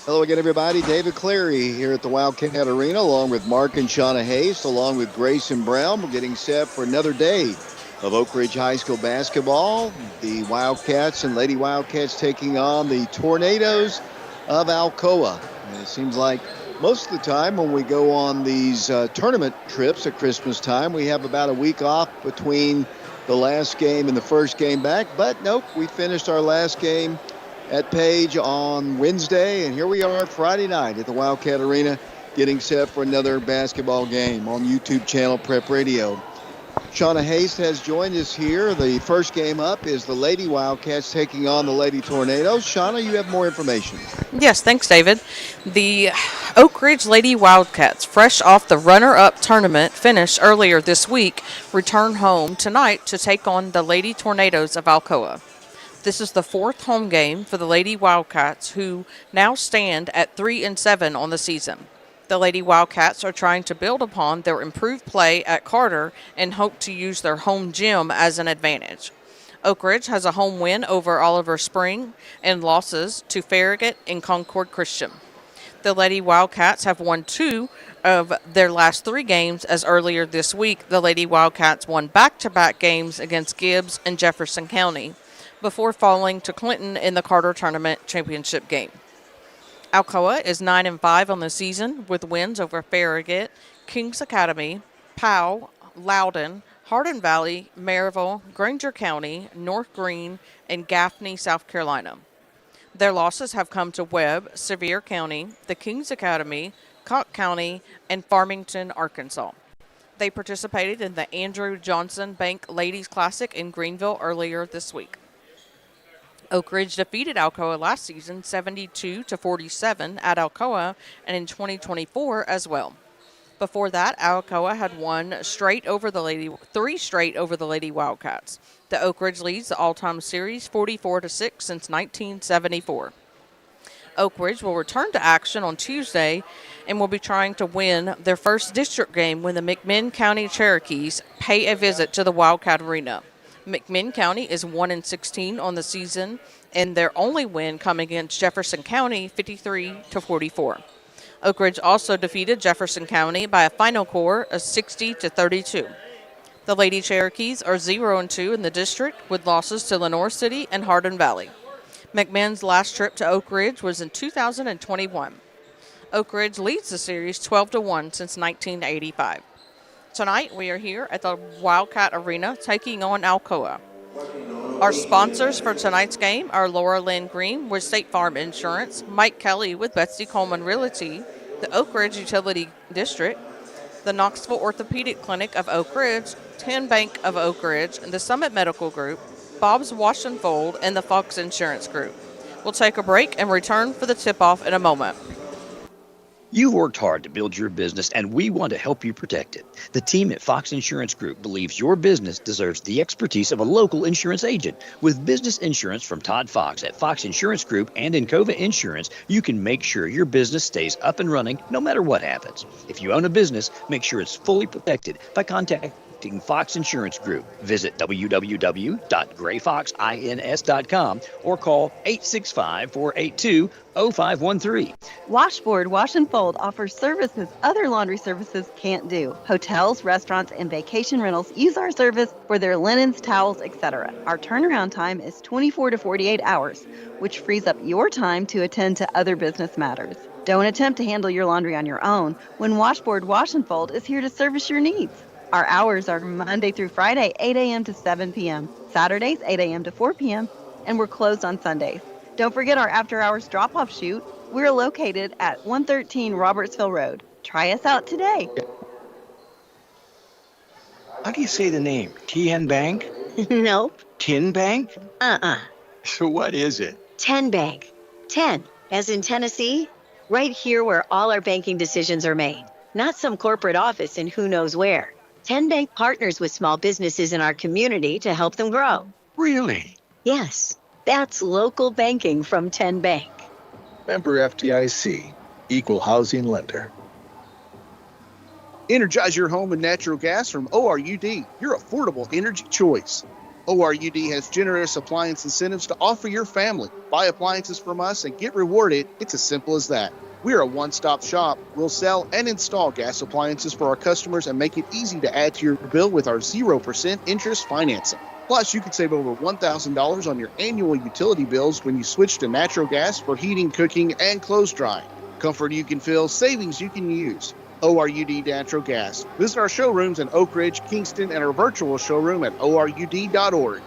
Hello again, everybody. David Cleary here at the Wildcat Arena, along with Mark and Shauna Hayes, along with Grayson Brown. We're getting set for another day of Oak Ridge High School basketball. The Wildcats and Lady Wildcats taking on the Tornadoes of Alcoa. And it seems like most of the time when we go on these tournament trips at Christmas time, we have about a week off between the last game and the first game back. But nope, we finished our last game at Page on Wednesday, and here we are Friday night at the Wildcat Arena getting set for another basketball game on YouTube channel Prep Radio. Shauna Hayes has joined us here. The first game up is the Lady Wildcats taking on the Lady Tornadoes. Shauna, you have more information. Yes, thanks, David. The Oak Ridge Lady Wildcats, fresh off the runner-up tournament finish earlier this week, return home tonight to take on the Lady Tornadoes of Alcoa. This is the fourth home game for the Lady Wildcats, who now stand at 3-7 on the season. The Lady Wildcats are trying to build upon their improved play at Carter and hope to use their home gym as an advantage. Oak Ridge has a home win over Oliver Spring and losses to Farragut and Concord Christian. The Lady Wildcats have won 2 of their last 3 games, as earlier this week the Lady Wildcats won back-to-back games against Gibbs and Jefferson County, before falling to Clinton in the Carter Tournament Championship game. Alcoa is 9-5 on the season, with wins over Farragut, Kings Academy, Powell, Loudon, Hardin Valley, Maryville, Granger County, North Greene, and Gaffney, South Carolina. Their losses have come to Webb, Sevier County, the Kings Academy, Cocke County, and Farmington, Arkansas. They participated in the Andrew Johnson Bank Ladies Classic in Greenville earlier this week. Oak Ridge defeated Alcoa last season 72-47 at Alcoa and in 2024 as well. Before that, Alcoa had 3 straight over the Lady Wildcats. The Oak Ridge leads the all-time series 44-6 since 1974. Oak Ridge will return to action on Tuesday and will be trying to win their first district game when the McMinn County Cherokees pay a visit to the Wildcat Arena. McMinn County is 1-16 on the season, and their only win coming against Jefferson County 53-44. Oak Ridge also defeated Jefferson County by a final score of 60-32. The Lady Cherokees are 0-2 in the district, with losses to Lenoir City and Hardin Valley. McMinn's last trip to Oak Ridge was in 2021. Oak Ridge leads the series 12-1 since 1985. Tonight, we are here at the Wildcat Arena taking on Alcoa. Our sponsors for tonight's game are Laura Lynn Green with State Farm Insurance, Mike Kelly with Betsy Coleman Realty, the Oak Ridge Utility District, the Knoxville Orthopedic Clinic of Oak Ridge, 10 Bank of Oak Ridge, the Summit Medical Group, Bob's Wash and Fold, and the Fox Insurance Group. We'll take a break and return for the tip-off in a moment. You've worked hard to build your business, and we want to help you protect it. The team at Fox Insurance Group believes your business deserves the expertise of a local insurance agent. With business insurance from Todd Fox at Fox Insurance Group and Encova Insurance, you can make sure your business stays up and running no matter what happens. If you own a business, make sure it's fully protected by contacting Fox Insurance Group. Visit www.grayfoxins.com or call 865-482-0513. Washboard Wash and Fold offers services other laundry services can't do. Hotels, restaurants, and vacation rentals use our service for their linens, towels, etc. Our turnaround time is 24 to 48 hours, which frees up your time to attend to other business matters. Don't attempt to handle your laundry on your own when Washboard Wash and Fold is here to service your needs. Our hours are Monday through Friday, 8 a.m. to 7 p.m., Saturdays, 8 a.m. to 4 p.m., and we're closed on Sundays. Don't forget our after-hours drop-off shoot. We're located at 113 Robertsville Road. Try us out today. How do you say the name? TN Bank? Nope. Tin Bank? So what is it? 10 Bank. 10, as in Tennessee. Right here where all our banking decisions are made. Not some corporate office in who knows where. 10 Bank partners with small businesses in our community to help them grow. Really? Yes, that's local banking from 10 Bank. Member FDIC, Equal Housing Lender. Energize your home with natural gas from ORUD, your affordable energy choice. ORUD has generous appliance incentives to offer your family. Buy appliances from us and get rewarded. It's as simple as that. We're a one-stop shop. We'll sell and install gas appliances for our customers and make it easy to add to your bill with our 0% interest financing. Plus, you can save over $1,000 on your annual utility bills when you switch to natural gas for heating, cooking, and clothes drying. Comfort you can feel, savings you can use. ORUD Natural Gas. Visit our showrooms in Oak Ridge, Kingston, and our virtual showroom at ORUD.org.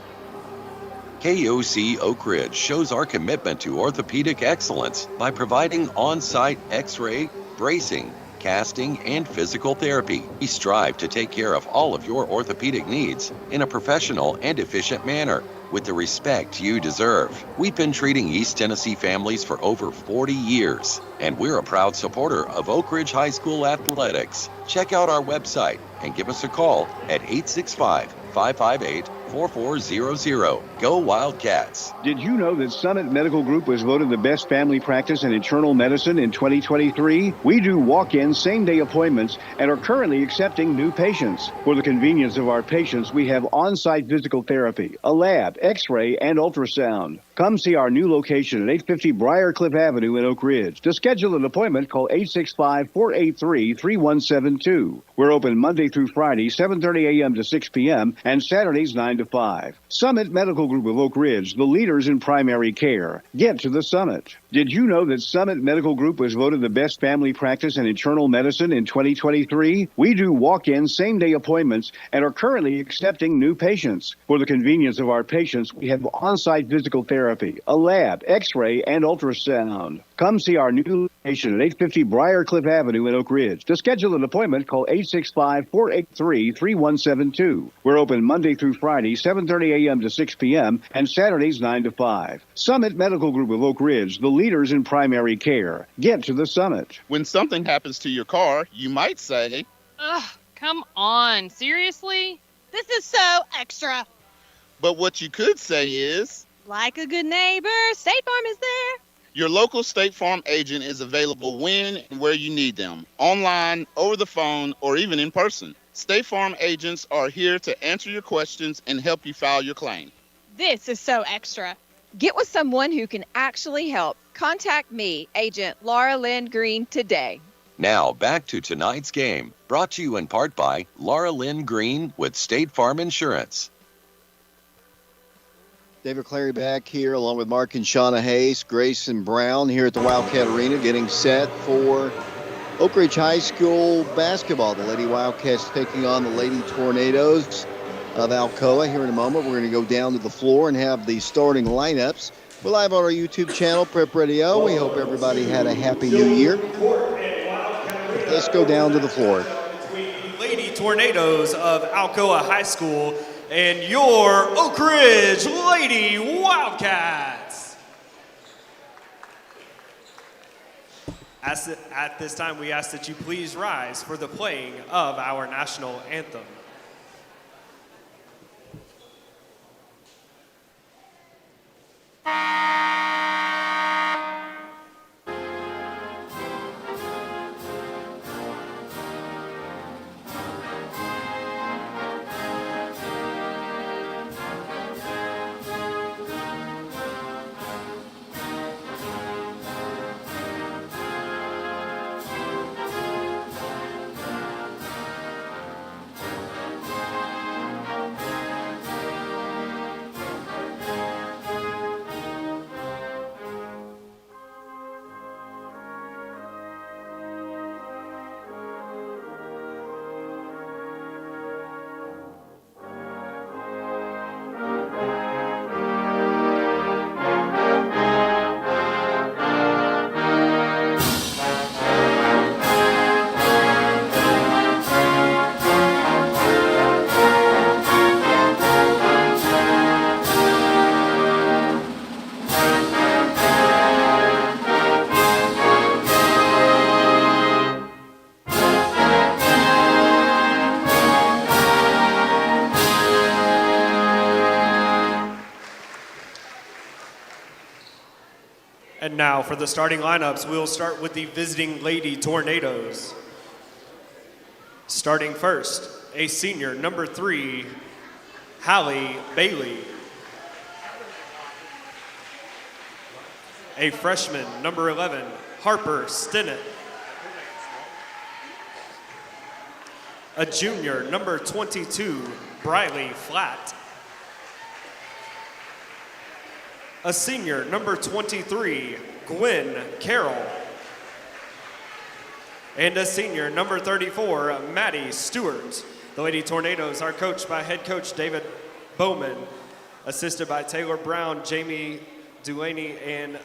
KOC Oak Ridge shows our commitment to orthopedic excellence by providing on-site x-ray, bracing, casting, and physical therapy. We strive to take care of all of your orthopedic needs in a professional and efficient manner with the respect you deserve. We've been treating East Tennessee families for over 40 years, and we're a proud supporter of Oak Ridge High School athletics. Check out our website and give us a call at 865-558-4400. Go Wildcats. Did you know that Summit Medical Group was voted the best family practice in internal medicine in 2023? We do walk-in same-day appointments and are currently accepting new patients. For the convenience of our patients, we have on-site physical therapy, a lab, x-ray, and ultrasound. Come see our new location at 850 Briarcliff Avenue in Oak Ridge. To schedule an appointment, call 865-483-3172. We're open Monday through Friday, 7:30 a.m. to 6 p.m., and Saturdays 9 to 5. Summit Medical Group of Oak Ridge, the leaders in primary care. Get to the Summit. Did you know that Summit Medical Group was voted the best family practice in internal medicine in 2023? We do walk-in same-day appointments and are currently accepting new patients. For the convenience of our patients, we have on-site physical therapy, a lab, x-ray, and ultrasound. Come see our new location at 850 Briarcliff Avenue in Oak Ridge. To schedule an appointment, call 865-483-3172. We're open Monday through Friday, 7:30 a.m. to 6 p.m., and Saturdays 9 to 5. Summit Medical Group of Oak Ridge, the leaders in primary care. Get to the Summit. When something happens to your car, you might say, Ugh, come on. Seriously? This is so extra. but what you could say is, Like a good neighbor, State Farm is there. your local State Farm agent is available when and where you need them, online, over the phone, or even in person. State Farm agents are here to answer your questions and help you file your claim. This is so extra. Get with someone who can actually help. Contact me, Agent Laura Lynn Green, today. Now back to tonight's game, brought to you in part by Laura Lynn Green with State Farm Insurance. David Clary back here along with Mark and Shauna Hayes, Grayson Brown here at the Wildcat Arena getting set for Oak Ridge High School basketball. The Lady Wildcats taking on the Lady Tornadoes of Alcoa. Here in a moment, we're going to go down to the floor and have the starting lineups. We're live on our YouTube channel, Prep Radio. We hope everybody had a happy new year. Let's go down to the floor. Lady Tornadoes of Alcoa High School and your Oak Ridge Lady Wildcats. At this time, we ask that you please rise for the playing of our national anthem. And now for the starting lineups, we'll start with the visiting Lady Tornadoes. Starting first, a senior, number 3, Hallie Bailey. A freshman, number 11, Harper Stinnett. A junior, number 22, Briley Flatt. A senior, number 23, Gwen Carroll. And a senior, number 34, Maddie Stewart. The Lady Tornadoes are coached by head coach David Bowman, assisted by Taylor Brown, Jamie Delaney, and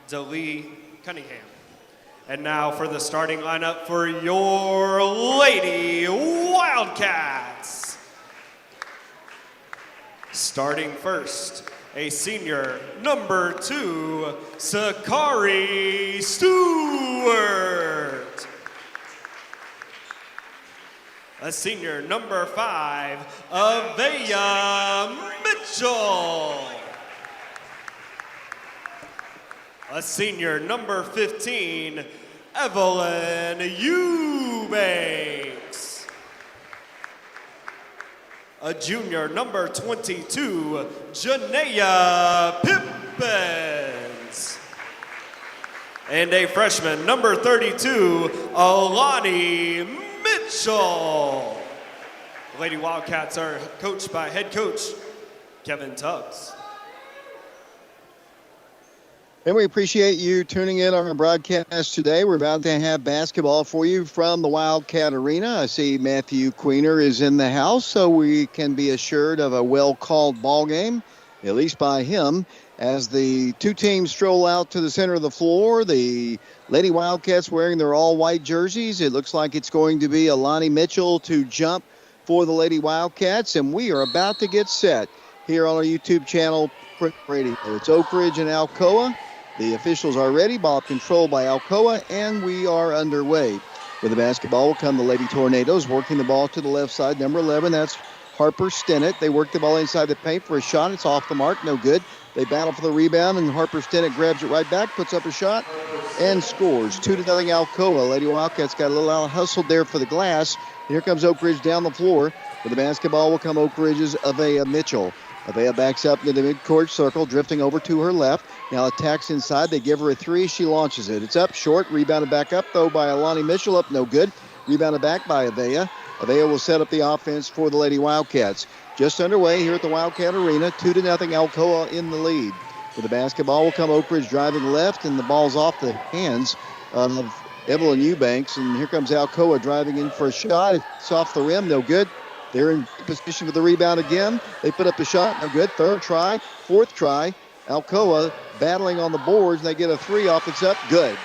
Delee Cunningham. And now for the starting lineup for your Lady Wildcats. Starting first, a senior, number 2, Sakari Stewart. A senior, number 5, Avea Mitchell. A senior, number 15, Evelyn Eubanks. A junior, number 22, Janaea Pippins. And a freshman, number 32, Alani Mitchell. The Lady Wildcats are coached by head coach Kevin Tubbs. And we appreciate you tuning in on our broadcast today. We're about to have basketball for you from the Wildcat Arena. I see Matthew Queener is in the house, so we can be assured of a well-called ball game, at least by him. As the two teams stroll out to the center of the floor, the Lady Wildcats wearing their all-white jerseys. It looks like it's going to be Alani Mitchell to jump for the Lady Wildcats, and we are about to get set here on our YouTube channel, Print Radio. It's Oak Ridge and Alcoa. The officials are ready, ball controlled by Alcoa, and we are underway. With the basketball will come the Lady Tornadoes, working the ball to the left side. Number 11, that's Harper Stinnett. They work the ball inside the paint for a shot. It's off the mark, no good. They battle for the rebound, and Harper Stinnett grabs it right back, puts up a shot, and scores. 2-0 Alcoa. Lady Wildcats got a little out hustled there for the glass. Here comes Oak Ridge down the floor. With the basketball will come Oak Ridge's Avea Mitchell. Avea backs up into the midcourt circle, drifting over to her left. Now attacks inside. They give her a three. She launches it. It's up short. Rebounded back up, though, by Alani Mitchell. Up no good. Rebounded back by Avea. Avea will set up the offense for the Lady Wildcats. Just underway here at the Wildcat Arena. 2-0 Alcoa in the lead. With the basketball will come Oak Ridge driving left, and the ball's off the hands of Evelyn Eubanks. And here comes Alcoa driving in for a shot. It's off the rim. No good. They're in position for the rebound again. They put up the shot. No good. Third try. Fourth try. Alcoa battling on the boards. They get a three off. It's up. Good.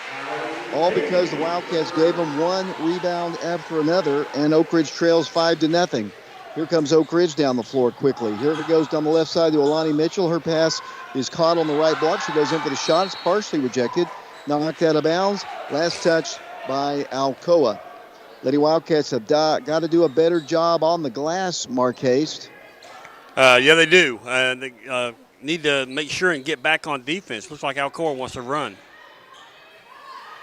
All because the Wildcats gave them one rebound after another, and Oak Ridge trails 5-0. Here comes Oak Ridge down the floor quickly. Here it goes down the left side to Alani Mitchell. Her pass is caught on the right block. She goes in for the shot. It's partially rejected. Knocked out of bounds. Last touch by Alcoa. Lady Wildcats have got to do a better job on the glass, Mark Haste. Yeah, they do. They need to make sure and get back on defense. Looks like Alcoa wants to run.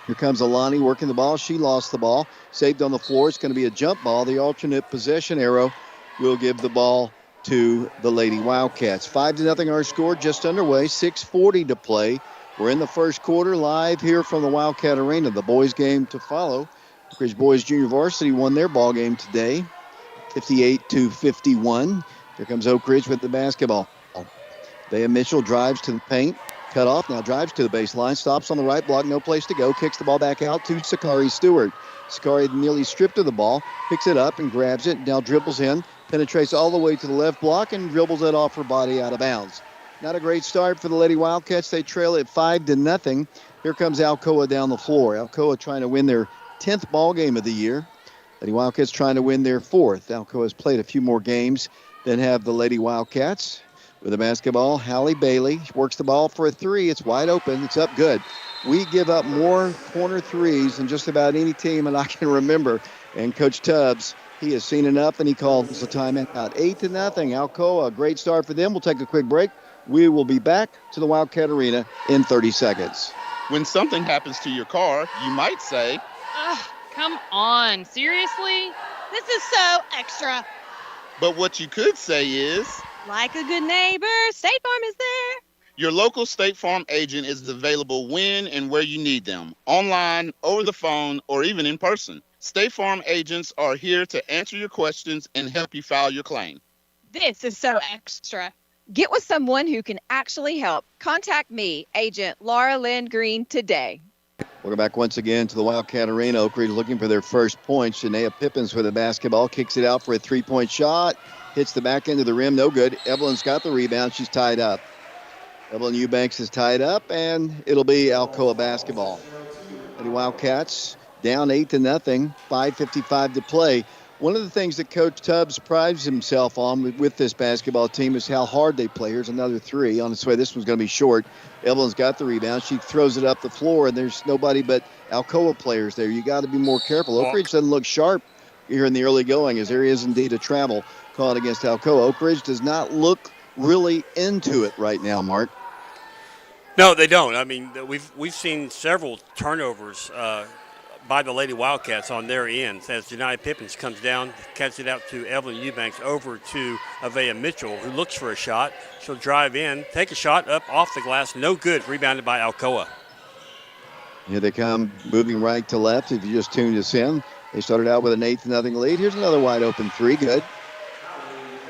Here comes Alani working the ball. She lost the ball. Saved on the floor. It's going to be a jump ball. The alternate possession arrow will give the ball to the Lady Wildcats. 5-0 our score, just underway. 6:40 to play. We're in the first quarter, live here from the Wildcat Arena. The boys' game to follow. Oak Ridge Boys Junior Varsity won their ball game today, 58-51. Here comes Oak Ridge with the basketball. Avea Mitchell drives to the paint, cut off, now drives to the baseline, stops on the right block, no place to go, kicks the ball back out to Sakari Stewart. Sakari nearly stripped of the ball, picks it up and grabs it, now dribbles in, penetrates all the way to the left block and dribbles it off her body out of bounds. Not a great start for the Lady Wildcats. They trail at 5-0. Here comes Alcoa down the floor. Alcoa trying to win their 10th ball game of the year. Lady Wildcats trying to win their 4th. Alcoa has played a few more games than have the Lady Wildcats. With the basketball, Hallie Bailey works the ball for a three. It's wide open. It's up good. We give up more corner threes than just about any team that I can remember. And Coach Tubbs, he has seen enough, and he calls the timeout. 8-0. Alcoa, a great start for them. We'll take a quick break. We will be back to the Wildcat Arena in 30 seconds. When something happens to your car, you might say, Ugh, come on. Seriously? This is so extra. But what you could say is, Like a good neighbor, State Farm is there. your local State Farm agent is available when and where you need them, online, over the phone, or even in person. State Farm agents are here to answer your questions and help you file your claim. This is so extra. Get with someone who can actually help. Contact me, Agent Laura Lynn Green, today. Welcome back once again to the Wildcat Arena. Oak Ridge looking for their first point. Shania Pippins with the basketball, kicks it out for a three-point shot, hits the back end of the rim, no good. Evelyn's got the rebound. She's tied up. Evelyn Eubanks is tied up, and it'll be Alcoa basketball. The Wildcats down 8-0, 5:55 to play. One of the things that Coach Tubbs prides himself on with this basketball team is how hard they play. Here's another three. On its way, this one's going to be short. Evelyn's got the rebound. She throws it up the floor, and there's nobody but Alcoa players there. You got to be more careful. Oak Ridge doesn't look sharp here in the early going, as there is indeed a travel called against Alcoa. Oak Ridge does not look really into it right now, Mark. No, they don't. I mean, we've seen several turnovers by the Lady Wildcats on their end. As Janiyah Pippins comes down, catches it out to Evelyn Eubanks, over to Avea Mitchell, who looks for a shot. She'll drive in, take a shot up off the glass, no good, rebounded by Alcoa. Here they come, moving right to left. If you just tuned us in, they started out with an 8-0 lead. Here's another wide open three, good.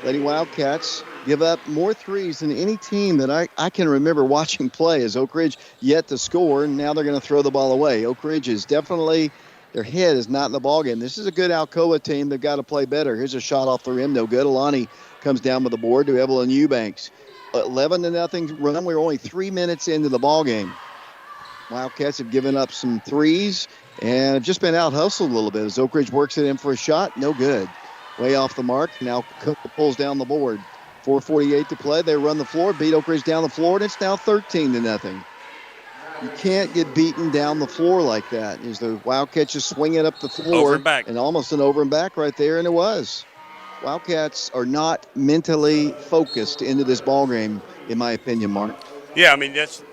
Lady Wildcats give up more threes than any team that I can remember watching play, as Oak Ridge yet to score, and now they're going to throw the ball away. Oak Ridge is definitely, their head is not in the ballgame. This is a good Alcoa team. They've got to play better. Here's a shot off the rim, no good. Alani comes down with the board to Evelyn Eubanks. 11-0 run. We're only 3 minutes into the ballgame. Wildcats have given up some threes and have just been out-hustled a little bit as Oak Ridge works it in for a shot, no good. Way off the mark. Now Cook pulls down the board. 4:48 to play. They run the floor, beat Oak Ridge down the floor, and it's now 13-0. You can't get beaten down the floor like that. As the Wildcats just swing it up the floor. Over and back. And almost an over and back right there, and it was. Wildcats are not mentally focused into this ballgame, in my opinion, Mark. Yeah, I mean, that's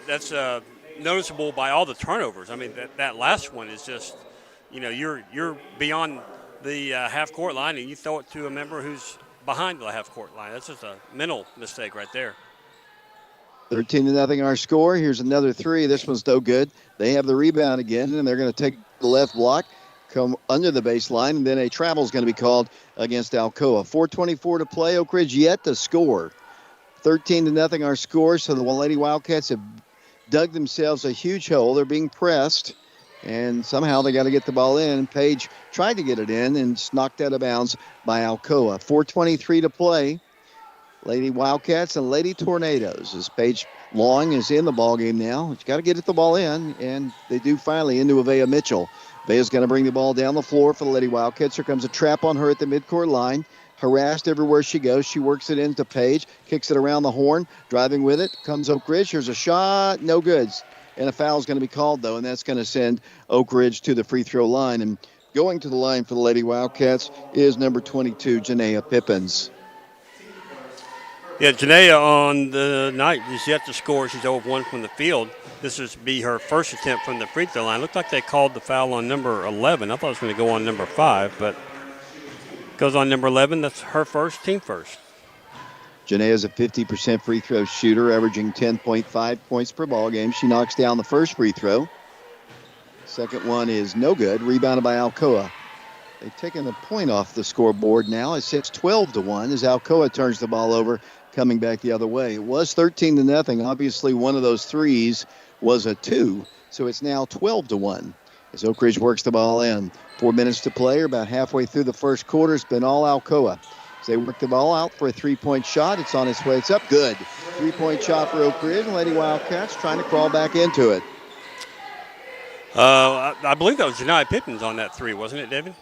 noticeable by all the turnovers. I mean, that last one is just, you're beyond the half-court line, and you throw it to a member who's behind the half-court line. That's just a mental mistake right there. 13-0 our score. Here's another three. This one's no good. They have the rebound again, and they're going to take the left block, come under the baseline, and then a travel is going to be called against Alcoa. 4:24 to play. Oak Ridge yet to score. 13-0 our score, so the Lady Wildcats have dug themselves a huge hole. They're being pressed, and somehow they got to get the ball in. Page tried to get it in and it's knocked out of bounds by Alcoa. 4:23 to play. Lady Wildcats and Lady Tornadoes. As Paige Long is in the ballgame now. She's got to get the ball in, and they do finally into Avea Mitchell. Avea's going to bring the ball down the floor for the Lady Wildcats. Here comes a trap on her at the midcourt line. Harassed everywhere she goes. She works it into Paige, kicks it around the horn, driving with it. Comes Oak Ridge. Here's a shot. No good. And a foul is going to be called, though, and that's going to send Oak Ridge to the free throw line. And going to the line for the Lady Wildcats is number 22, Janiyah Pippins. Yeah, Janiyah on the night is yet to score. She's 0 of 1 from the field. This will be her first attempt from the free throw line. Looked like they called the foul on number 11. I thought it was going to go on number 5, but goes on number 11. That's her first, team first. Janiyah's a 50% free throw shooter, averaging 10.5 points per ball game. She knocks down the first free throw. Second one is no good, rebounded by Alcoa. They've taken the point off the scoreboard now. It sits 12-1 as Alcoa turns the ball over, coming back the other way. It was 13-0. Obviously, one of those threes was a 2, so it's now 12-1 as Oak Ridge works the ball in. 4 minutes to play, or about halfway through the first quarter. It's been all Alcoa. As they work the ball out for a three-point shot. It's on its way. It's up good. Three-point shot for Oak Ridge. And Lady Wildcats trying to crawl back into it. I believe that was Janiyah Pippins on that three, wasn't it, David?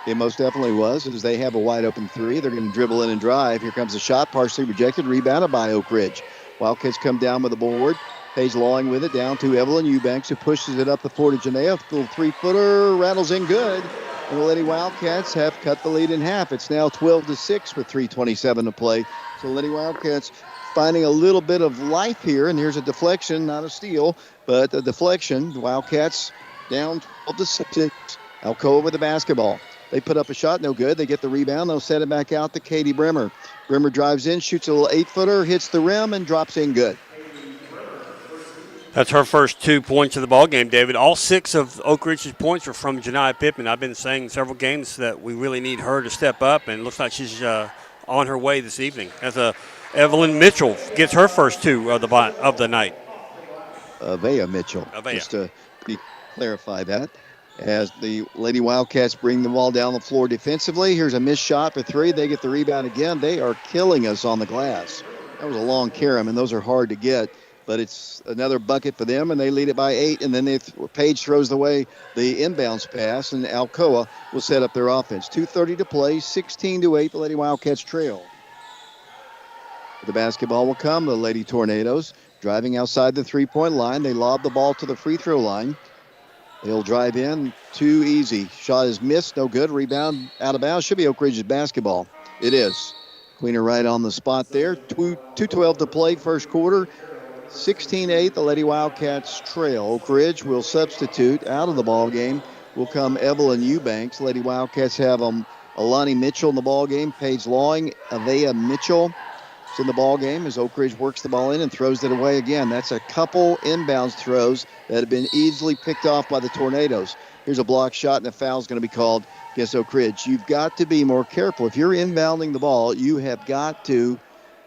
It most definitely was, as they have a wide-open three. They're going to dribble in and drive. Here comes the shot, partially rejected, rebounded by Oak Ridge. Wildcats come down with the board. Paige Lawing with it, down to Evelyn Eubanks, who pushes it up the floor to Janiyah. Little three-footer, rattles in good. And the Lady Wildcats have cut the lead in half. It's now 12-6 with 3:27 to play. So the Lady Wildcats finding a little bit of life here. And here's a deflection, not a steal, but a deflection. The Wildcats down 12-6. Alcoa with the basketball. They put up a shot, no good. They get the rebound. They'll set it back out to Katie Bremer. Bremer drives in, shoots a little 8-footer, hits the rim, and drops in good. That's her first 2 points of the ball game, David. All 6 of Oak Ridge's points are from Janiah Pippen. I've been saying several games that we really need her to step up, and it looks like she's on her way this evening. As Evelyn Mitchell gets her first 2 of the night. Avea Mitchell, Avea. just to clarify that. As the Lady Wildcats bring the ball down the floor defensively. Here's a missed shot for 3. They get the rebound again. They are killing us on the glass. That was a long carom, and those are hard to get. But it's another bucket for them, and they lead it by 8. And then Page throws away the inbounds pass, and Alcoa will set up their offense. 2:30 to play, 16-8. The Lady Wildcats trail. The basketball will come. The Lady Tornadoes driving outside the three-point line. They lob the ball to the free throw line. They'll drive in. Too easy. Shot is missed. No good. Rebound out of bounds. Should be Oak Ridge's basketball. It is. Queener right on the spot there. 2:12 to play, first quarter. 16-8, the Lady Wildcats trail. Oak Ridge will substitute. Out of the ball game will come Evelyn Eubanks. Lady Wildcats have Alani Mitchell in the ball game. Paige Lawing, Avea Mitchell is in the ball game as Oak Ridge works the ball in and throws it away again. That's a couple inbounds throws that have been easily picked off by the Tornadoes. Here's a block shot, and a foul is going to be called against Oak Ridge. You've got to be more careful. If you're inbounding the ball, you have got to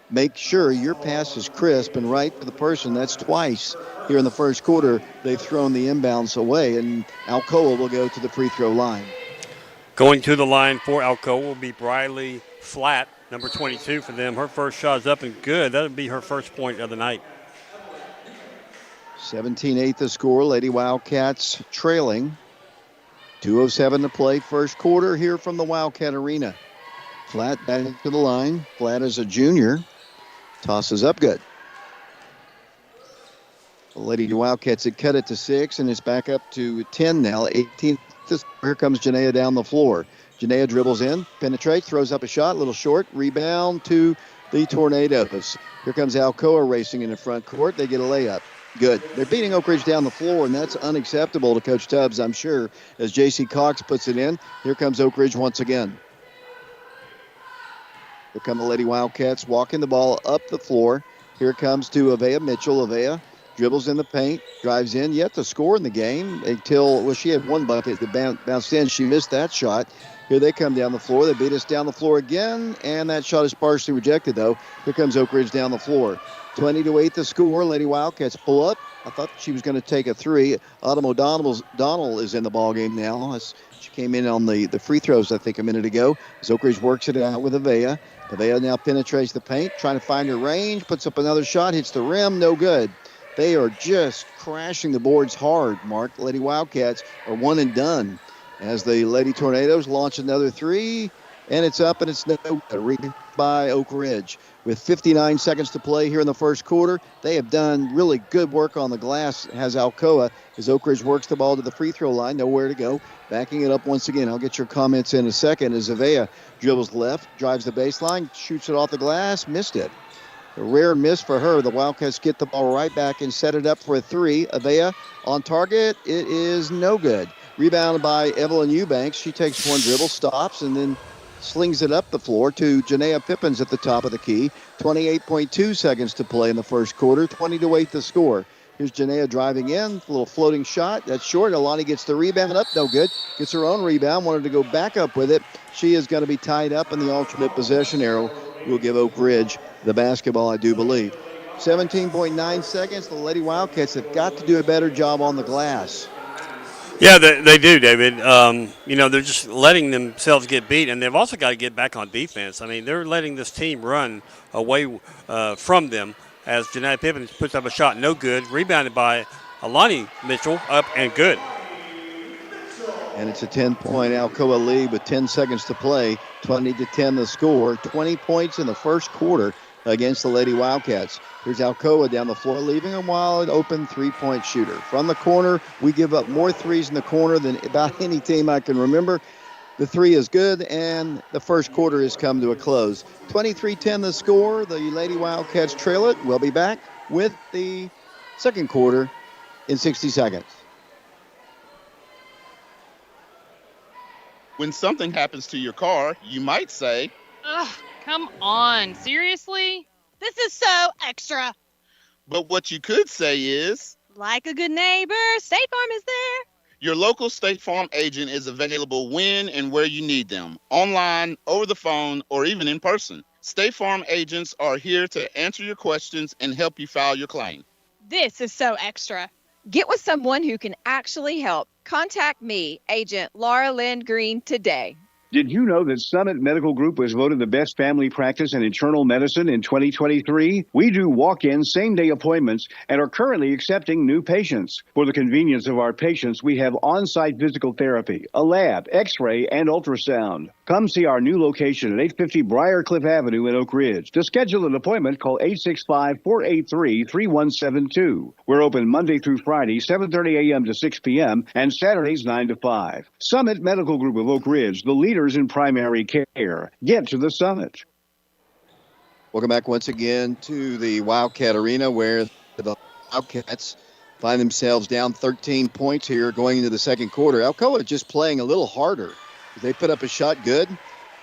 make sure your pass is crisp and right for the person. That's twice here in the first quarter. They've thrown the inbounds away, and Alcoa will go to the free throw line. Going to the line for Alcoa will be Briley Flatt, number 22 for them. Her first shot is up and good. That'll be her first point of the night. 17-8 the score. Lady Wildcats trailing. 2:07 to play, first quarter here from the Wildcat Arena. Flatt back to the line. Flatt is a junior. Tosses up good. The Lady Wildcats had cut it to 6, and it's back up to 10 now. 18. Here comes Janaea down the floor. Janaea dribbles in, penetrates, throws up a shot, a little short. Rebound to the Tornadoes. Here comes Alcoa racing in the front court. They get a layup. Good. They're beating Oak Ridge down the floor, and that's unacceptable to Coach Tubbs, I'm sure, as J.C. Cox puts it in. Here comes Oak Ridge once again. Here come the Lady Wildcats walking the ball up the floor. Here it comes to Avea Mitchell. Avea dribbles in the paint, drives in, yet to score in the game until, she had one bucket that bounced in. She missed that shot. Here they come down the floor. They beat us down the floor again, and that shot is partially rejected, though. Here comes Oak Ridge down the floor. 20-8 the score. Lady Wildcats pull up. I thought she was going to take a 3. Autumn O'Donnell is in the ballgame now. She came in on the free throws, I think, a minute ago. As Oak Ridge works it out with Avea. Avea now penetrates the paint, trying to find her range, puts up another shot, hits the rim, no good. They are just crashing the boards hard, Mark. The Lady Wildcats are one and done as the Lady Tornadoes launch another 3, and it's up, and it's no good by Oak Ridge. With 59 seconds to play here in the first quarter, they have done really good work on the glass, has Alcoa, as Oak Ridge works the ball to the free throw line, nowhere to go. Backing it up once again. I'll get your comments in a second as Avea dribbles left, drives the baseline, shoots it off the glass, missed it. A rare miss for her. The Wildcats get the ball right back and set it up for a 3. Avea on target. It is no good. Rebounded by Evelyn Eubanks. She takes one dribble, stops, and then slings it up the floor to Janaea Pippins at the top of the key. 28.2 seconds to play in the first quarter. 20-8 the score. Here's Janaea driving in. A little floating shot. That's short. Alani gets the rebound up. No good. Gets her own rebound. Wanted to go back up with it. She is going to be tied up, and the alternate possession arrow will give Oak Ridge the basketball, I do believe. 17.9 seconds. The Lady Wildcats have got to do a better job on the glass. Yeah, they do, David. They're just letting themselves get beat, and they've also got to get back on defense. I mean, they're letting this team run away from them as Janaea Pippins puts up a shot, no good. Rebounded by Alani Mitchell, up and good. And it's a 10-point Alcoa lead with 10 seconds to play. 20-10 the score. 20 points in the first quarter against the Lady Wildcats. Here's Alcoa down the floor, leaving a wide open three-point shooter. From the corner, we give up more threes in the corner than about any team I can remember. The 3 is good, and the first quarter has come to a close. 23-10 the score. The Lady Wildcats trail it. We'll be back with the second quarter in 60 seconds. When something happens to your car, you might say, Ugh, come on. Seriously? This is so extra. but what you could say is, Like a good neighbor, State Farm is there. your local State Farm agent is available when and where you need them, online, over the phone, or even in person. State Farm agents are here to answer your questions and help you file your claim. This is so extra. Get with someone who can actually help. Contact me, Agent Laura Lynn Green, today. Did you know that Summit Medical Group was voted the best family practice in internal medicine in 2023? We do walk-in same-day appointments and are currently accepting new patients. For the convenience of our patients, we have on-site physical therapy, a lab, x-ray, and ultrasound. Come see our new location at 850 Briarcliff Avenue in Oak Ridge. To schedule an appointment, call 865-483-3172. We're open Monday through Friday, 7:30 a.m. to 6 p.m., and Saturdays 9 to 5. Summit Medical Group of Oak Ridge, the leaders in primary care. Get to the Summit. Welcome back once again to the Wildcat Arena, where the Wildcats find themselves down 13 points here going into the second quarter. Alcoa just playing a little harder. They put up a shot good.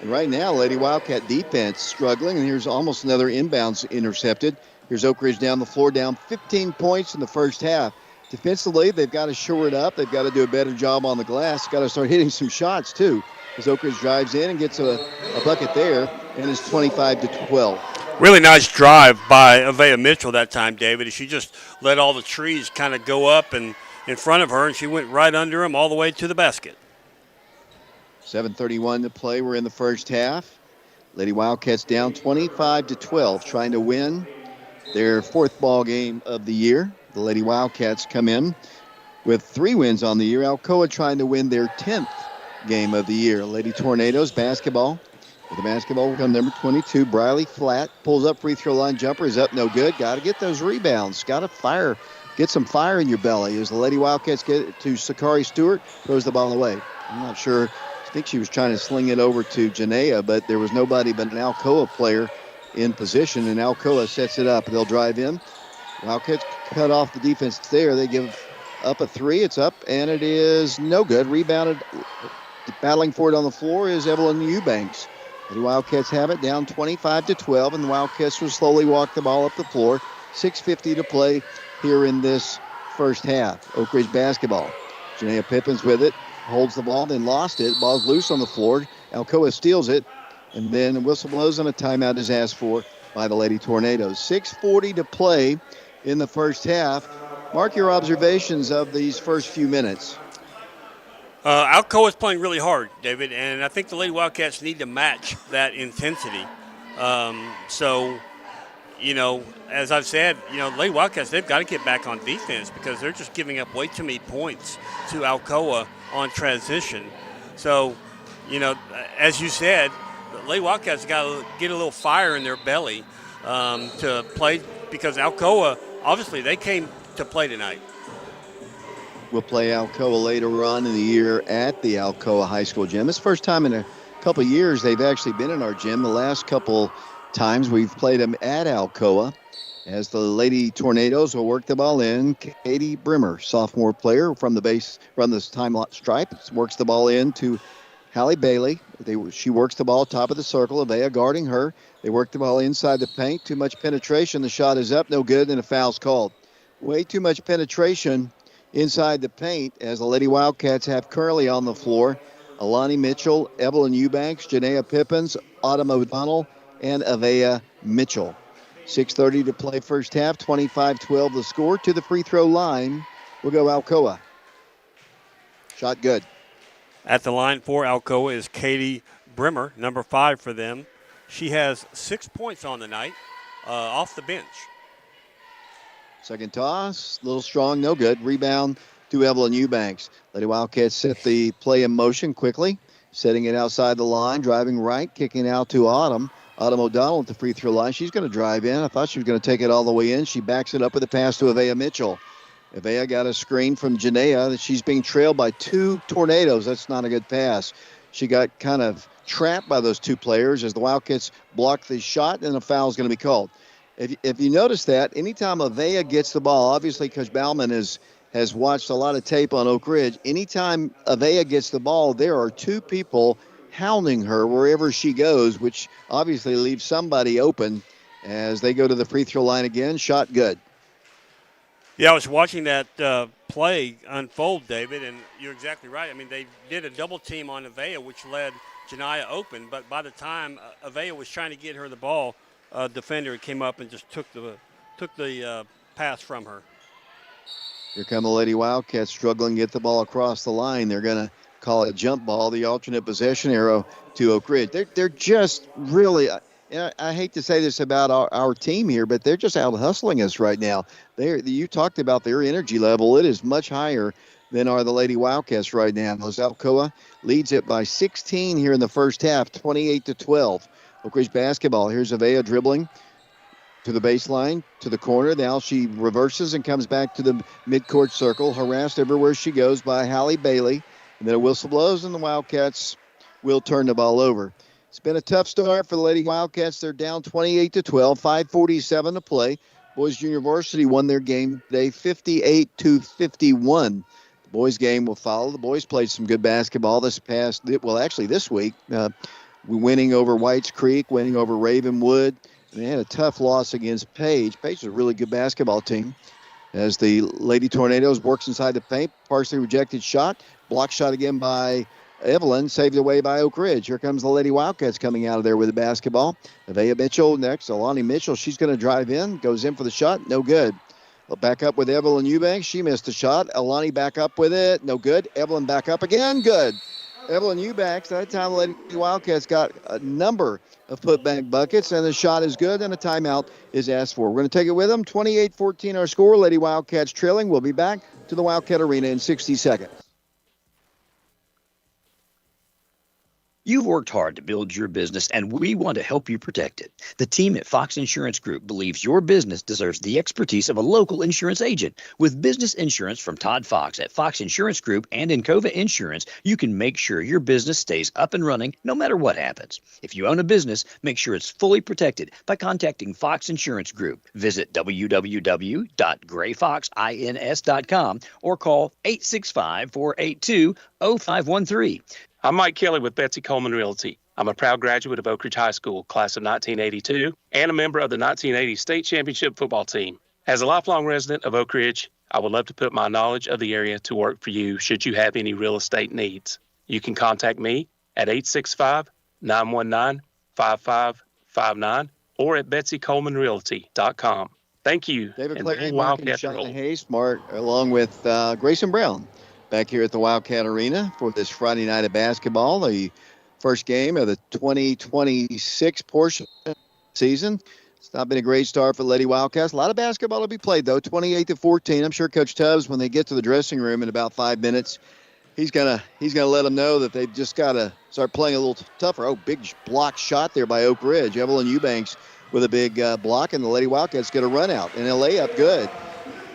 And right now, Lady Wildcat defense struggling. And here's almost another inbounds intercepted. Here's Oak Ridge down the floor, down 15 points in the first half. Defensively, they've got to shore it up. They've got to do a better job on the glass. Got to start hitting some shots, too, as Oak Ridge drives in and gets a bucket there, and it's 25-12. Really nice drive by Avea Mitchell that time, David. She just let all the trees kind of go up and in front of her, and she went right under them all the way to the basket. 7:31 to play. We're in the first half. Lady Wildcats down 25-12, trying to win their fourth ball game of the year. The Lady Wildcats come in with 3 wins on the year. Alcoa trying to win their 10th game of the year. Lady Tornadoes basketball. With the basketball will come number 22, Briley Flat. Pulls up, free throw line jumper is up, no good. Got to get those rebounds. Got to fire. Get some fire in your belly. As the Lady Wildcats get it to Sakari Stewart, throws the ball away. I'm not sure. I think she was trying to sling it over to Janea, but there was nobody but an Alcoa player in position, and Alcoa sets it up. They'll drive in. Wildcats cut off the defense there. They give up a 3. It's up, and it is no good. Rebounded. Battling for it on the floor is Evelyn Eubanks. The Wildcats have it down 25-12, and the Wildcats will slowly walk the ball up the floor. 6:50 to play here in this first half. Oak Ridge basketball. Janea Pippins with it. Holds the ball, then lost it. Ball's loose on the floor. Alcoa steals it, and then the whistle blows and a timeout is asked for by the Lady Tornadoes. 6:40 to play in the first half. Mark your observations of these first few minutes. Alcoa is playing really hard, David, and I think the Lady Wildcats need to match that intensity. As I've said, Lady Wildcats, they've got to get back on defense because they're just giving up way too many points to Alcoa on transition. So, as you said, the Lady Wildcats got to get a little fire in their belly to play because Alcoa, obviously, they came to play tonight. We'll play Alcoa later on in the year at the Alcoa High School gym. It's the first time in a couple of years they've actually been in our gym. The last couple times we've played them at Alcoa. As the Lady Tornadoes will work the ball in, Katie Brimmer, sophomore player from the base, run this time stripe, works the ball in to Hallie Bailey. She works the ball top of the circle. Avea guarding her. They work the ball inside the paint. Too much penetration. The shot is up, no good, and a foul's called. Way too much penetration inside the paint as the Lady Wildcats have currently on the floor Alani Mitchell, Evelyn Eubanks, Janea Pippins, Autumn O'Donnell, and Avea Mitchell. 6:30 to play first half, 25-12 the score. To the free throw line will go Alcoa. Shot good. At the line for Alcoa is Katie Brimmer, number 5 for them. She has 6 points on the night off the bench. Second toss, a little strong, no good. Rebound to Evelyn Eubanks. Lady Wildcats set the play in motion quickly, setting it outside the line, driving right, kicking out to Autumn. Autumn O'Donnell at the free throw line. She's going to drive in. I thought she was going to take it all the way in. She backs it up with a pass to Avea Mitchell. Avea got a screen from Janea. She's being trailed by 2 Tornadoes. That's not a good pass. She got kind of trapped by those 2 players as the Wildcats block the shot, and a foul is going to be called. If you notice that, anytime Avea gets the ball, obviously Coach Bauman is has watched a lot of tape on Oak Ridge. Anytime Avea gets the ball, there are two people hounding her wherever she goes, which obviously leaves somebody open as they go to the free throw line again. Shot good. Yeah, I was watching that play unfold, David, and you're exactly right. I mean, they did a double team on Avea, which led Janiyah open, but by the time Avea was trying to get her the ball, a defender came up and just took the pass from her. Here come the Lady Wildcats struggling to get the ball across the line. They're going to call it a jump ball, the alternate possession arrow to Oak Ridge. They're just really, I hate to say this about our team here, but they're just out hustling us right now. You talked about their energy level. It is much higher than are the Lady Wildcats right now. Alcoa leads it by 16 here in the first half, 28-12. Oak Ridge basketball. Here's Avea dribbling to the baseline, to the corner. Now she reverses and comes back to the midcourt circle, harassed everywhere she goes by Hallie Bailey. And then a whistle blows, and the Wildcats will turn the ball over. It's been a tough start for the Lady Wildcats. They're down 28-12, 5:47 to play. Boys Junior Varsity won their game today, 58-51. The boys game will follow. The boys played some good basketball this week. Winning over Whites Creek, winning over Ravenwood. They had a tough loss against Page. Page is a really good basketball team. As the Lady Tornadoes works inside the paint, partially rejected shot, block shot again by Evelyn, saved away by Oak Ridge. Here comes the Lady Wildcats coming out of there with the basketball. Avea Mitchell next. Alani Mitchell, she's going to drive in, goes in for the shot, no good. Back up with Evelyn Eubanks. She missed a shot. Alani back up with it, no good. Evelyn back up again, good. Evelyn Eubanks, that time the Lady Wildcats got a number of putback buckets, and the shot is good, and a timeout is asked for. We're going to take it with them. 28-14 our score. Lady Wildcats trailing. We'll be back to the Wildcat Arena in 60 seconds. You've worked hard to build your business, and we want to help you protect it. The team at Fox Insurance Group believes your business deserves the expertise of a local insurance agent. With business insurance from Todd Fox at Fox Insurance Group and Encova Insurance, you can make sure your business stays up and running no matter what happens. If you own a business, make sure it's fully protected by contacting Fox Insurance Group. Visit www.grayfoxins.com or call 865-482-0513. I'm Mike Kelly with Betsy Coleman Realty. I'm a proud graduate of Oak Ridge High School, class of 1982, and a member of the 1980 state championship football team. As a lifelong resident of Oak Ridge, I would love to put my knowledge of the area to work for you should you have any real estate needs. You can contact me at 865-919-5559 or at betsycolemanrealty.com. Thank you. David and Clay, Wildcat Mark roll. and Hayes, Mark, along with Grayson Brown, back here at the Wildcat Arena for this Friday night of basketball, the first game of the 2026 portion of the season. It's not been a great start for the Lady Wildcats. A lot of basketball to be played, though, 28-14. I'm sure Coach Tubbs, when they get to the dressing room in about 5 minutes, he's gonna let them know that they've just got to start playing a little tougher. Oh, big block shot there by Oak Ridge. Evelyn Eubanks with a big block, and the Lady Wildcats get a run out. And a layup, good.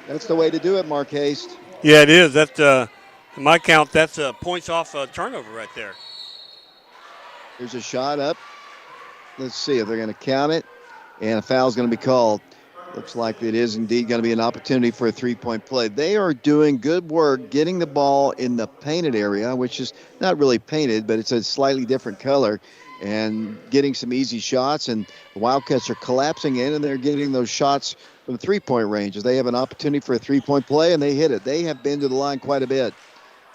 That's the way to do it, Mark Hayes. Yeah, it is. That's my count, that's points off a turnover right there. Here's a shot up. Let's see if they're going to count it. And a foul's going to be called. Looks like it is indeed going to be an opportunity for a three-point play. They are doing good work getting the ball in the painted area, which is not really painted, but it's a slightly different color, and getting some easy shots. And the Wildcats are collapsing in, and they're getting those shots from the three-point range. As they have an opportunity for a three-point play, and they hit it. They have been to the line quite a bit.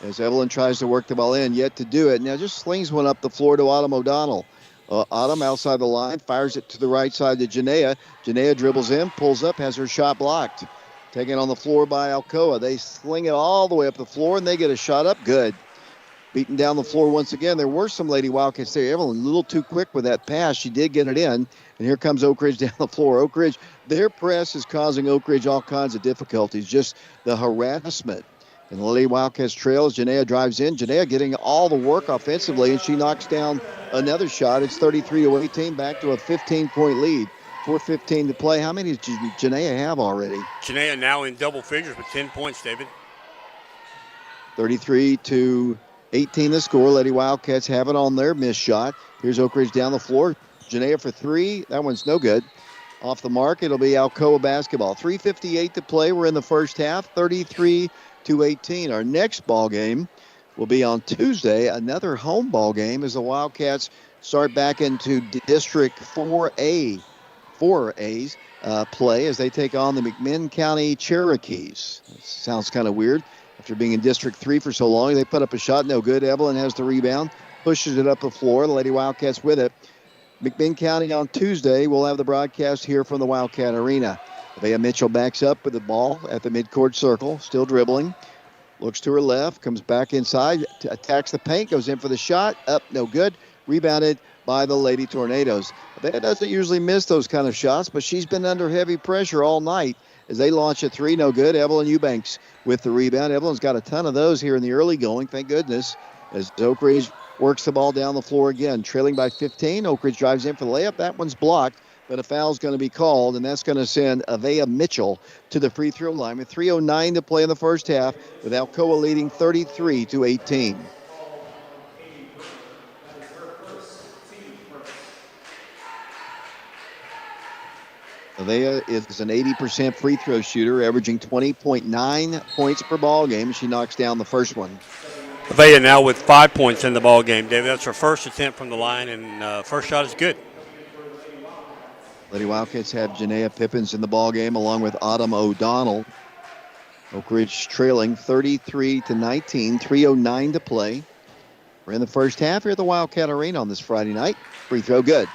As Evelyn tries to work the ball in, yet to do it. Now just slings one up the floor to Autumn O'Donnell. Autumn outside the line, fires it to the right side to Janiyah. Janiyah dribbles in, pulls up, has her shot blocked. Taken on the floor by Alcoa. They sling it all the way up the floor, and they get a shot up. Good. Beaten down the floor once again. There were some Lady Wildcats there. Evelyn a little too quick with that pass. She did get it in, and here comes Oak Ridge down the floor. Oak Ridge, their press is causing Oak Ridge all kinds of difficulties, just the harassment. And the Lady Wildcats trails. Janiyah drives in. Janiyah getting all the work offensively, and she knocks down another shot. It's 33-18, back to a 15-point lead. 4:15 to play. How many does Janiyah have already? Janiyah now in double figures with 10 points, David. 33-18 the score. Lady Wildcats have it on their missed shot. Here's Oak Ridge down the floor. Janiyah for three. That one's no good. Off the mark, it'll be Alcoa basketball. 3:58 to play. We're in the first half. 33-14 to 18. Our next ball game will be on Tuesday, another home ball game as the Wildcats start back into District 4A's play as they take on the McMinn County Cherokees. That sounds kind of weird. After being in District 3 for so long, they put up a shot, no good. Evelyn has the rebound, pushes it up the floor. The Lady Wildcats with it. McMinn County on Tuesday. We'll have the broadcast here from the Wildcat Arena. Avea Mitchell backs up with the ball at the midcourt circle, still dribbling. Looks to her left, comes back inside, attacks the paint, goes in for the shot. Up, no good. Rebounded by the Lady Tornadoes. Avea doesn't usually miss those kind of shots, but she's been under heavy pressure all night as they launch a three, no good. Evelyn Eubanks with the rebound. Evelyn's got a ton of those here in the early going, thank goodness, as Oak Ridge works the ball down the floor again. Trailing by 15, Oak Ridge drives in for the layup. That one's blocked, but a foul's going to be called, and that's going to send Avea Mitchell to the free throw line with 3:09 to play in the first half, with Alcoa leading 33-18. Avea is an 80% free throw shooter, averaging 20.9 points per ball game. She knocks down the first one. Avea now with 5 points in the ball game, David. That's her first attempt from the line, and first shot is good. Lady Wildcats have Janaea Pippins in the ball game along with Autumn O'Donnell. Oak Ridge trailing 33-19, 3:09 to play. We're in the first half here at the Wildcat Arena on this Friday night. Free throw good.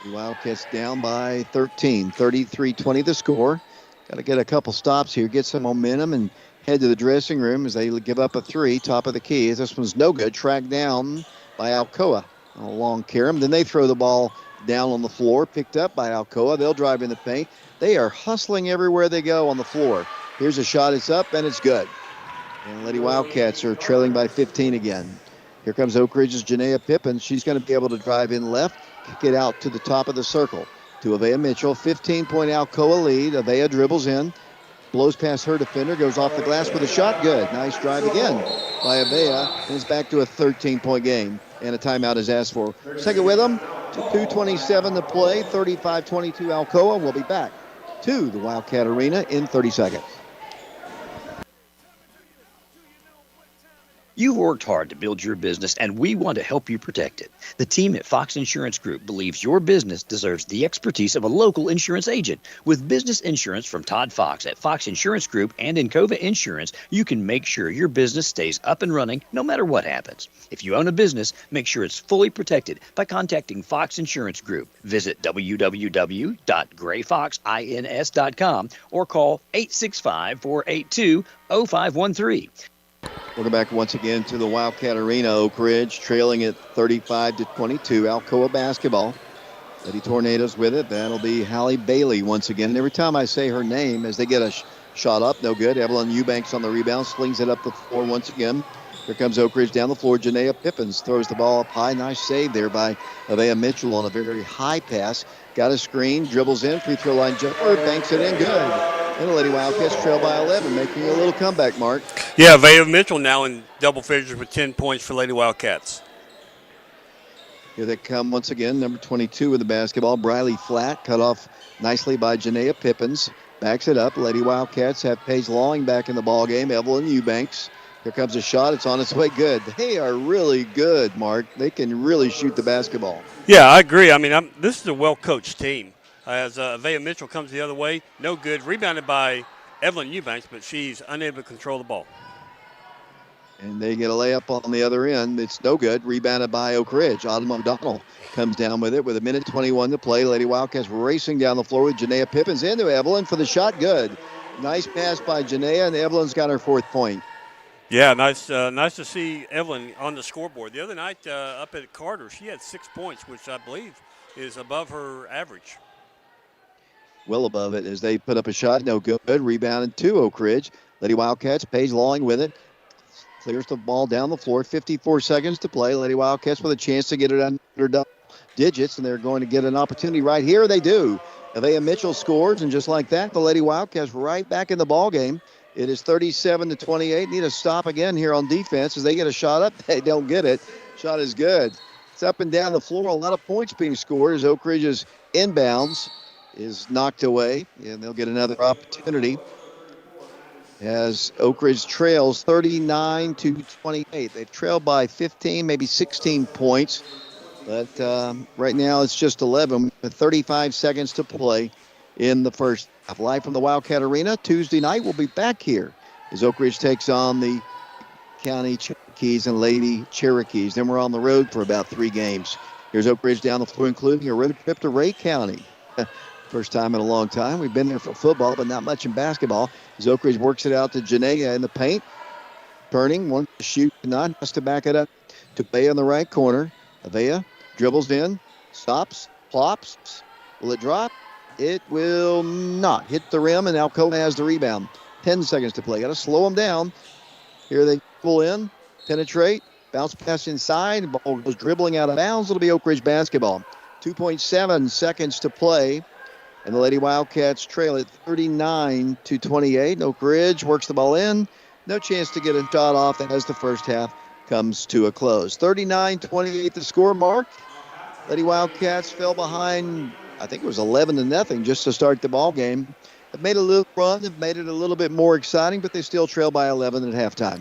The Wildcats down by 13, 33-20 the score. Got to get a couple stops here, get some momentum, and head to the dressing room as they give up a three, top of the key. This one's no good, tracked down by Alcoa. A long carom. Then they throw the ball down on the floor, picked up by Alcoa. They'll drive in the paint. They are hustling everywhere they go on the floor. Here's a shot. It's up, and it's good. And Lady Wildcats are trailing by 15 again. Here comes Oak Ridge's Janaea Pippins. She's going to be able to drive in left, kick it out to the top of the circle to Avea Mitchell. 15-point Alcoa lead. Avea dribbles in, blows past her defender, goes off the glass with a shot. Good. Nice drive again by Avea, and it's back to a 13-point game. And a timeout is asked for. Take it with them. 2:27 to play. 35-22 Alcoa. We'll be back to the Wildcat Arena in 30 seconds. You've worked hard to build your business, and we want to help you protect it. The team at Fox Insurance Group believes your business deserves the expertise of a local insurance agent. With business insurance from Todd Fox at Fox Insurance Group and Encova Insurance, you can make sure your business stays up and running no matter what happens. If you own a business, make sure it's fully protected by contacting Fox Insurance Group. Visit www.grayfoxins.com or call 865-482-0513. Welcome back once again to the Wildcat Arena. Oak Ridge trailing at 35-22. Alcoa basketball. Lady Tornadoes with it. That'll be Hallie Bailey once again. And every time I say her name, as they get a shot up, no good. Evelyn Eubanks on the rebound, slings it up the floor once again. Here comes Oak Ridge down the floor. Janaea Pippins throws the ball up high. Nice save there by Avea Mitchell on a very high pass. Got a screen, dribbles in, free throw line jumper, banks it in, good. And the Lady Wildcats trail by 11, making a little comeback, Mark. Yeah, Avea Mitchell now in double figures with 10 points for Lady Wildcats. Here they come once again, number 22 with the basketball. Briley Flatt, cut off nicely by Janaea Pippins. Backs it up. Lady Wildcats have Paige Lawing back in the ball game. Evelyn Eubanks. Here comes a shot. It's on its way. Good. They are really good, Mark. They can really shoot the basketball. Yeah, I agree. I mean, this is a well-coached team. As Avea Mitchell comes the other way, no good. Rebounded by Evelyn Eubanks, but she's unable to control the ball. And they get a layup on the other end. It's no good. Rebounded by Oak Ridge. Autumn O'Donnell comes down with it with 1:21 to play. Lady Wildcats racing down the floor with Janaea Pippins into Evelyn for the shot. Good. Nice pass by Janaea, and Evelyn's got her fourth point. Yeah, nice to see Evelyn on the scoreboard. The other night up at Carter, she had 6 points, which I believe is above her average. Well above it as they put up a shot. No good. Rebounded to Oak Ridge. Lady Wildcats, Paige Lawing with it. Clears the ball down the floor. 54 seconds to play. Lady Wildcats with a chance to get it under double digits, and they're going to get an opportunity right here. They do. Avea Mitchell scores, and just like that, the Lady Wildcats right back in the ball game. It is 37-28. Need a stop again here on defense as they get a shot up. They don't get it. Shot is good. It's up and down the floor. A lot of points being scored as Oak Ridge is inbounds. is knocked away, and they'll get another opportunity as Oak Ridge trails 39-28. They trail by 15, maybe 16 points, but right now it's just 11 with 35 seconds to play in the first half. Live from the Wildcat Arena Tuesday night, we'll be back here as Oak Ridge takes on the County Cherokees and Lady Cherokees. Then we're on the road for about 3 games. Here's Oak Ridge down the floor, including a road trip to Ray County. First time in a long time. We've been there for football, but not much in basketball. As Oak Ridge works it out to Janaea in the paint. Turning, wants to shoot, not has to back it up to Avea in the right corner. Avea dribbles in, stops, plops. Will it drop? It will not. Hit the rim, and Alcoa has the rebound. 10 seconds to play. Got to slow them down. Here they pull in, penetrate, bounce pass inside. Ball goes dribbling out of bounds. It'll be Oak Ridge basketball. 2.7 seconds to play. And the Lady Wildcats trail at 39-28. Oak Ridge works the ball in. No chance to get a shot off as the first half comes to a close. 39-28 the score mark. Lady Wildcats fell behind, I think it was 11-0 just to start the ball game. Have made a little run, have made it a little bit more exciting, but they still trail by 11 at halftime.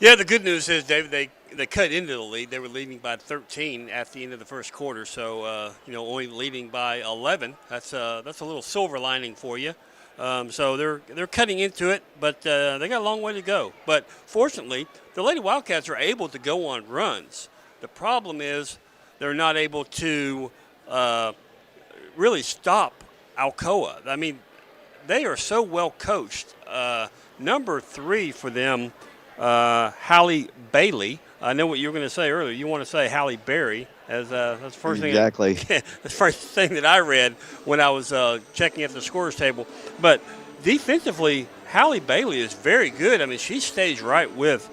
Yeah, the good news is, David, they cut into the lead. They were leading by 13 at the end of the first quarter, so only leading by 11. That's a little silver lining for you. So they're cutting into it, but they got a long way to go. But fortunately, the Lady Wildcats are able to go on runs. The problem is they're not able to really stop Alcoa. I mean, they are so well coached. Number 3 for them, Hallie Bailey. I know what you were going to say earlier. You want to say Halle Berry, as that's the first thing. Exactly. The first thing that I read when I was checking at the scorers table. But defensively, Halle Bailey is very good. I mean, she stays right with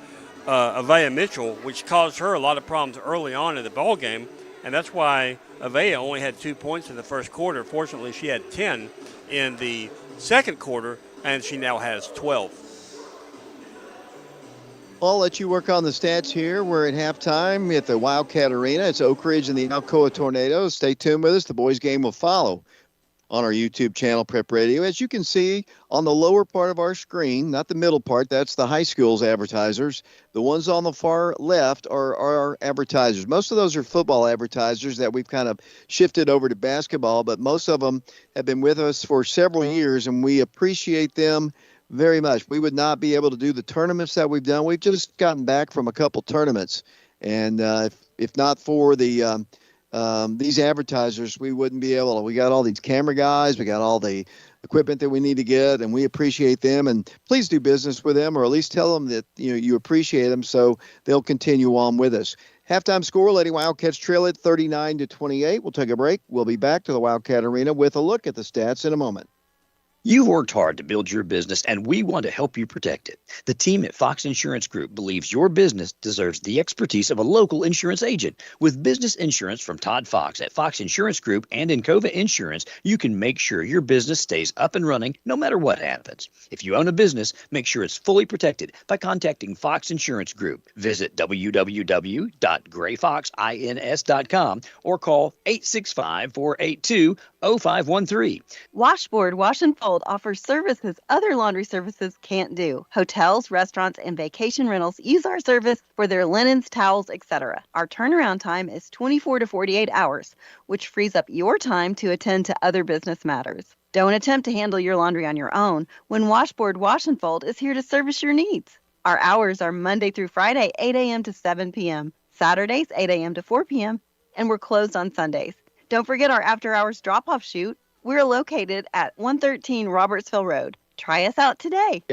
Avea Mitchell, which caused her a lot of problems early on in the ball game, and that's why Avea only had 2 points in the first quarter. Fortunately, she had 10 in the second quarter, and she now has 12. I'll let you work on the stats here. We're at halftime at the Wildcat Arena. It's Oak Ridge and the Alcoa Tornadoes. Stay tuned with us. The boys' game will follow on our YouTube channel, Prep Radio. As you can see on the lower part of our screen, not the middle part, that's the high school's advertisers. The ones on the far left are our advertisers. Most of those are football advertisers that we've kind of shifted over to basketball, but most of them have been with us for several years, and we appreciate them very much. We would not be able to do the tournaments that we've done. We've just gotten back from a couple tournaments, and if not for the these advertisers, we wouldn't be able to. We got all these camera guys, we got all the equipment that we need to get, and we appreciate them. And please do business with them, or at least tell them that you appreciate them, so they'll continue on with us. Halftime score: Lady Wildcats trail at 39-28. We'll take a break. We'll be back to the Wildcat Arena with a look at the stats in a moment. You've worked hard to build your business, and we want to help you protect it. The team at Fox Insurance Group believes your business deserves the expertise of a local insurance agent. With business insurance from Todd Fox at Fox Insurance Group and Encova Insurance, you can make sure your business stays up and running no matter what happens. If you own a business, make sure it's fully protected by contacting Fox Insurance Group. Visit www.grayfoxins.com or call 865-482-0513. Washboard Wash and Fold offers services other laundry services can't do. Hotels, restaurants, and vacation rentals use our service for their linens, towels, etc. Our turnaround time is 24 to 48 hours, which frees up your time to attend to other business matters. Don't attempt to handle your laundry on your own when Washboard Wash and Fold is here to service your needs. Our hours are Monday through Friday, 8 a.m. to 7 p.m., Saturdays, 8 a.m. to 4 p.m., and we're closed on Sundays. Don't forget our after-hours drop-off shoot. We're located at 113 Robertsville Road. Try us out today.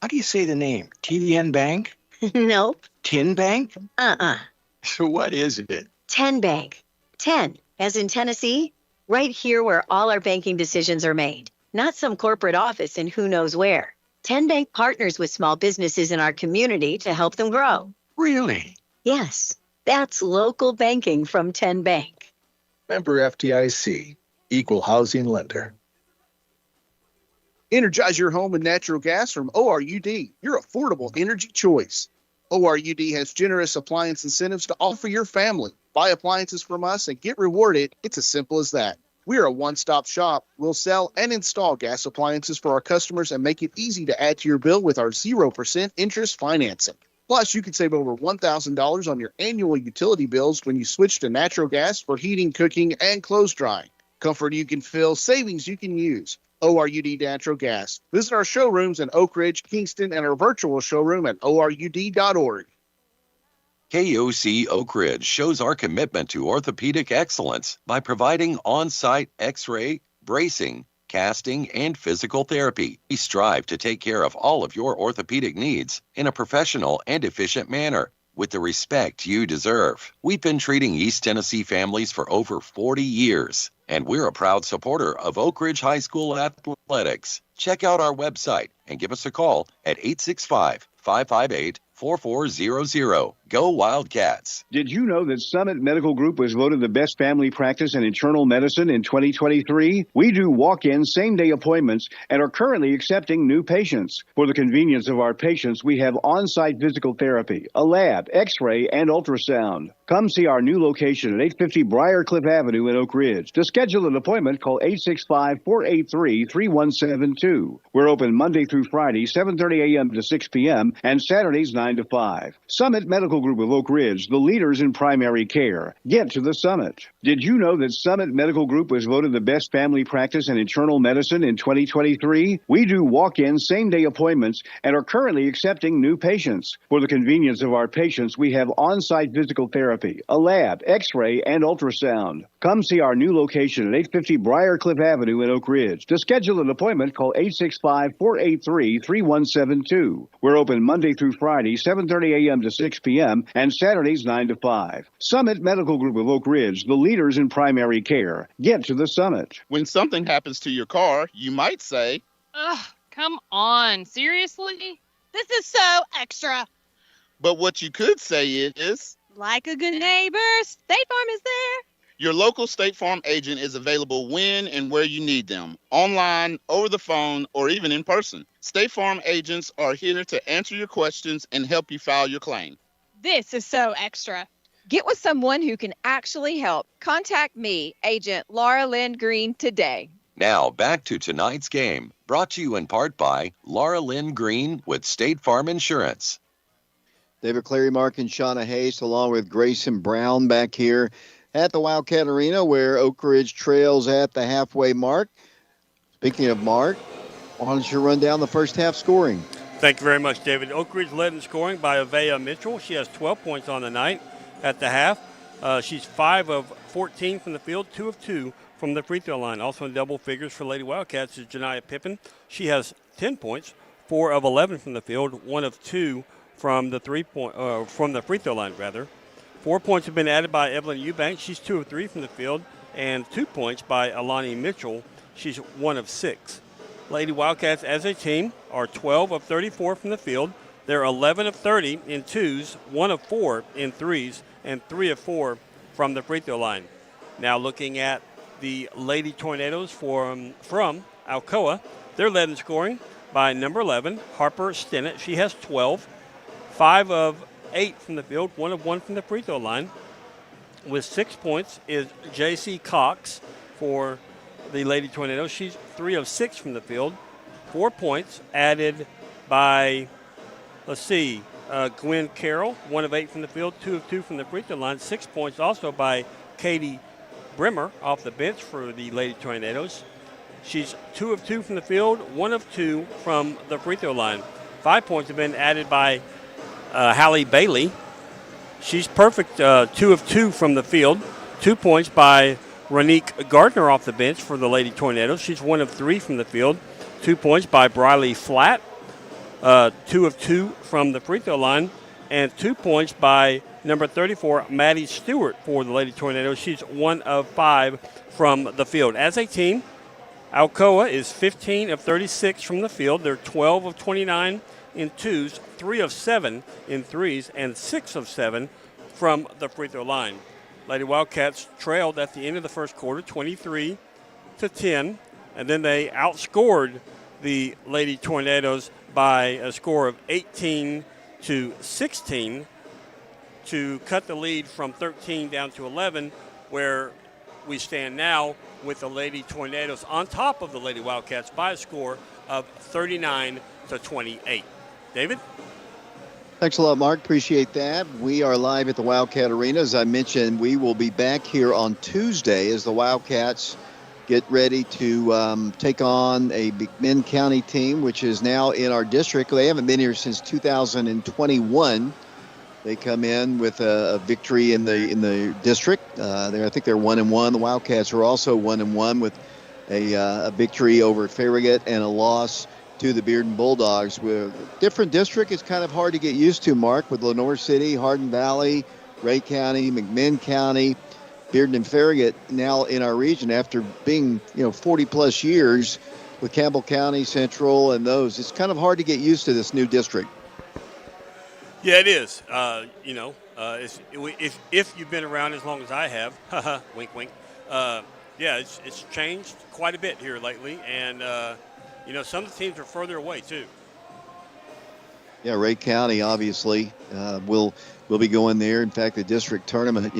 How do you say the name? TDN Bank? Nope. Tin Bank? Uh-uh. So what is it? 10 Bank. 10, as in Tennessee. Right here where all our banking decisions are made. Not some corporate office in who knows where. 10 Bank partners with small businesses in our community to help them grow. Really? Yes. That's local banking from 10 Bank. Member FDIC, Equal Housing Lender. Energize your home with natural gas from ORUD, your affordable energy choice. ORUD has generous appliance incentives to offer your family. Buy appliances from us and get rewarded. It's as simple as that. We are a one-stop shop. We'll sell and install gas appliances for our customers and make it easy to add to your bill with our 0% interest financing. Plus, you can save over $1,000 on your annual utility bills when you switch to natural gas for heating, cooking, and clothes drying. Comfort you can feel, savings you can use. ORUD Natural Gas. Visit our showrooms in Oak Ridge, Kingston, and our virtual showroom at ORUD.org. KOC Oak Ridge shows our commitment to orthopedic excellence by providing on-site X-ray, bracing, casting, and physical therapy. We strive to take care of all of your orthopedic needs in a professional and efficient manner with the respect you deserve. We've been treating East Tennessee families for over 40 years, and we're a proud supporter of Oak Ridge High School athletics. Check out our website and give us a call at 865-558-4400. Go Wildcats. Did you know that Summit Medical Group was voted the best family practice in internal medicine in 2023? We do walk-in same-day appointments and are currently accepting new patients. For the convenience of our patients, we have on-site physical therapy, a lab, x-ray, and ultrasound. Come see our new location at 850 Briarcliff Avenue in Oak Ridge. To schedule an appointment, call 865-483-3172. We're open Monday through Friday, 7:30 a.m. to 6 p.m., and Saturdays 9 to 5. Summit Medical Group of Oak Ridge, the leaders in primary care. Get to the summit. Did you know that Summit Medical Group was voted the best family practice in internal medicine in 2023? We do walk-in same-day appointments and are currently accepting new patients. For the convenience of our patients, we have on-site physical therapy, a lab, x-ray, and ultrasound. Come see our new location at 850 Briarcliff Avenue in Oak Ridge. To schedule an appointment, call 865-483-3172. We're open Monday through Friday, 7:30 a.m. to 6 p.m., and Saturdays 9 to 5. Summit Medical Group of Oak Ridge, the leaders in primary care. Get to the summit. When something happens to your car, you might say, Ugh, come on. Seriously? This is so extra. but what you could say is, Like a good neighbor, State Farm is there. your local State Farm agent is available when and where you need them, online, over the phone, or even in person. State Farm agents are here to answer your questions and help you file your claim. This is so extra. Get with someone who can actually help. Contact me, Agent Laura Lynn Green, today. Now back to tonight's game, brought to you in part by Laura Lynn Green with State Farm Insurance. David Clary, Mark, and Shauna Hayes, along with Grayson Brown back here at the Wildcat Arena, where Oak Ridge trails at the halfway mark. Speaking of Mark, why don't you run down the first half scoring? Thank you very much, David. Oak Ridge led in scoring by Avea Mitchell. She has 12 points on the night at the half. She's 5 of 14 from the field, 2 of 2 from the free throw line. Also in double figures for Lady Wildcats is Janiah Pippin. She has 10 points, 4 of 11 from the field, 1 of 2 from the free throw line, rather. 4 points have been added by Evelyn Eubanks. She's 2 of 3 from the field, and 2 points by Alani Mitchell. She's 1 of 6. Lady Wildcats as a team are 12 of 34 from the field. They're 11 of 30 in twos, 1 of 4 in threes, and 3 of 4 from the free throw line. Now looking at the Lady Tornadoes from Alcoa, they're led in scoring by number 11, Harper Stinnett. She has 12, 5 of 8 from the field, 1 of 1 from the free throw line. With 6 points is J.C. Cox for the Lady Tornadoes. She's 3 of 6 from the field. 4 points added by, Gwen Carroll, 1 of 8 from the field, 2 of 2 from the free throw line. 6 points also by Katie Brimmer off the bench for the Lady Tornadoes. She's 2 of 2 from the field, 1 of 2 from the free throw line. 5 points have been added by Hallie Bailey. She's perfect, 2 of 2 from the field. 2 points by Ronique Gardner off the bench for the Lady Tornadoes. She's 1 of 3 from the field. 2 points by Briley Flatt. 2 of 2 from the free throw line. And 2 points by number 34, Maddie Stewart for the Lady Tornadoes. She's 1 of 5 from the field. As a team, Alcoa is 15 of 36 from the field. They're 12 of 29 in twos, 3 of 7 in threes, and 6 of 7 from the free throw line. Lady Wildcats trailed at the end of the first quarter, 23-10, and then they outscored the Lady Tornadoes by a score of 18-16 to cut the lead from 13 down to 11, where we stand now with the Lady Tornadoes on top of the Lady Wildcats by a score of 39-28. David? Thanks a lot, Mark. Appreciate that. We are live at the Wildcat Arena. As I mentioned, we will be back here on Tuesday as the Wildcats get ready to take on a McMinn County team, which is now in our district. They haven't been here since 2021. They come in with a victory in the district. I think they're 1-1. The Wildcats are also 1-1 with a victory over Farragut and a loss to the Bearden Bulldogs. With a different district, it's kind of hard to get used to, Mark, with Lenoir City, Hardin Valley, Ray County, McMinn County, Bearden and Farragut now in our region after being 40 plus years with Campbell County, Central, and those. It's kind of hard to get used to this new district. Yeah, it is. If you've been around as long as I have, wink, wink. It's changed quite a bit here lately, and some of the teams are further away too. Yeah, Ray County obviously will be going there. In fact, the district tournament,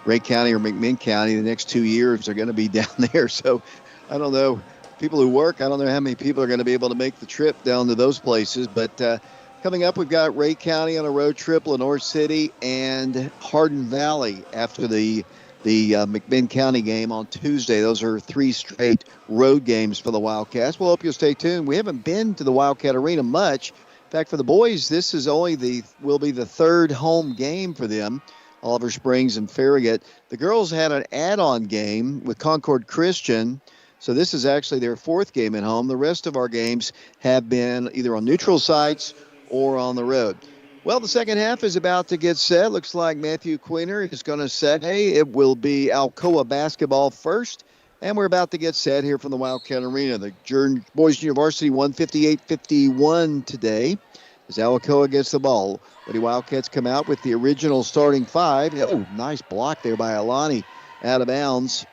Ray County or McMinn County, the next 2 years are going to be down there. So I don't know. People who work, I don't know how many people are going to be able to make the trip down to those places. But coming up, we've got Ray County on a road trip, Lenoir City, and Hardin Valley after the McMinn County game on Tuesday. Those are 3 straight road games for the Wildcats. We'll hope you'll stay tuned. We haven't been to the Wildcat Arena much. In fact, for the boys, this is will be the 3rd home game for them, Oliver Springs and Farragut. The girls had an add-on game with Concord Christian, so this is actually their 4th game at home. The rest of our games have been either on neutral sites or on the road. Well, the second half is about to get set. Looks like Matthew Queener is going to set. It will be Alcoa basketball first, and we're about to get set here from the Wildcat Arena. The boys junior varsity won 58-51 today as Alcoa gets the ball. Lady Wildcats come out with the original starting 5. Oh, nice block there by Alani out of bounds.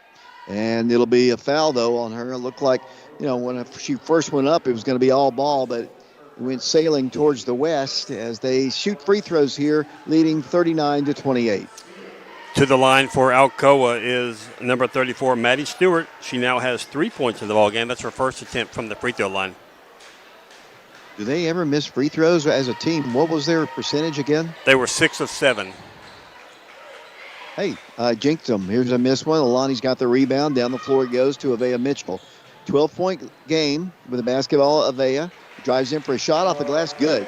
And it'll be a foul, though, on her. It looked like, when she first went up, it was going to be all ball, but it went sailing towards the west as they shoot free throws here, leading 39-28. To the line for Alcoa is number 34, Maddie Stewart. She now has 3 points in the ball game. That's her first attempt from the free throw line. Do they ever miss free throws as a team? What was their percentage again? They were 6 of 7. Hey, jinxed them. Here's a missed one. Alani's got the rebound. Down the floor it goes to Avea Mitchell. 12-point game with a basketball. Avea drives in for a shot off the glass. Good.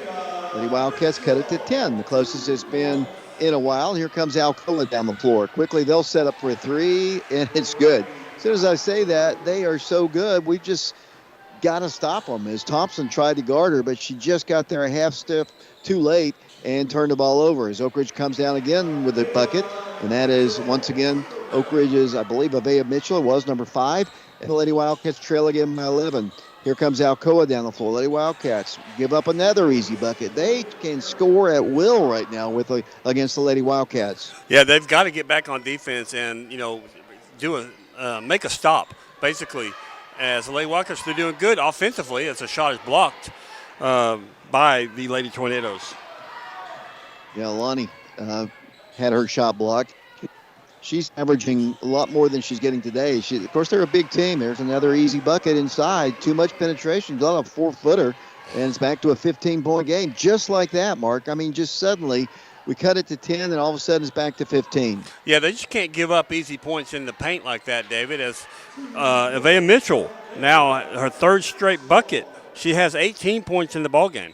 Lady Wildcats cut it to 10. The closest it's been in a while. Here comes Alcoa down the floor. Quickly, they'll set up for a 3, and it's good. As soon as I say that, they are so good. We just got to stop them. As Thompson tried to guard her, but she just got there a half step too late and turned the ball over. As Oak Ridge comes down again with the bucket, and that is, once again, Oak Ridge's, I believe, Avea Mitchell. It was number 5, and the Lady Wildcats trail again by 11. Here comes Alcoa down the floor. Lady Wildcats give up another easy bucket. They can score at will right now against the Lady Wildcats. Yeah, they've got to get back on defense and, make a stop, basically. As the Lady Wildcats, they're doing good offensively as the shot is blocked by the Lady Tornadoes. Yeah, Lonnie had her shot blocked. She's averaging a lot more than she's getting today. Of course, they're a big team. There's another easy bucket inside. Too much penetration. Got a 4-footer, and it's back to a 15-point game. Just like that, Mark. I mean, just suddenly we cut it to 10, and all of a sudden it's back to 15. Yeah, they just can't give up easy points in the paint like that, David. As Avea Mitchell, now her 3rd straight bucket. She has 18 points in the ballgame.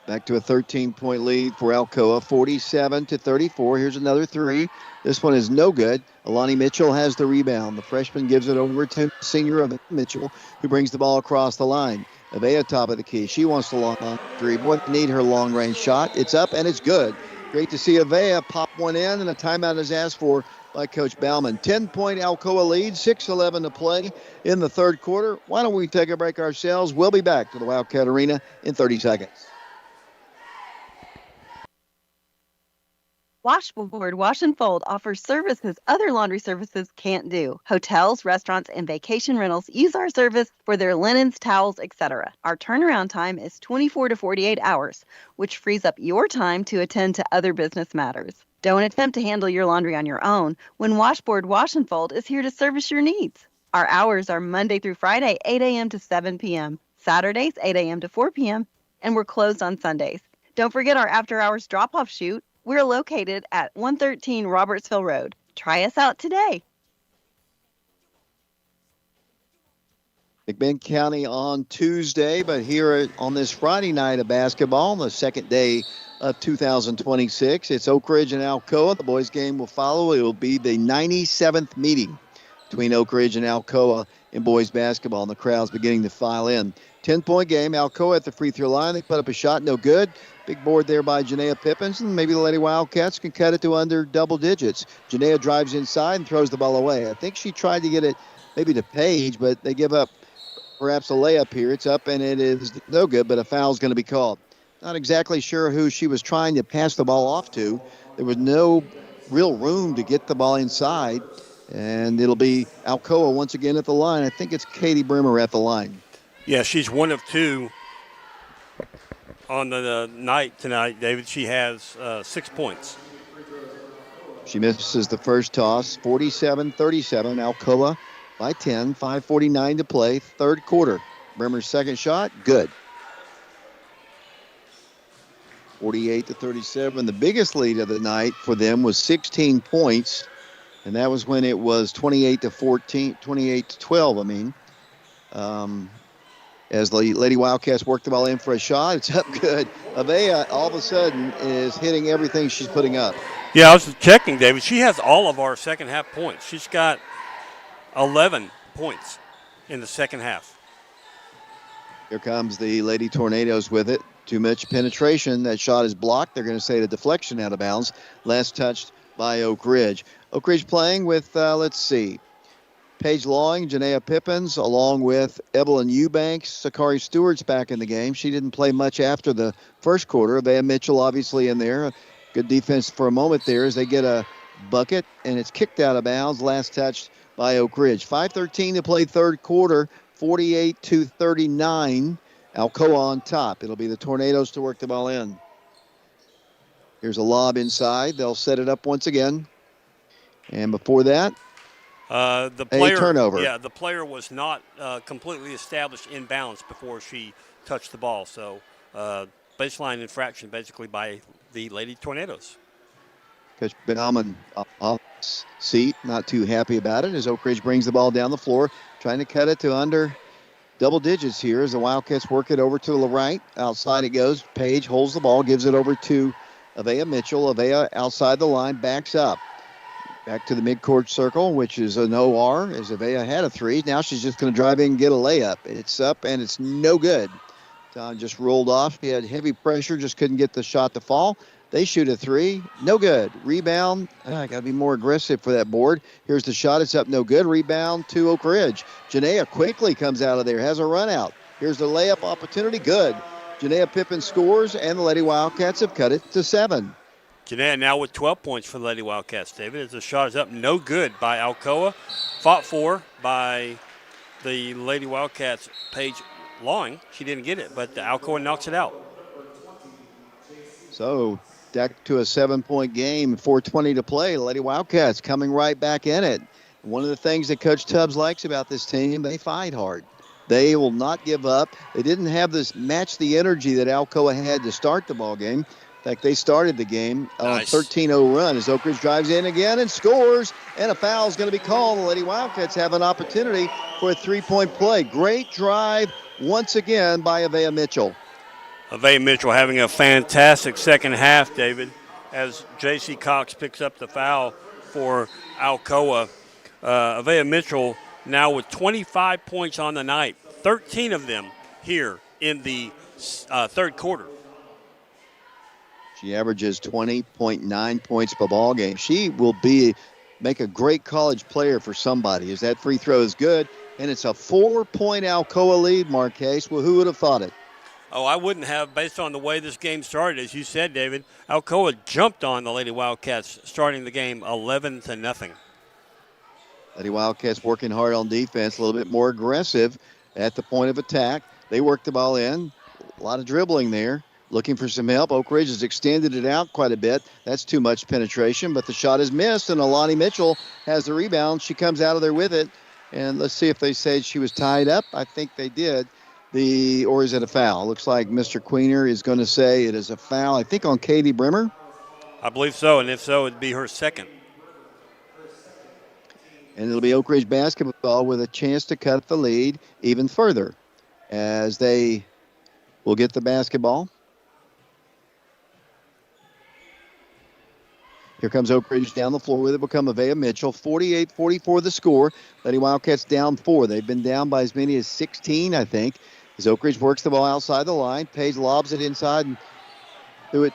Back to a 13-point lead for Alcoa, 47-34. Here's another 3. This one is no good. Alani Mitchell has the rebound. The freshman gives it over to senior Avea Mitchell, who brings the ball across the line. Avea top of the key. She wants to long 3. Boy, need her long-range shot. It's up, and it's good. Great to see Avea pop one in, and a timeout is asked for by Coach Bauman. 10-point Alcoa lead, 6:11 to play in the 3rd quarter. Why don't we take a break ourselves? We'll be back to the Wildcat Arena in 30 seconds. Washboard Wash and Fold offers services other laundry services can't do. Hotels, restaurants, and vacation rentals use our service for their linens, towels, etc. Our turnaround time is 24 to 48 hours, which frees up your time to attend to other business matters. Don't attempt to handle your laundry on your own when Washboard Wash and Fold is here to service your needs. Our hours are Monday through Friday, 8 a.m. to 7 p.m., Saturdays, 8 a.m. to 4 p.m., and we're closed on Sundays. Don't forget our after-hours drop-off chute. We're located at 113 Robertsville Road. Try us out today. McMinn County on Tuesday, but here on this Friday night of basketball, the second day of 2026, it's Oak Ridge and Alcoa. The boys' game will follow. It will be the 97th meeting between Oak Ridge and Alcoa in boys' basketball, and the crowd's beginning to file in. 10-point game. Alcoa at the free throw line. They put up a shot, no good. Big board there by Janaea Pippins, and maybe the Lady Wildcats can cut it to under double digits. Janaea drives inside and throws the ball away. I think she tried to get it maybe to Paige, but they give up perhaps a layup here. It's up, and it is no good, but a foul's going to be called. Not exactly sure who she was trying to pass the ball off to. There was no real room to get the ball inside, and it'll be Alcoa once again at the line. I think it's Katie Brimmer at the line. Yeah, she's one of two on the night tonight, David. She has 6 points. She misses the first toss, 47-37. Alcoa by 10, 5:49 to play, third quarter. Brimmer's second shot, good. 48-37. The biggest lead of the night for them was 16 points, and that was when it was 28-12, as the Lady Wildcats work the ball in for a shot. It's up good. Avea all of a sudden is hitting everything she's putting up. Yeah, I was checking, David. She has all of our second half points. She's got 11 points in the second half. Here comes the Lady Tornadoes with it. Too much penetration. That shot is blocked. They're going to say the deflection out of bounds. Last touched by Oak Ridge. Oak Ridge playing with, Paige Lawing, Janaea Pippins, along with Evelyn Eubanks. Sakari Stewart's back in the game. She didn't play much after the first quarter. Avea Mitchell obviously in there. Good defense for a moment there as they get a bucket, and it's kicked out of bounds. Last touched by Oak Ridge. 5:13 to play third quarter, 48-39. Alcoa on top. It'll be the Tornadoes to work the ball in. Here's a lob inside. They'll set it up once again. And before that, the player, a turnover. Yeah, the player was not completely established in balance before she touched the ball. So baseline infraction basically by the Lady Tornadoes. Coach Bauman off seat, not too happy about it as Oak Ridge brings the ball down the floor, trying to cut it to under double digits here as the Wildcats work it over to the right. Outside it goes. Paige holds the ball, gives it over to Avea Mitchell. Avea outside the line, backs up. Back to the midcourt circle, which is an OR, as Avea had a three. Now she's just going to drive in and get a layup. It's up, and it's no good. Don just rolled off. He had heavy pressure, just couldn't get the shot to fall. They shoot a three. No good. Rebound. I got to be more aggressive for that board. Here's the shot. It's up. No good. Rebound to Oak Ridge. Janaea quickly comes out of there. Has a run out. Here's the layup opportunity. Good. Janaea Pippin scores, and the Lady Wildcats have cut it to 7. Janaea now with 12 points for the Lady Wildcats, David, as the shot is up. No good by Alcoa. Fought for by the Lady Wildcats, Paige Lawing. She didn't get it, but Alcoa knocks it out. So back to a 7-point game, 4:20 to play. The Lady Wildcats coming right back in it. One of the things that Coach Tubbs likes about this team, they fight hard. They will not give up. They didn't have this match the energy that Alcoa had to start the ball game. In fact, they started the game on a 13-0 run as Oak Ridge drives in again and scores, and a foul is going to be called. The Lady Wildcats have an opportunity for a 3-point play. Great drive once again by Avea Mitchell. Avea Mitchell having a fantastic second half, David, as J.C. Cox picks up the foul for Alcoa. Avea Mitchell now with 25 points on the night, 13 of them here in the third quarter. She averages 20.9 points per ball game. She will make a great college player for somebody as that free throw is good. And it's a 4-point Alcoa lead, Marquez. Well, who would have thought it? Oh, I wouldn't have, based on the way this game started. As you said, David, Alcoa jumped on the Lady Wildcats, starting the game 11-0. Lady Wildcats working hard on defense, a little bit more aggressive at the point of attack. They work the ball in. A lot of dribbling there. Looking for some help. Oak Ridge has extended it out quite a bit. That's too much penetration, but the shot is missed, and Alani Mitchell has the rebound. She comes out of there with it. And let's see if they say she was tied up. I think they did. Or is it a foul? Looks like Mr. Queener is going to say it is a foul, I think, on Katie Brimmer. I believe so, and if so, it'd be her second. And it'll be Oak Ridge basketball with a chance to cut the lead even further as they will get the basketball. Here comes Oak Ridge down the floor with it. Will come Avea Mitchell. 48-44 the score. Lady Wildcats down 4. They've been down by as many as 16, I think. As Oak Ridge works the ball outside the line. Paige lobs it inside and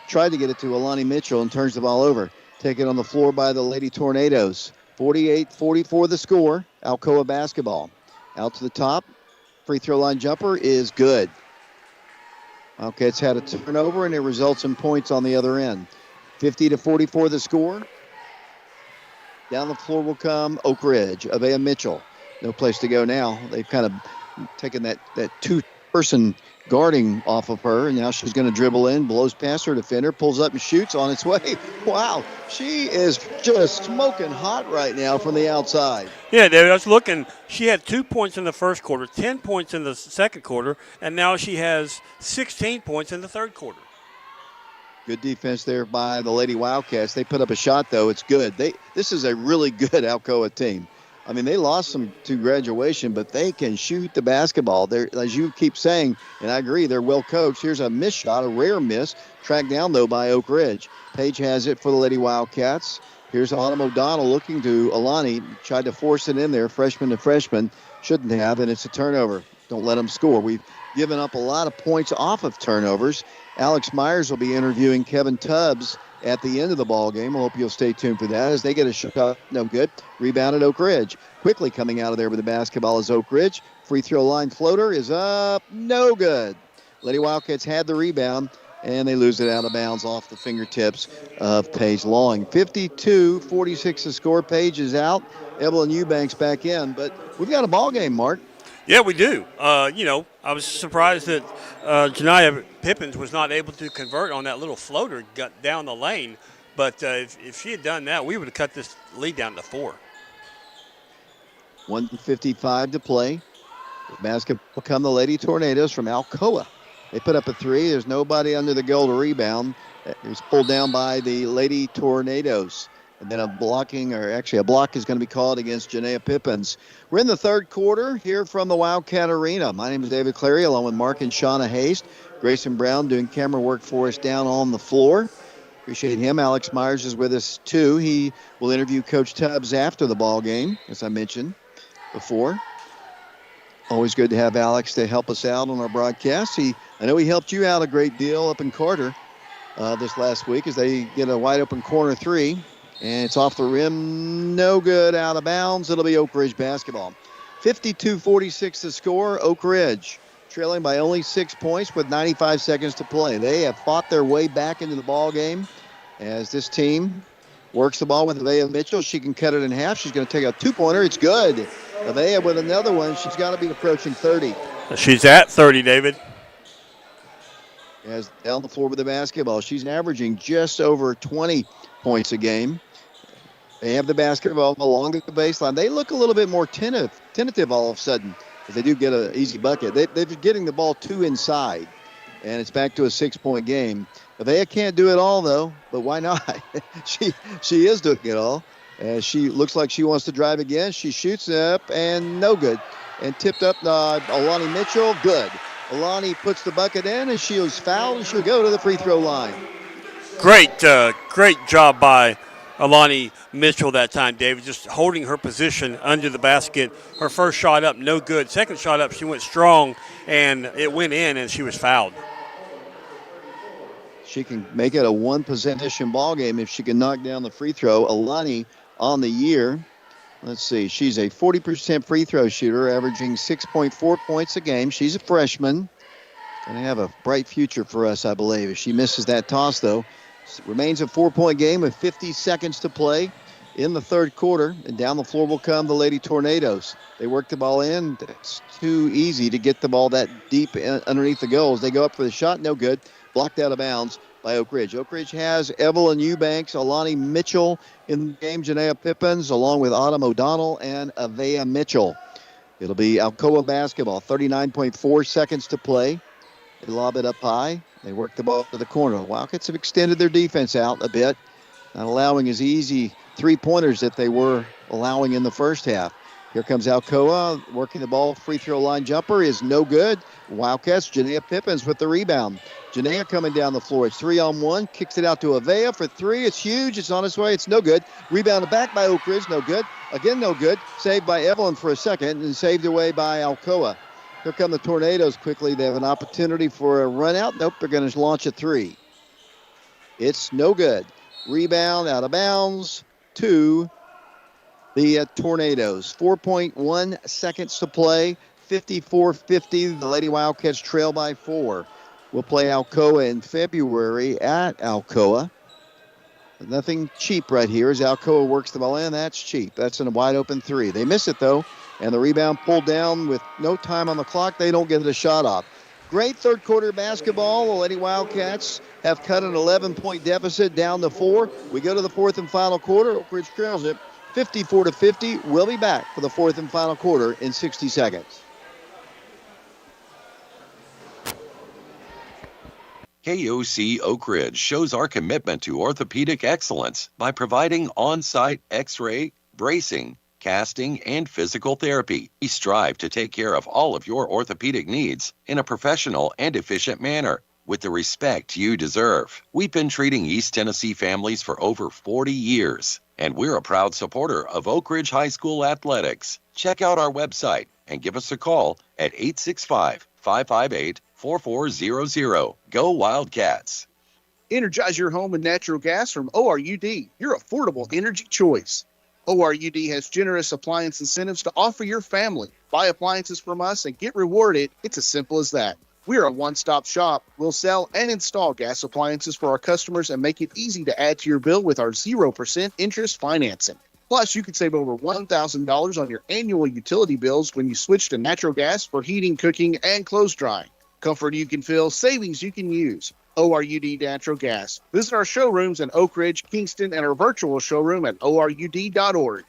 tried to get it to Alani Mitchell and turns the ball over. Taken on the floor by the Lady Tornadoes. 48-44 the score. Alcoa basketball. Out to the top. Free throw line jumper is good. Wildcats had a turnover and it results in points on the other end. 50-44 the score. Down the floor will come Oak Ridge. Avea Mitchell. No place to go now. They've kind of taken that two-person guarding off of her, and now she's going to dribble in, blows past her defender, pulls up and shoots on its way. Wow, she is just smoking hot right now from the outside. Yeah, David, I was looking. She had 2 points in the first quarter, 10 points in the second quarter, and now she has 16 points in the third quarter. Good defense there by the Lady Wildcats. They put up a shot, though. It's good. This is a really good Alcoa team. I mean, they lost some to graduation, but they can shoot the basketball. They're, as you keep saying, and I agree, they're well coached. Here's a missed shot, a rare miss, tracked down, though, by Oak Ridge. Paige has it for the Lady Wildcats. Here's Autumn O'Donnell looking to Alani. Tried to force it in there, freshman to freshman. Shouldn't have, and it's a turnover. Don't let them score. We've given up a lot of points off of turnovers. Alex Myers will be interviewing Kevin Tubbs at the end of the ball game. I hope you'll stay tuned for that as they get a shot. No good. Rebounded Oak Ridge. Quickly coming out of there with the basketball is Oak Ridge. Free throw line floater is up. No good. Lady Wildcats had the rebound, and they lose it out of bounds off the fingertips of Paige Long. 52-46 the score. Paige is out. Evelyn Eubanks back in. But we've got a ball game, Mark. Yeah, we do. I was surprised that Janiah Pippins was not able to convert on that little floater, got down the lane. But if she had done that, we would have cut this lead down to 4. 1:55 to play. The basketball will come the Lady Tornadoes from Alcoa. They put up a 3. There's nobody under the goal to rebound. It was pulled down by the Lady Tornadoes. And then a block is going to be called against Janaea Pippins. We're in the third quarter here from the Wildcat Arena. My name is David Clary, along with Mark and Shauna Haste. Grayson Brown doing camera work for us down on the floor. Appreciate him. Alex Myers is with us, too. He will interview Coach Tubbs after the ball game, as I mentioned before. Always good to have Alex to help us out on our broadcast. I know he helped you out a great deal up in Carter this last week as they get a wide-open corner 3. And it's off the rim. No good, out of bounds. It'll be Oak Ridge basketball. 52-46 the score. Oak Ridge trailing by only 6 points with 95 seconds to play. They have fought their way back into the ball game as this team works the ball with Avea Mitchell. She can cut it in half. She's going to take a 2-pointer. It's good. Avea with another one. She's got to be approaching 30. She's at 30, David. As down the floor with the basketball. She's averaging just over 20 points a game. They have the basketball along the baseline. They look a little bit more tentative all of a sudden as they do get an easy bucket. They're getting the ball 2 inside, and it's back to a 6-point game. Avea can't do it all, though, but why not? She is doing it all. She looks like she wants to drive again. She shoots up, and no good. And tipped up Alani Mitchell, good. Alani puts the bucket in, and she was fouled, and she'll go to the free throw line. Great job by Alani Mitchell that time, David, just holding her position under the basket. Her first shot up, no good. Second shot up, she went strong, and it went in, and she was fouled. She can make it a one-possession ball game if she can knock down the free throw. Alani on the year, let's see, she's a 40% free throw shooter, averaging 6.4 points a game. She's a freshman. Going to have a bright future for us, I believe. If she misses that toss, though, it remains a 4-point game with 50 seconds to play in the third quarter. And down the floor will come the Lady Tornadoes. They work the ball in. It's too easy to get the ball that deep underneath the goals. They go up for the shot, no good. Blocked out of bounds by Oak Ridge. Oak Ridge has Evelyn Eubanks, Alani Mitchell in the game, Janaea Pippins, along with Autumn O'Donnell and Avea Mitchell. It'll be Alcoa basketball, 39.4 seconds to play. They lob it up high. They work the ball to the corner. Wildcats have extended their defense out a bit, not allowing as easy three-pointers that they were allowing in the first half. Here comes Alcoa working the ball. Free throw line jumper is no good. Wildcats, Janaea Pippins with the rebound. Janaea coming down the floor. It's 3-on-1. Kicks it out to Avea for three. It's huge. It's on its way. It's no good. Rebounded back by Oak Ridge. No good. Again, no good. Saved by Evelyn for a second and saved away by Alcoa. Here come the Tornadoes quickly. They have an opportunity for a run out. Nope, they're going to launch a three. It's no good. Rebound out of bounds to the Tornadoes. 4.1 seconds to play. 54-50. The Lady Wildcats trail by 4. We'll play Alcoa in February at Alcoa. Nothing cheap right here as Alcoa works the ball in. That's cheap. That's in a wide open three. They miss it, though, and the rebound pulled down with no time on the clock. They don't get the shot off. Great third quarter basketball. The Lady Wildcats have cut an 11-point deficit down to 4. We go to the fourth and final quarter. Oak Ridge trails it 54-50. We'll be back for the fourth and final quarter in 60 seconds. KOC Oak Ridge shows our commitment to orthopedic excellence by providing on-site x-ray, bracing, casting, and physical therapy. We strive to take care of all of your orthopedic needs in a professional and efficient manner with the respect you deserve. We've been treating East Tennessee families for over 40 years, and we're a proud supporter of Oak Ridge High School athletics. Check out our website and give us a call at 865-558-4400. Go Wildcats. Energize your home with natural gas from ORUD, your affordable energy choice. ORUD has generous appliance incentives to offer your family. Buy appliances from us and get rewarded. It's as simple as that. We're a one-stop shop. We'll sell and install gas appliances for our customers and make it easy to add to your bill with our 0% interest financing. Plus, you can save over $1,000 on your annual utility bills when you switch to natural gas for heating, cooking, and clothes drying. Comfort you can feel, savings you can use. ORUD Natural Gas. Visit our showrooms in Oak Ridge, Kingston, and our virtual showroom at ORUD.org.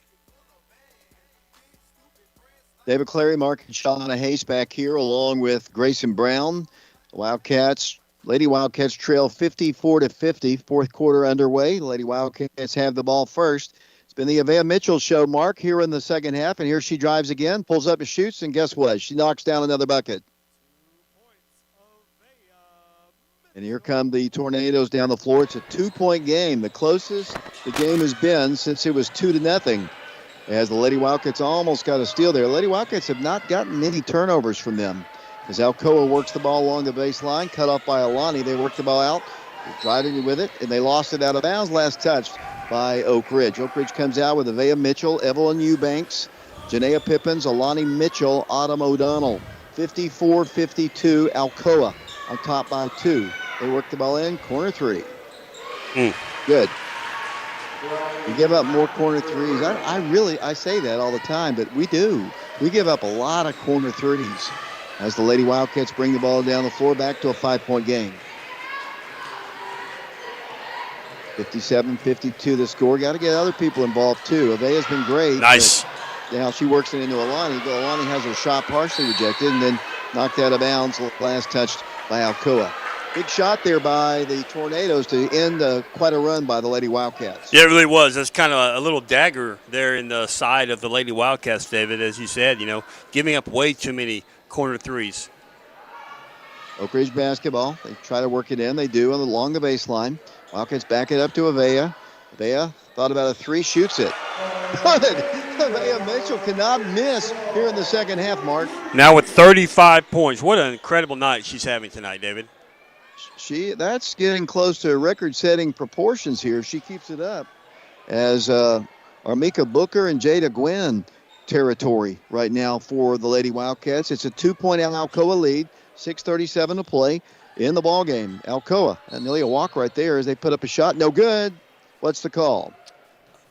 David Clary, Mark and Shauna Hayes back here along with Grayson Brown. Wildcats, Lady Wildcats trail 54-50. Fourth quarter underway. The Lady Wildcats have the ball first. It's been the Avea Mitchell show, Mark, here in the second half, and here she drives again, pulls up and shoots, and guess what? She knocks down another bucket. And here come the Tornadoes down the floor. It's a 2-point game, the closest the game has been since it was 2-0. As the Lady Wildcats almost got a steal there. Lady Wildcats have not gotten many turnovers from them. As Alcoa works the ball along the baseline, cut off by Alani. They work the ball out, driving with it, and they lost it out of bounds. Last touch by Oak Ridge. Oak Ridge comes out with Avea Mitchell, Evelyn Eubanks, Janaea Pippins, Alani Mitchell, Autumn O'Donnell. 54-52, Alcoa on top by 2. They work the ball in, corner 3. Good. We give up more corner threes. I say that all the time, but we do. We give up a lot of corner threes as the Lady Wildcats bring the ball down the floor back to a 5-point game. 57-52 the score. Got to get other people involved too. Avea's been great. Nice. Now she works it into Alani. Alani has her shot partially rejected and then knocked out of bounds. Last touched by Alcoa. Big shot there by the Tornadoes to end quite a run by the Lady Wildcats. Yeah, it really was. That's kind of a little dagger there in the side of the Lady Wildcats, David, as you said, giving up way too many corner threes. Oak Ridge basketball. They try to work it in. They do along the baseline. Wildcats back it up to Avea. Avea thought about a three, shoots it. Avea Mitchell cannot miss here in the second half, Mark. Now with 35 points. What an incredible night she's having tonight, David. That's getting close to record-setting proportions here. She keeps it up as Armika Booker and Jada Gwynn territory right now for the Lady Wildcats. It's a 2-point Alcoa lead, 6:37 to play in the ball game. Alcoa, and nearly a walk right there as they put up a shot. No good. What's the call?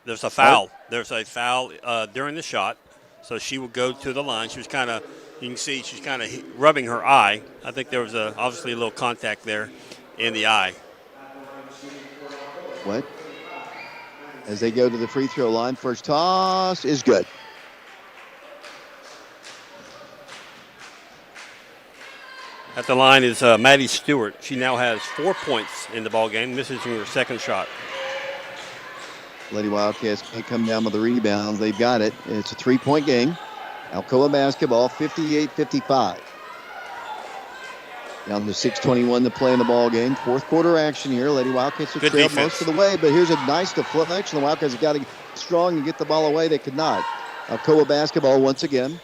There's a foul. There's a foul during the shot. So she will go to the line. She was kind of, you can see she's kind of rubbing her eye. I think there was obviously a little contact there in the eye. What? As they go to the free throw line, first toss is good. At the line is Maddie Stewart. She now has 4 points in the ball game. Misses her second shot. Lady Wildcats can't come down with the rebound. They've got it. It's a 3-point game. Alcoa basketball, 58-55. Down to 6:21 to play in the ball game. Fourth quarter action here. Lady Wildcats have trailed most of the way, but here's a nice deflection. The Wildcats have got to get strong and get the ball away. They could not. Alcoa basketball once again.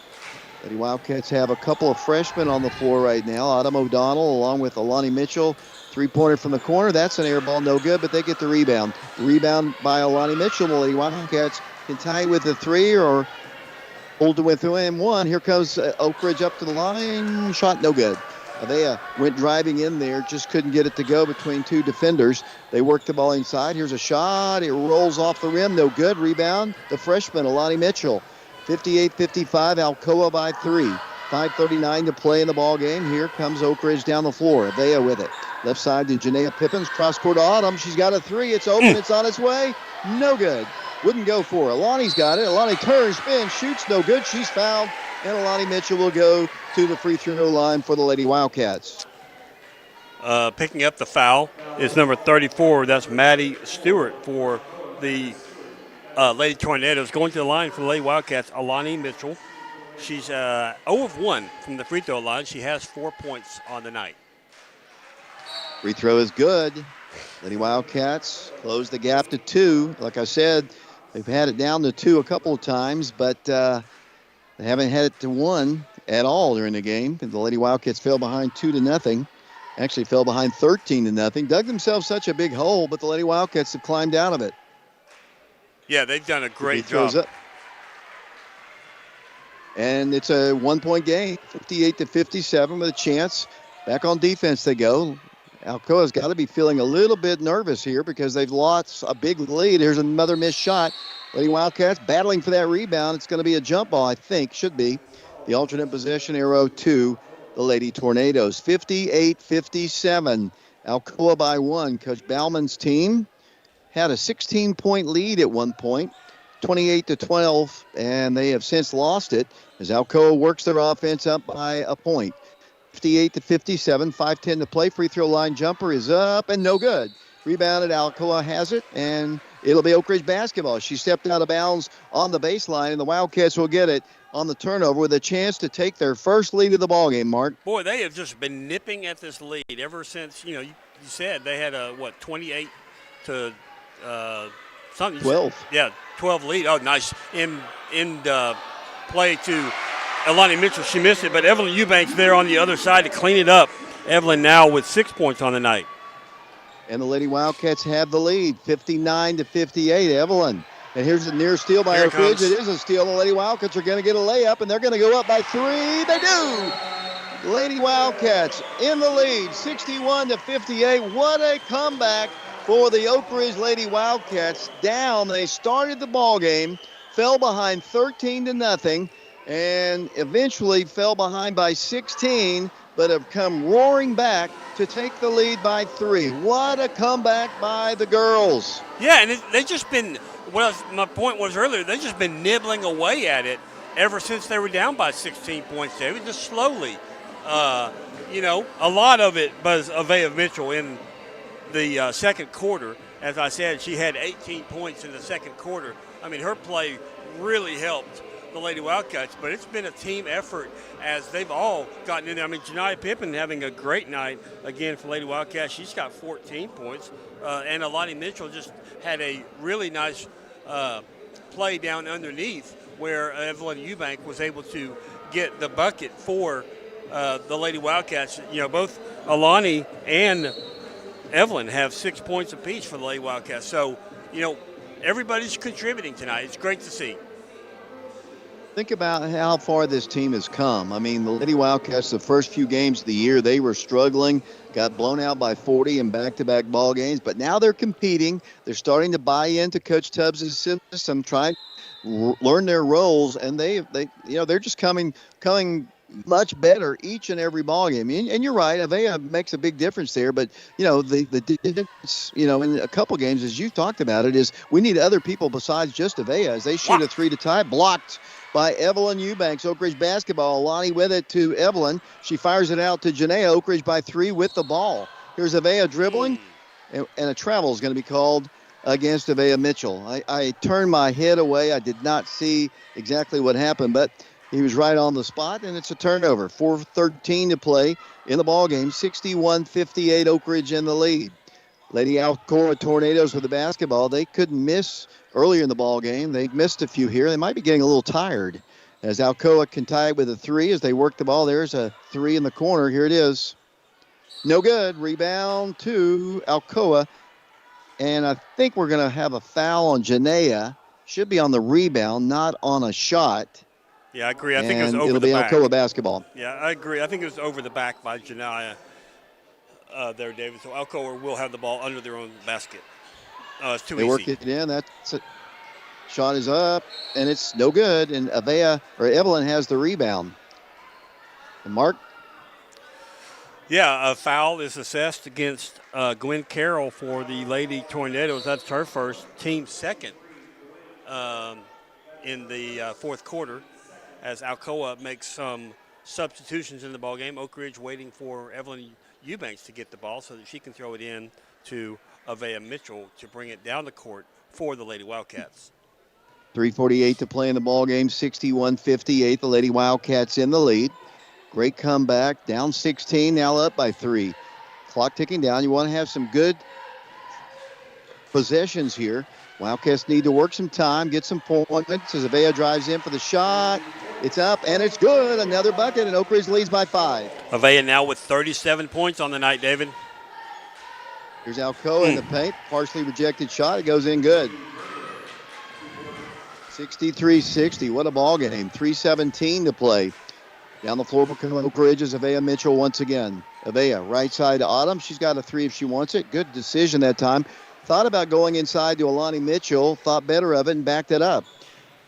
Lady Wildcats have a couple of freshmen on the floor right now. Autumn O'Donnell along with Alani Mitchell. Three-pointer from the corner. That's an air ball, no good, but they get the rebound. The rebound by Alani Mitchell. The Lady Wildcats can tie with a three or hold it with one. Here comes Oak Ridge up to the line. Shot no good. They went driving in there, just couldn't get it to go between two defenders. They worked the ball inside. Here's a shot. It rolls off the rim. No good. Rebound. The freshman, Alani Mitchell. 58-55, Alcoa by 3. 5:39 to play in the ball game. Here comes Oak Ridge down the floor. Avea with it. Left side to Janaea Pippins. Cross court to Autumn. She's got a three. It's open. It's on its way. No good. Wouldn't go for it. Alani's got it. Alani turns, spins, shoots. No good. She's fouled. And Alani Mitchell will go to the free throw line for the Lady Wildcats. Picking up the foul is number 34. That's Maddie Stewart for the Lady Tornadoes. Going to the line for the Lady Wildcats, Alani Mitchell. She's 0 of 1 from the free throw line. She has 4 points on the night. Free throw is good. Lady Wildcats close the gap to 2. Like I said, they've had it down to 2 a couple of times, but they haven't had it to 1 at all during the game. The Lady Wildcats fell behind 2-0. Actually fell behind 13-0. Dug themselves such a big hole, but the Lady Wildcats have climbed out of it. Yeah, they've done a great job. Up. And it's a 1-point game, 58-57 with a chance. Back on defense they go. Alcoa's got to be feeling a little bit nervous here because they've lost a big lead. Here's another missed shot. Lady Wildcats battling for that rebound. It's going to be a jump ball, I think. Should be. The alternate possession arrow to the Lady Tornadoes. 58-57. Alcoa by 1. Coach Bauman's team had a 16-point lead at one point, 28-12, and they have since lost it as Alcoa works their offense up by a point. 58-57, 5:10 to play. Free throw line jumper is up and no good. Rebounded, Alcoa has it, and it'll be Oak Ridge basketball. She stepped out of bounds on the baseline, and the Wildcats will get it on the turnover with a chance to take their first lead of the ballgame, Mark. Boy, they have just been nipping at this lead ever since, you said they had a, 28 to something. 12. Yeah, 12 lead. Oh, nice. In play to Alani Mitchell. She missed it, but Evelyn Eubanks there on the other side to clean it up. Evelyn now with 6 points on the night. And the Lady Wildcats have the lead, 59-58. Evelyn. And here's a near steal by Oak Ridge. It is a steal. The Lady Wildcats are going to get a layup, and they're going to go up by 3. They do. Lady Wildcats in the lead, 61-58. What a comeback for the Oak Ridge Lady Wildcats. Down, they started the ball game, fell behind 13-0, and eventually fell behind by 16, but have come roaring back to take the lead by 3. What a comeback by the girls. Yeah, and they've just been, my point was earlier, they've just been nibbling away at it ever since they were down by 16 points, David, just slowly. A lot of it was Avea Mitchell in the second quarter. As I said, she had 18 points in the second quarter. I mean, her play really helped the Lady Wildcats, but it's been a team effort as they've all gotten in there. I mean, Janaea Pippin having a great night again for Lady Wildcats. She's got 14 points, and Alani Mitchell just had a really nice play down underneath where Evelyn Eubank was able to get the bucket for the Lady Wildcats. Both Alani and Evelyn have 6 points apiece for the Lady Wildcats. So, everybody's contributing tonight. It's great to see. Think about how far this team has come. I mean, the Lady Wildcats, the first few games of the year, they were struggling, got blown out by 40 in back-to-back ball games, but now they're competing. They're starting to buy into Coach Tubbs' system, trying to learn their roles, and they're just coming much better each and every ball game. And you're right, Avea makes a big difference there, but the difference, in a couple games, as you talked about it, is we need other people besides just Avea as they shoot a 3 to tie, blocked by Evelyn Eubanks. Oak Ridge basketball. Lonnie with it to Evelyn. She fires it out to Janaea. Oak Ridge by 3 with the ball. Here's Avea dribbling, and a travel is going to be called against Avea Mitchell. I turned my head away. I did not see exactly what happened, but he was right on the spot, and it's a turnover. 4:13 to play in the ball game. 61-58, Oak Ridge in the lead. Lady Alcoa Tornadoes with the basketball. They couldn't miss earlier in the ball game. They missed a few here. They might be getting a little tired as Alcoa can tie it with a 3 as they work the ball. There's a 3 in the corner. Here it is. No good. Rebound to Alcoa. And I think we're going to have a foul on Janaea. Should be on the rebound, not on a shot. Yeah, I agree. I think it was over it'll the be back. Alcoa basketball. Yeah, I agree. I think it was over the back by Janaea there, David. So Alcoa will have the ball under their own basket. It's too easy. They work it in. That's it. Shot is up, and it's no good. And Evelyn has the rebound. And Mark? Yeah, a foul is assessed against Gwen Carroll for the Lady Tornadoes. That's her first, team second in the fourth quarter as Alcoa makes some substitutions in the ballgame. Oak Ridge waiting for Evelyn Eubanks to get the ball so that she can throw it in to Avea Mitchell to bring it down the court for the Lady Wildcats. 3:48 to play in the ball game. 61-58. The Lady Wildcats in the lead. Great comeback. Down 16, now up by 3. Clock ticking down. You want to have some good possessions here. Wildcats need to work some time, get some points as Avea drives in for the shot. It's up, and it's good. Another bucket, and Oak Ridge leads by 5. Avea now with 37 points on the night, David. Here's Alcoa in the paint. Partially rejected shot. It goes in good. 63-60. What a ball game. 3:17 to play. Down the floor for Oak Ridge is Avea Mitchell once again. Avea, right side to Autumn. She's got a 3 if she wants it. Good decision that time. Thought about going inside to Alani Mitchell. Thought better of it and backed it up.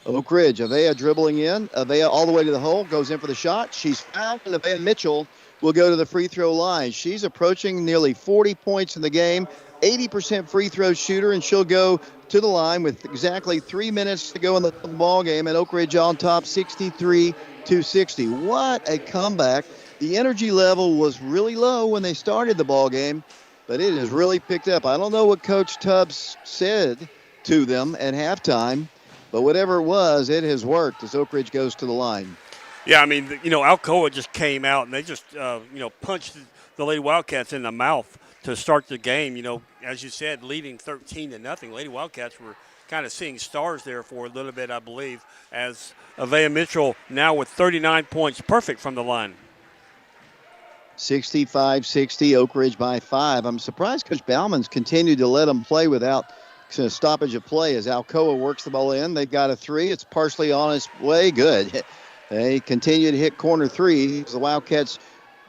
Oak Ridge, Avea dribbling in. Avea all the way to the hole. Goes in for the shot. She's fouled, and Avea Mitchell will go to the free throw line. She's approaching nearly 40 points in the game. 80% free throw shooter, and she'll go to the line with exactly 3 minutes to go in the ball game. And Oak Ridge on top, 63-60. What a comeback. The energy level was really low when they started the ball game, but it has really picked up. I don't know what Coach Tubbs said to them at halftime, but whatever it was, it has worked as Oak Ridge goes to the line. Yeah, I mean, Alcoa just came out and they just, punched the Lady Wildcats in the mouth to start the game. As you said, leading 13-0. Lady Wildcats were kind of seeing stars there for a little bit, I believe, as Avea Mitchell now with 39 points, perfect from the line. 65-60, Oak Ridge by 5. I'm surprised Coach Bauman's continued to let them play without stoppage of play as Alcoa works the ball in. They've got a 3. It's partially on its way. Good. They continue to hit corner 3. The Wildcats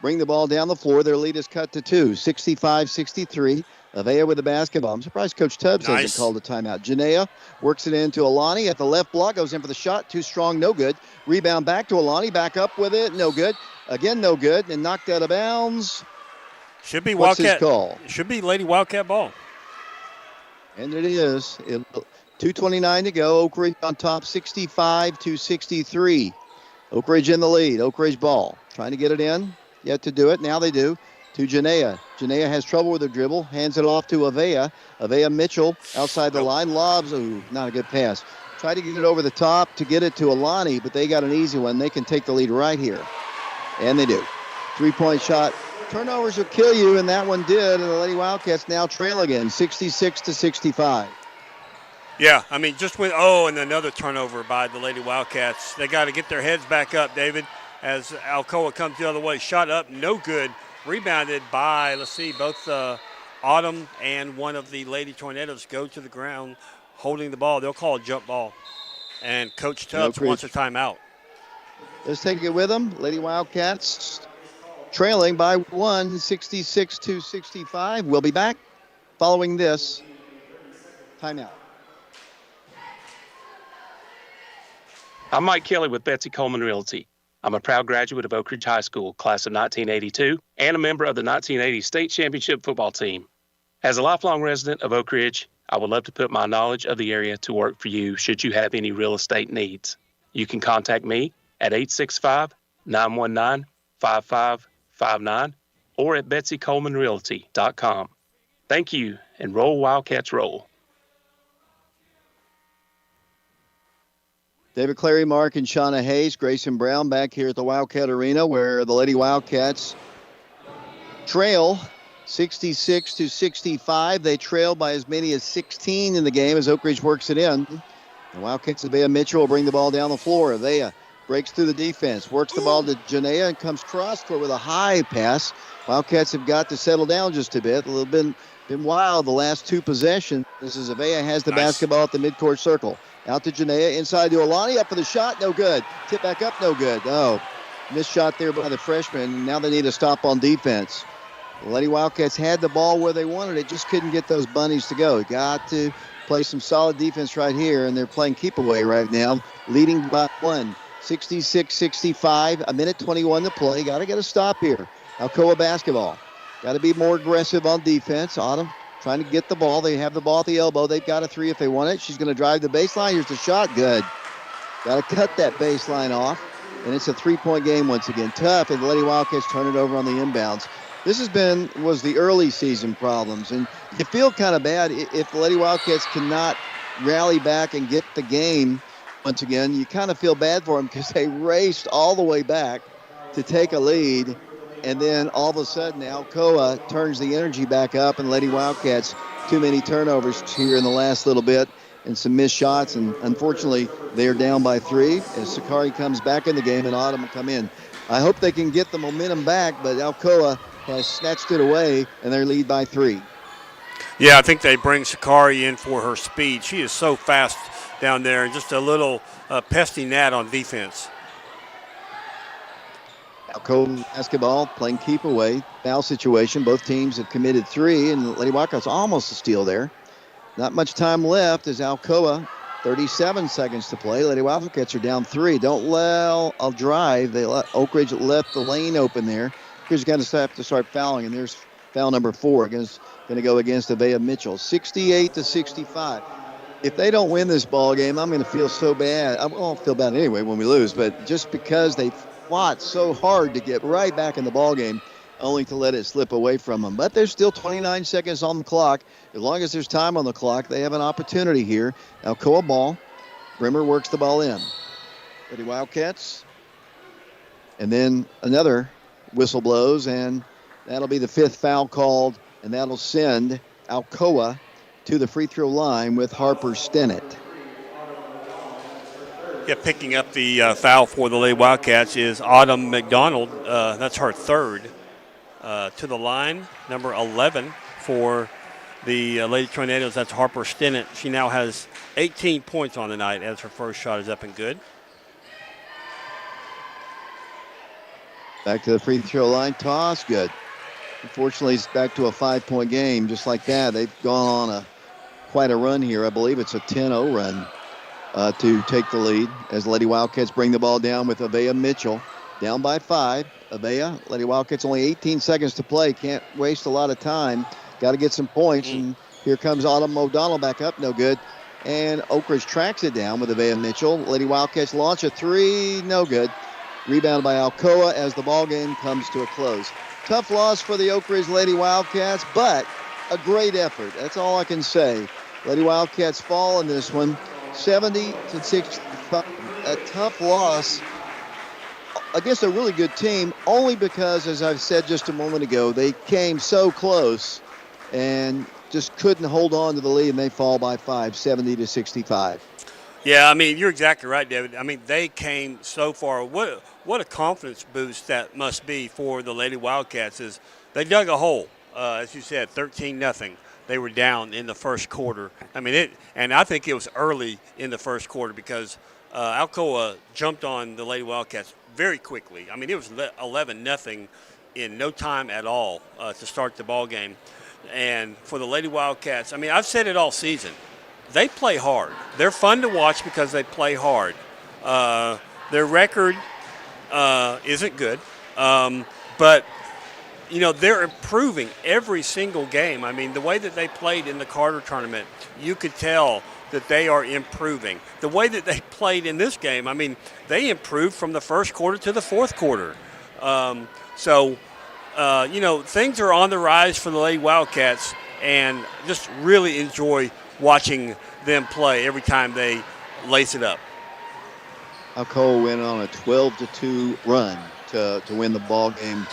bring the ball down the floor. Their lead is cut to 2. 65-63. Avea with the basketball. I'm surprised Coach Tubbs hasn't called a timeout. Janaea works it into Alani at the left block. Goes in for the shot. Too strong. No good. Rebound back to Alani. Back up with it. No good. Again, no good. And knocked out of bounds. Should be What's Wildcat. His call? Should be Lady Wildcat ball. And it is. 2:29 to go. Oak Ridge on top, 65-63. Oak Ridge in the lead. Oak Ridge ball. Trying to get it in. Yet to do it. Now they do. To Janaea. Janaea has trouble with her dribble. Hands it off to Avea. Avea Mitchell outside the line. Lobs. Ooh, not a good pass. Try to get it over the top to get it to Alani, but they got an easy one. They can take the lead right here. And they do. 3-point shot. Turnovers will kill you, and that one did. And the Lady Wildcats now trail again, 66-65. Yeah, I mean, and another turnover by the Lady Wildcats. They got to get their heads back up, David, as Alcoa comes the other way. Shot up, no good. Rebounded by, both Autumn and one of the Lady Tornadoes go to the ground holding the ball. They'll call a jump ball. And Coach Tubbs wants a timeout. Let's take it with them. Lady Wildcats trailing by 1, 66-65. We'll be back following this timeout. I'm Mike Kelly with Betsy Coleman Realty. I'm a proud graduate of Oak Ridge High School, class of 1982, and a member of the 1980 state championship football team. As a lifelong resident of Oak Ridge, I would love to put my knowledge of the area to work for you should you have any real estate needs. You can contact me at 865-919-5559 or at betsycolemanrealty.com. Thank you, and roll Wildcats roll. David Clary, Mark, and Shauna Hayes, Grayson Brown back here at the Wildcat Arena where the Lady Wildcats trail 66-65. They trail by as many as 16 in the game as Oak Ridge works it in. The Wildcats, Avea Mitchell will bring the ball down the floor. Avea breaks through the defense, works the ball to Janea, and comes cross-court with a high pass. Wildcats have got to settle down just a bit. A little been wild the last two possessions. This is Avea has the basketball at the midcourt circle. Out to Janea, inside to Olani, up for the shot, no good. Tip back up, no good. Oh, missed shot there by the freshman. Now they need a stop on defense. The Lady Wildcats had the ball where they wanted it, just couldn't get those bunnies to go. Got to play some solid defense right here, and they're playing keep away right now, leading by 1, 66-65, a minute 21 to play. Got to get a stop here. Alcoa basketball. Got to be more aggressive on defense. Autumn trying to get the ball. They have the ball at the elbow. They've got a three if they want it. She's going to drive the baseline. Here's the shot. Good. Got to cut that baseline off. And it's a three-point game once again. Tough, and the Lady Wildcats turn it over on the inbounds. This was the early season problems. And you feel kind of bad if the Lady Wildcats cannot rally back and get the game once again. You kind of feel bad for them because they raced all the way back to take a lead. And then all of a sudden, Alcoa turns the energy back up, and Lady Wildcats, too many turnovers here in the last little bit and some missed shots. And unfortunately, they are down by 3 as Sakari comes back in the game and Autumn will come in. I hope they can get the momentum back, but Alcoa has snatched it away, and they're lead by 3. Yeah, I think they bring Sakari in for her speed. She is so fast down there, and just a little pesty gnat on defense. Alcoa basketball playing keep away. Foul situation. Both teams have committed 3, and Lady Wildcats almost a steal there. Not much time left as Alcoa, 37 seconds to play. Lady Wildcats are down 3. Don't let I'll drive. Oak Ridge left the lane open there. Here's going to have to start fouling, and there's foul number 4 going to go against Avea Mitchell. 68-65. If they don't win this ball game, I'm going to feel so bad. I won't feel bad anyway when we lose, but just because they fought so hard to get right back in the ball game, only to let it slip away from them. But there's still 29 seconds on the clock. As long as there's time on the clock, they have an opportunity here. Alcoa ball. Brimmer works the ball in. Lady Wildcats. And then another whistle blows, and that'll be the 5th foul called, and that'll send Alcoa to the free throw line with Harper Stennett. Yeah, picking up the foul for the Lady Wildcats is Autumn McDonald. That's her 3rd. To the line, number 11 for the Lady Tornadoes. That's Harper Stennett. She now has 18 points on the night as her first shot is up and good. Back to the free throw line. Toss, good. Unfortunately, it's back to a 5-point game. Just like that, they've gone on quite a run here. I believe it's a 10-0 run to take the lead as Lady Wildcats bring the ball down with Avea Mitchell. Down by 5. Avea, Lady Wildcats only 18 seconds to play. Can't waste a lot of time. Got to get some points. And here comes Autumn O'Donnell back up. No good. And Oak Ridge tracks it down with Avea Mitchell. Lady Wildcats launch a 3. No good. Rebounded by Alcoa as the ball game comes to a close. Tough loss for the Oak Ridge Lady Wildcats, but a great effort. That's all I can say. Lady Wildcats fall in this one, 70-65. A tough loss against a really good team, only because, as I've said just a moment ago, they came so close and just couldn't hold on to the lead, and they fall by 5, 70-65. Yeah, I mean, you're exactly right, David. I mean, they came so far. What a confidence boost that must be for the Lady Wildcats is they dug a hole, as you said, 13-0. They were down in the first quarter. I mean, and I think it was early in the first quarter because Alcoa jumped on the Lady Wildcats very quickly. I mean, it was 11-0 in no time at all to start the ball game. And for the Lady Wildcats, I mean, I've said it all season. They play hard. They're fun to watch because they play hard. Their record isn't good, but you know, they're improving every single game. I mean, the way that they played in the Carter tournament, you could tell that they are improving. The way that they played in this game, I mean, they improved from the first quarter to the fourth quarter. You know, things are on the rise for the Lady Wildcats, and just really enjoy watching them play every time they lace it up. Alcoa went on a 12-2 run to win the ball game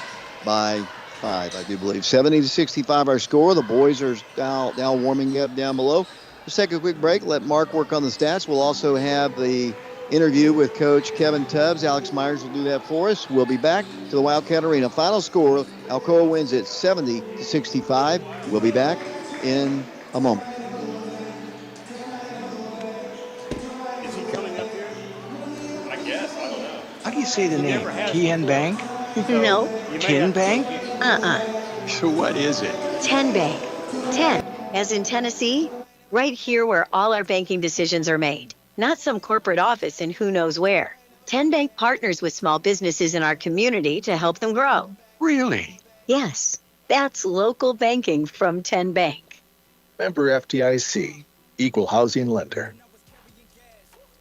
by 5, I do believe. 70-65 our score. The boys are now warming up down below. Let's take a quick break. Let Mark work on the stats. We'll also have the interview with Coach Kevin Tubbs. Alex Myers will do that for us. We'll be back to the Wildcat Arena. Final score, Alcoa wins it 70-65. We'll be back in a moment. Is he coming up here? I guess. I don't know. How do you say the name? Tien Bank? No. Tin Bank? So what is it? 10 Bank. 10, as in Tennessee. Right here where all our banking decisions are made. Not some corporate office in who knows where. 10 Bank partners with small businesses in our community to help them grow. Really? Yes, that's local banking from 10 Bank. Member FDIC, Equal Housing Lender.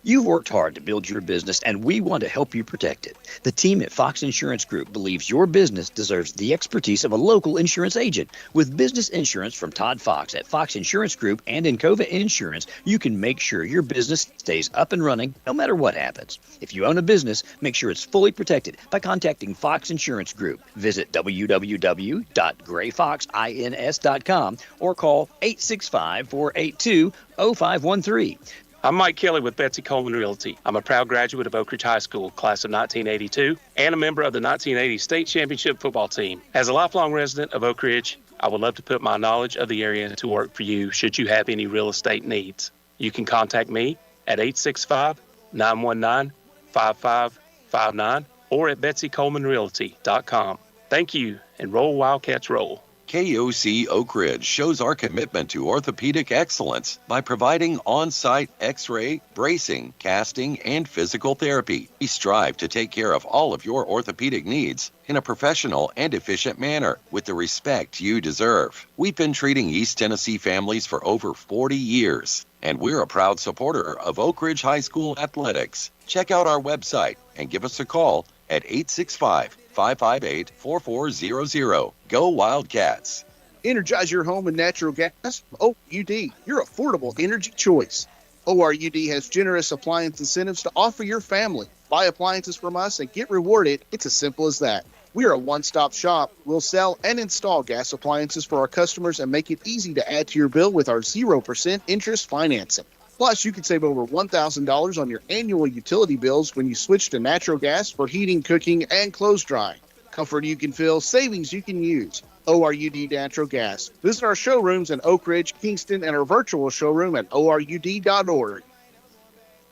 You've worked hard to build your business, and we want to help you protect it. The team at Fox Insurance Group believes your business deserves the expertise of a local insurance agent. With business insurance from Todd Fox at Fox Insurance Group and Encova Insurance, you can make sure your business stays up and running no matter what happens. If you own a business, make sure it's fully protected by contacting Fox Insurance Group. Visit www.grayfoxins.com or call 865-482-0513. I'm Mike Kelly with Betsy Coleman Realty. I'm a proud graduate of Oak Ridge High School, class of 1982, and a member of the 1980 state championship football team. As a lifelong resident of Oak Ridge, I would love to put my knowledge of the area to work for you should you have any real estate needs. You can contact me at 865-919-5559 or at betsycolemanrealty.com. Thank you, and roll Wildcats roll. KOC Oak Ridge shows our commitment to orthopedic excellence by providing on-site x-ray, bracing, casting, and physical therapy. We strive to take care of all of your orthopedic needs in a professional and efficient manner with the respect you deserve. We've been treating East Tennessee families for over 40 years, and we're a proud supporter of Oak Ridge High School athletics. Check out our website and give us a call at 865-558-4400. Go Wildcats. Energize your home with natural gas from OUD, your affordable energy choice. ORUD has generous appliance incentives to offer your family. Buy appliances from us and get rewarded. It's as simple as that. We are a one-stop shop. We'll sell and install gas appliances for our customers and make it easy to add to your bill with our 0% interest financing. Plus, you can save over $1,000 on your annual utility bills when you switch to natural gas for heating, cooking, and clothes drying. Comfort you can feel, savings you can use. ORUD Natural Gas. Visit our showrooms in Oak Ridge, Kingston, and our virtual showroom at ORUD.org.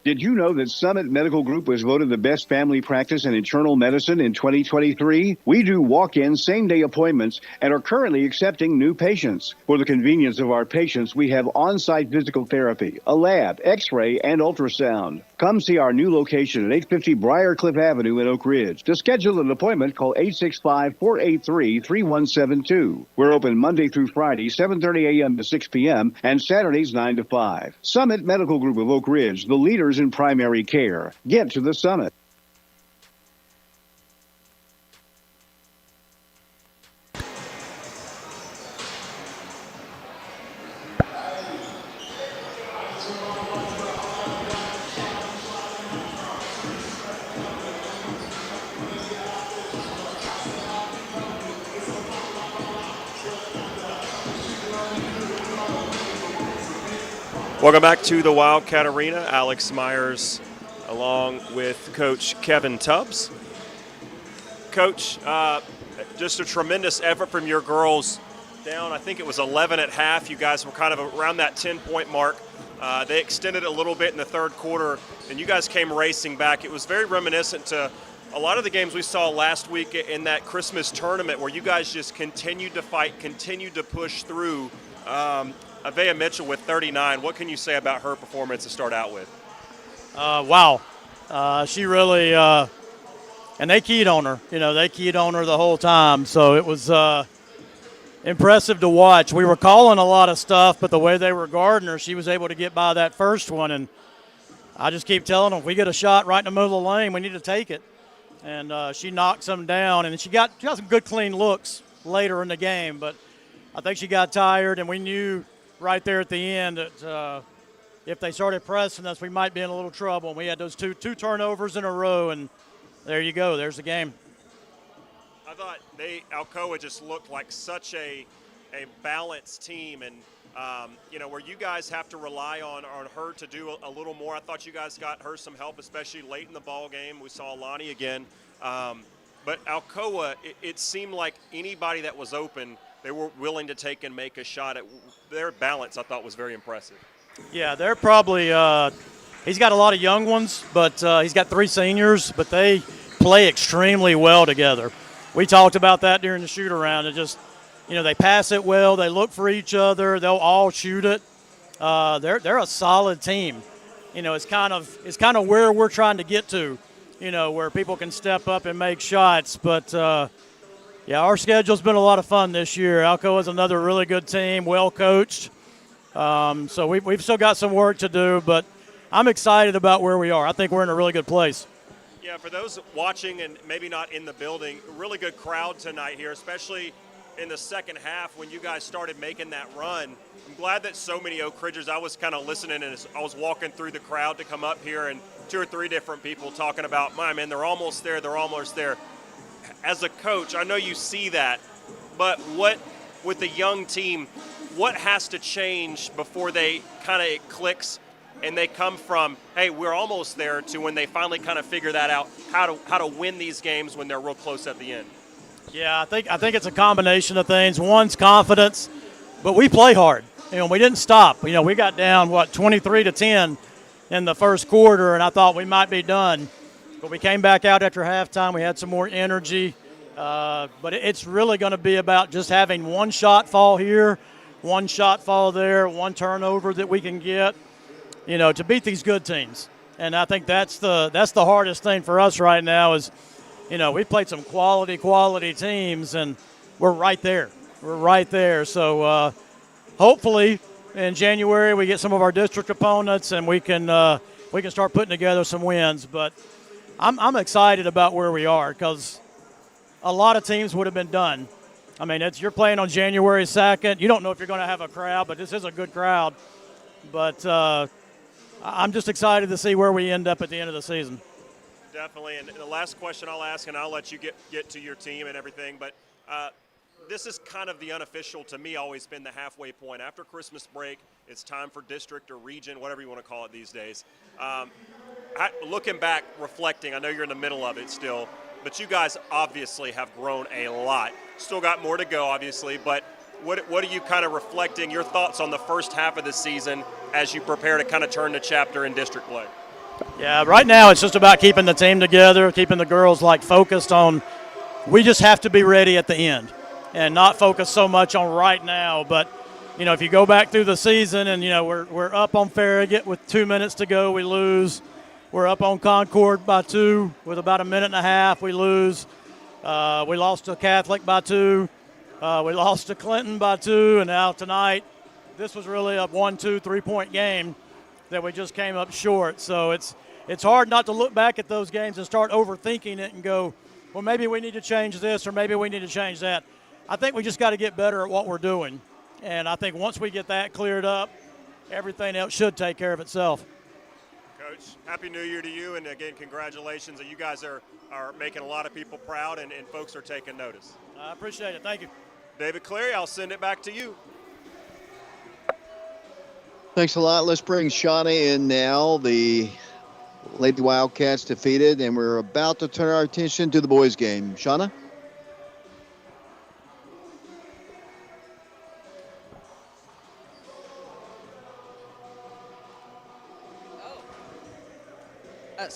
Did you know that Summit Medical Group was voted the best family practice in internal medicine in 2023? We do walk-in same-day appointments and are currently accepting new patients. For the convenience of our patients, we have on-site physical therapy, a lab, x-ray, and ultrasound. Come see our new location at 850 Briarcliff Avenue in Oak Ridge. To schedule an appointment, call 865-483-3172. We're open Monday through Friday, 7:30 a.m. to 6 p.m., and Saturdays 9 to 5. Summit Medical Group of Oak Ridge, the leaders in primary care. Get to the Summit. Welcome back to the Wildcat Arena. Alex Myers along with Coach Kevin Tubbs. Coach, just a tremendous effort from your girls. Down, I think it was 11 at half. You guys were kind of around that 10-point mark. They extended a little bit in the third quarter, and you guys came racing back. It was very reminiscent to a lot of the games we saw last week in that Christmas tournament where you guys just continued to fight, continued to push through. Avea Mitchell with 39. What can you say about her performance to start out with? Wow. She really and they keyed on her. They keyed on her the whole time. So it was impressive to watch. We were calling a lot of stuff, but the way they were guarding her, she was able to get by that first one. And I just keep telling them, if we get a shot right in the middle of the lane, we need to take it. And she knocked some down, and she got some good, clean looks later in the game. But I think she got tired, and we knew right there at the end that if they started pressing us, we might be in a little trouble. And we had those two turnovers in a row, and there you go. There's the game. I thought Alcoa just looked like such a balanced team, and where you guys have to rely on her to do a little more. I thought you guys got her some help, especially late in the ball game. We saw Lonnie again, but Alcoa, it seemed like anybody that was open, they were willing to take and make a shot. Their balance, I thought, was very impressive. Yeah, they're probably he's got a lot of young ones, but he's got 3 seniors, but they play extremely well together. We talked about that during the shoot-around. It just, they pass it well. They look for each other. They'll all shoot it. They're a solid team. It's kind of where we're trying to get to, where people can step up and make shots. But, our schedule's been a lot of fun this year. Alcoa is another really good team, well coached. So we've still got some work to do, but I'm excited about where we are. I think we're in a really good place. Yeah, for those watching and maybe not in the building, really good crowd tonight here, especially in the second half when you guys started making that run. I'm glad that so many Oak Ridgers, I was kind of listening and I was walking through the crowd to come up here, and 2 or 3 different people talking about, man, they're almost there, they're almost there. As a coach, I know you see that, but with the young team, what has to change before they it clicks and they come from, hey, we're almost there, to when they finally kind of figure that out, how to win these games when they're real close at the end? Yeah, I think it's a combination of things. One's confidence, but we play hard. We didn't stop. We got down 23-10 in the first quarter, and I thought we might be done. But we came back out after halftime. We had some more energy. But it's really going to be about just having one shot fall here, one shot fall there, one turnover that we can get, to beat these good teams. And I think that's the hardest thing for us right now is, we've played some quality teams, and we're right there. We're right there. So hopefully in January we get some of our district opponents and we can start putting together some wins. But I'm excited about where we are because a lot of teams would have been done. I mean, you're playing on January 2nd. You don't know if you're going to have a crowd, but this is a good crowd. But I'm just excited to see where we end up at the end of the season. Definitely. And the last question I'll ask, and I'll let you get to your team and everything, but this is kind of the unofficial, to me, always been the halfway point. After Christmas break, it's time for district or region, whatever you want to call it these days. Looking back, reflecting, I know you're in the middle of it still, but you guys obviously have grown a lot. Still got more to go, obviously, but what are you kind of reflecting, your thoughts on the first half of the season as you prepare to kind of turn the chapter in district play? Yeah, right now it's just about keeping the team together, keeping the girls focused on, we just have to be ready at the end and not focus so much on right now. But, if you go back through the season and, we're up on Farragut with 2 minutes to go, we lose. We're up on Concord by 2 with about a minute and a half, we lose. We lost to Catholic by 2. We lost to Clinton by 2. And now tonight, this was really a 1-2 3-point game that we just came up short. So it's hard not to look back at those games and start overthinking it and go, well, maybe we need to change this or maybe we need to change that. I think we just got to get better at what we're doing. And I think once we get that cleared up, everything else should take care of itself. Coach, Happy New Year to you, and again, congratulations. You guys are making a lot of people proud, and folks are taking notice. I appreciate it. Thank you. David Clary, I'll send it back to you. Thanks a lot. Let's bring Shawnee in now. The Lady Wildcats defeated, and we're about to turn our attention to the boys' game. Shauna?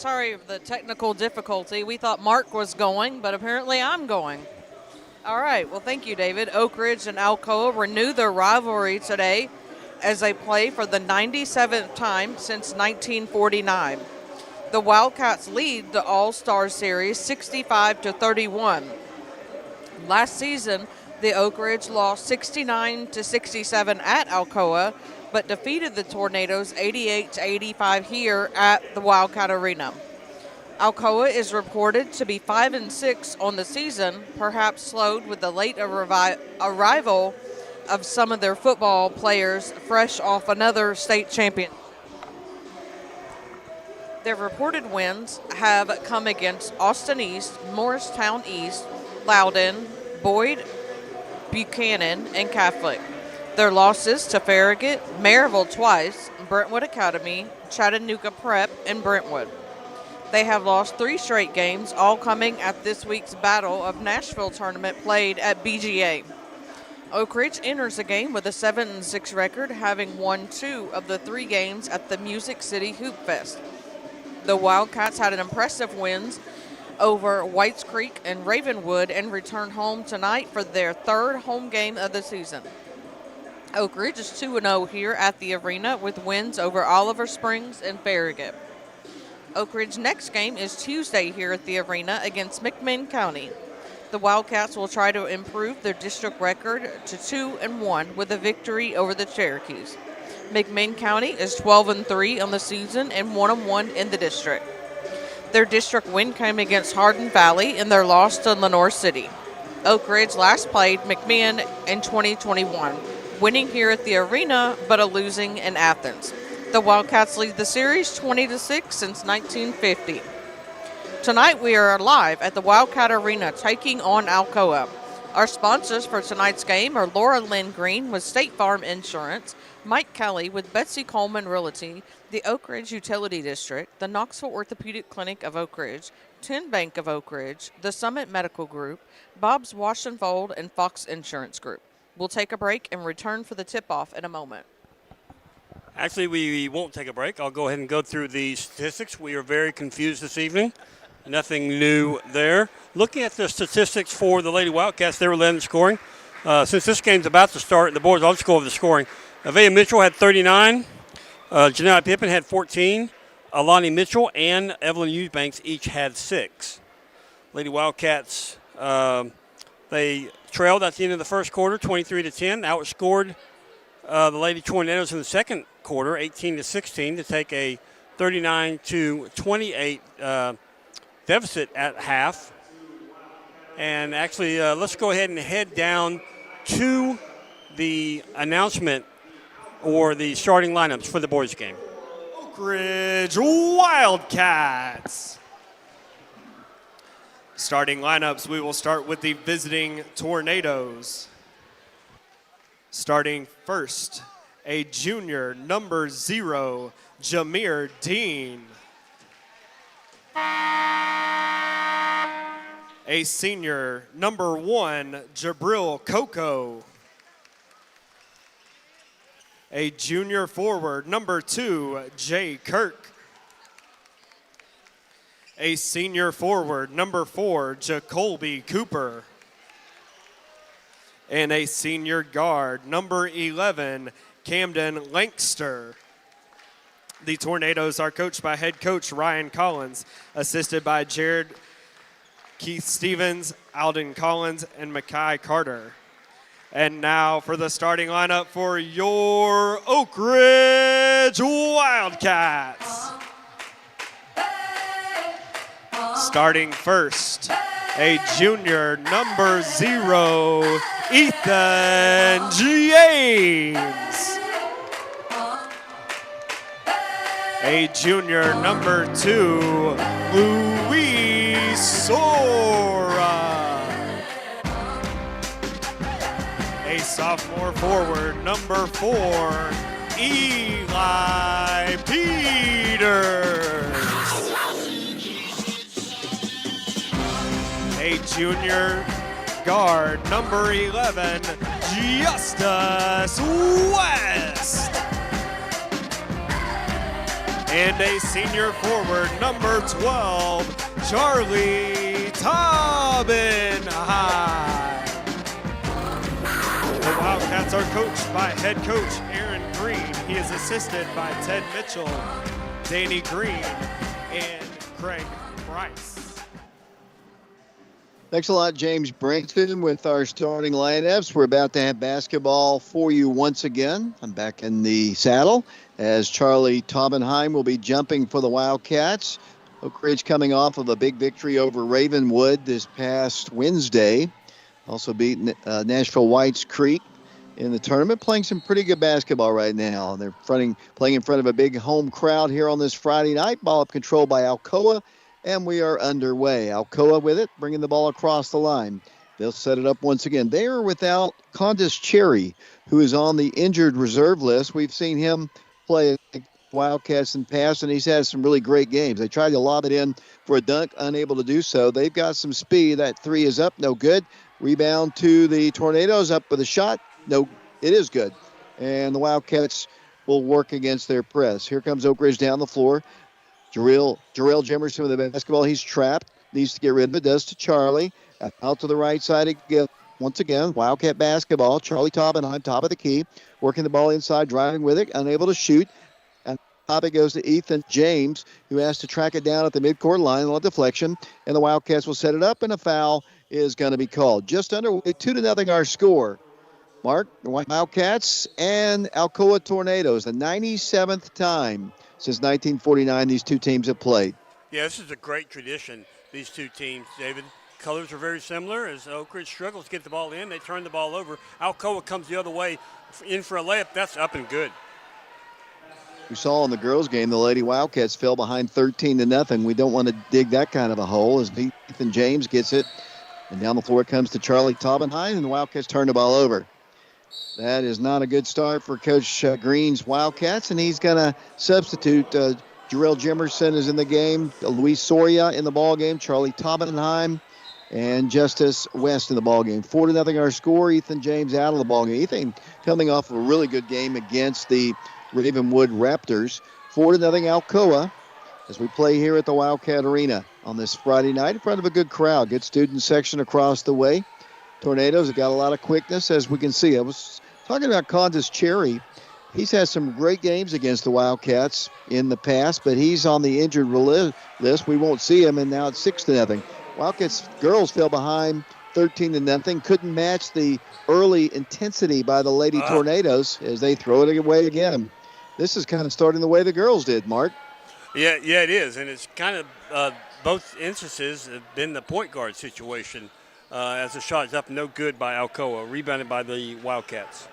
Sorry for the technical difficulty. We thought Mark was going, but apparently I'm going. All right. Well, thank you, David. Oak Ridge and Alcoa renew their rivalry today as they play for the 97th time since 1949. The Wildcats lead the All-Star Series 65-31. Last season, the Oak Ridge lost 69-67 at Alcoa, but defeated the Tornadoes 88-85 here at the Wildcat Arena. Alcoa is reported to be 5-6 on the season, perhaps slowed with the late arrival of some of their football players fresh off another state champion. Their reported wins have come against Austin East, Morristown East, Loudon, Boyd, Buchanan, and Catholic. Their losses to Farragut, Maryville twice, Brentwood Academy, Chattanooga Prep, and Brentwood. They have lost 3 straight games, all coming at this week's Battle of Nashville tournament played at BGA. Oak Ridge enters the game with a 7-6 record, having won 2 of the 3 games at the Music City Hoop Fest. The Wildcats had an impressive wins over Whites Creek and Ravenwood and return home tonight for their 3rd home game of the season. Oak Ridge is 2-0 here at the arena with wins over Oliver Springs and Farragut. Oak Ridge's next game is Tuesday here at the arena against McMinn County. The Wildcats will try to improve their district record to 2-1 with a victory over the Cherokees. McMinn County is 12-3 on the season and 1-1 in the district. Their district win came against Hardin Valley in their loss to Lenore City. Oak Ridge last played McMinn in 2021, winning here at the arena but losing in Athens. The Wildcats lead the series 20-6 since 1950. Tonight we are live at the Wildcat Arena taking on Alcoa. Our sponsors for tonight's game are Laura Lynn Green with State Farm Insurance, Mike Kelly with Betsy Coleman Realty, the Oak Ridge Utility District, the Knoxville Orthopedic Clinic of Oak Ridge, Tin Bank of Oak Ridge, the Summit Medical Group, Bob's Wash and Fold, and Fox Insurance Group. We'll take a break and return for the tip-off in a moment. Actually, we won't take a break. I'll go ahead and go through the statistics. We are very confused this evening. Nothing new there. Looking at the statistics for the Lady Wildcats, they were led in scoring. Since this game's about to start, the boys, I'll just go over the scoring. Avea Mitchell had 39. Janelle Pippin had 14. Alani Mitchell and Evelyn Eubanks each had 6. Lady Wildcats, they trailed at the end of the first quarter, 23-10. Outscored the Lady Tornadoes in the second quarter, 18-16, to take a 39-28 deficit at half. And actually, let's go ahead and head down to the announcement or the starting lineups for the boys' game. Oak Ridge Wildcats. Starting lineups, we will start with the visiting Tornadoes. Starting first, a junior, number 0, Jameer Dean. A senior, number 1, Jabril Coco. A junior forward, number 2, Jay Kirk. A senior forward, number 4, Jacolby Cooper. And a senior guard, number 11, Camden Lankster. The Tornadoes are coached by head coach Ryan Collins, assisted by Jared Keith Stevens, Alden Collins, and Mackay Carter. And now for the starting lineup for your Oak Ridge Wildcats. Starting first, a junior, number 0, Ethan James. A junior, number 2, Luis Sora. A sophomore forward, number 4, Eli Peters. A junior guard, number 11, Justice West. and a senior forward, number 12, Charlie Taubenheim. The Wildcats are coached by head coach Aaron Green. He is assisted by Ted Mitchell, Danny Green, and Craig Price. Thanks a lot, James Brinton, with our starting lineups. We're about to have basketball for you once again. I'm back in the saddle as Charlie Taubenheim will be jumping for the Wildcats. Oak Ridge coming off of a big victory over Ravenwood this past Wednesday. Also beating Nashville Whites Creek in the tournament, playing some pretty good basketball right now. They're playing in front of a big home crowd here on this Friday night. Ball up control by Alcoa. And we are underway. Alcoa with it, bringing the ball across the line. They'll set it up once again. They are without Condis Cherry, who is on the injured reserve list. We've seen him play Wildcats in the past, and he's had some really great games. They tried to lob it in for a dunk, unable to do so. They've got some speed. That three is up, no good. Rebound to the Tornadoes, up with a shot. No, it is good. And the Wildcats will work against their press. Here comes Oak Ridge down the floor. Jarrell Jemerson with the basketball. He's trapped. Needs to get rid of it. Does to Charlie. Out to the right side again. Once again, Wildcat basketball. Charlie Taubenheim, top of the key. Working the ball inside, driving with it. Unable to shoot. And top it goes to Ethan James, who has to track it down at the midcourt line on a deflection. And the Wildcats will set it up, and a foul is going to be called. Just underway, 2-0 our score. Mark, the Wildcats and Alcoa Tornadoes, the 97th time since 1949 these two teams have played. Yeah, this is a great tradition, these two teams, David. Colors are very similar. As Oak Ridge struggles to get the ball in, they turn the ball over. Alcoa comes the other way in for a layup. That's up and good. We saw in the girls' game the Lady Wildcats fell behind 13-0. We don't want to dig that kind of a hole as Ethan James gets it. And down the floor it comes to Charlie Taubenheim, and the Wildcats turn the ball over. That is not a good start for Coach Green's Wildcats, and he's going to substitute. Jarrell Jemerson is in the game, Luis Soria in the ball game, Charlie Taubenheim, and Justice West in the ball game. 4-0 our score. Ethan James out of the ball game. Ethan coming off of a really good game against the Ravenwood Raptors. 4-0 Alcoa as we play here at the Wildcat Arena on this Friday night in front of a good crowd. Good student section across the way. Tornadoes have got a lot of quickness, as we can see. I was talking about Condis Cherry. He's had some great games against the Wildcats in the past, but he's on the injured list. We won't see him, and now it's 6-0. Wildcats girls fell behind 13-0. Couldn't match the early intensity by the Lady Tornadoes as they throw it away again. This is kind of starting the way the girls did, Mark. Yeah, it is, and it's kind of both instances have been the point guard situation. As the shot is up, no good by Alcoa, rebounded by the Wildcats.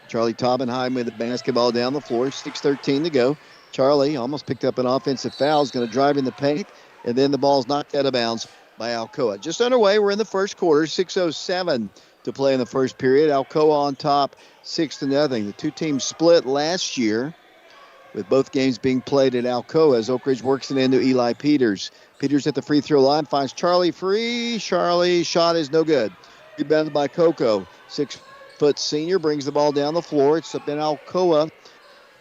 Charlie Taubenheim with the basketball down the floor, 6:13 to go. Charlie almost picked up an offensive foul, is going to drive in the paint, and then the ball's knocked out of bounds by Alcoa. Just underway, we're in the first quarter, 6:07 to play in the first period. Alcoa on top, 6-0. The two teams split last year, with both games being played at Alcoa as Oak Ridge works it into Eli Peters. Peters at the free throw line, finds Charlie free. Charlie shot is no good. Rebounded by Coco. 6-foot senior brings the ball down the floor. It's been Alcoa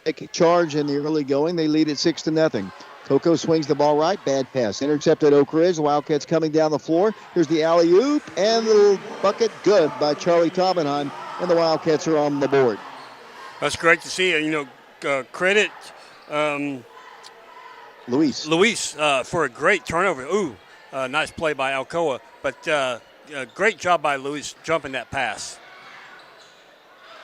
taking charge in the early going. They lead at 6-0. Coco swings the ball right. Bad pass. Intercepted Oak Ridge. The Wildcats coming down the floor. Here's the alley-oop and the bucket good by Charlie Taubenheim. And the Wildcats are on the board. That's great to see. Credit Luis for a great turnover. Nice play by Alcoa, but a great job by Luis jumping that pass.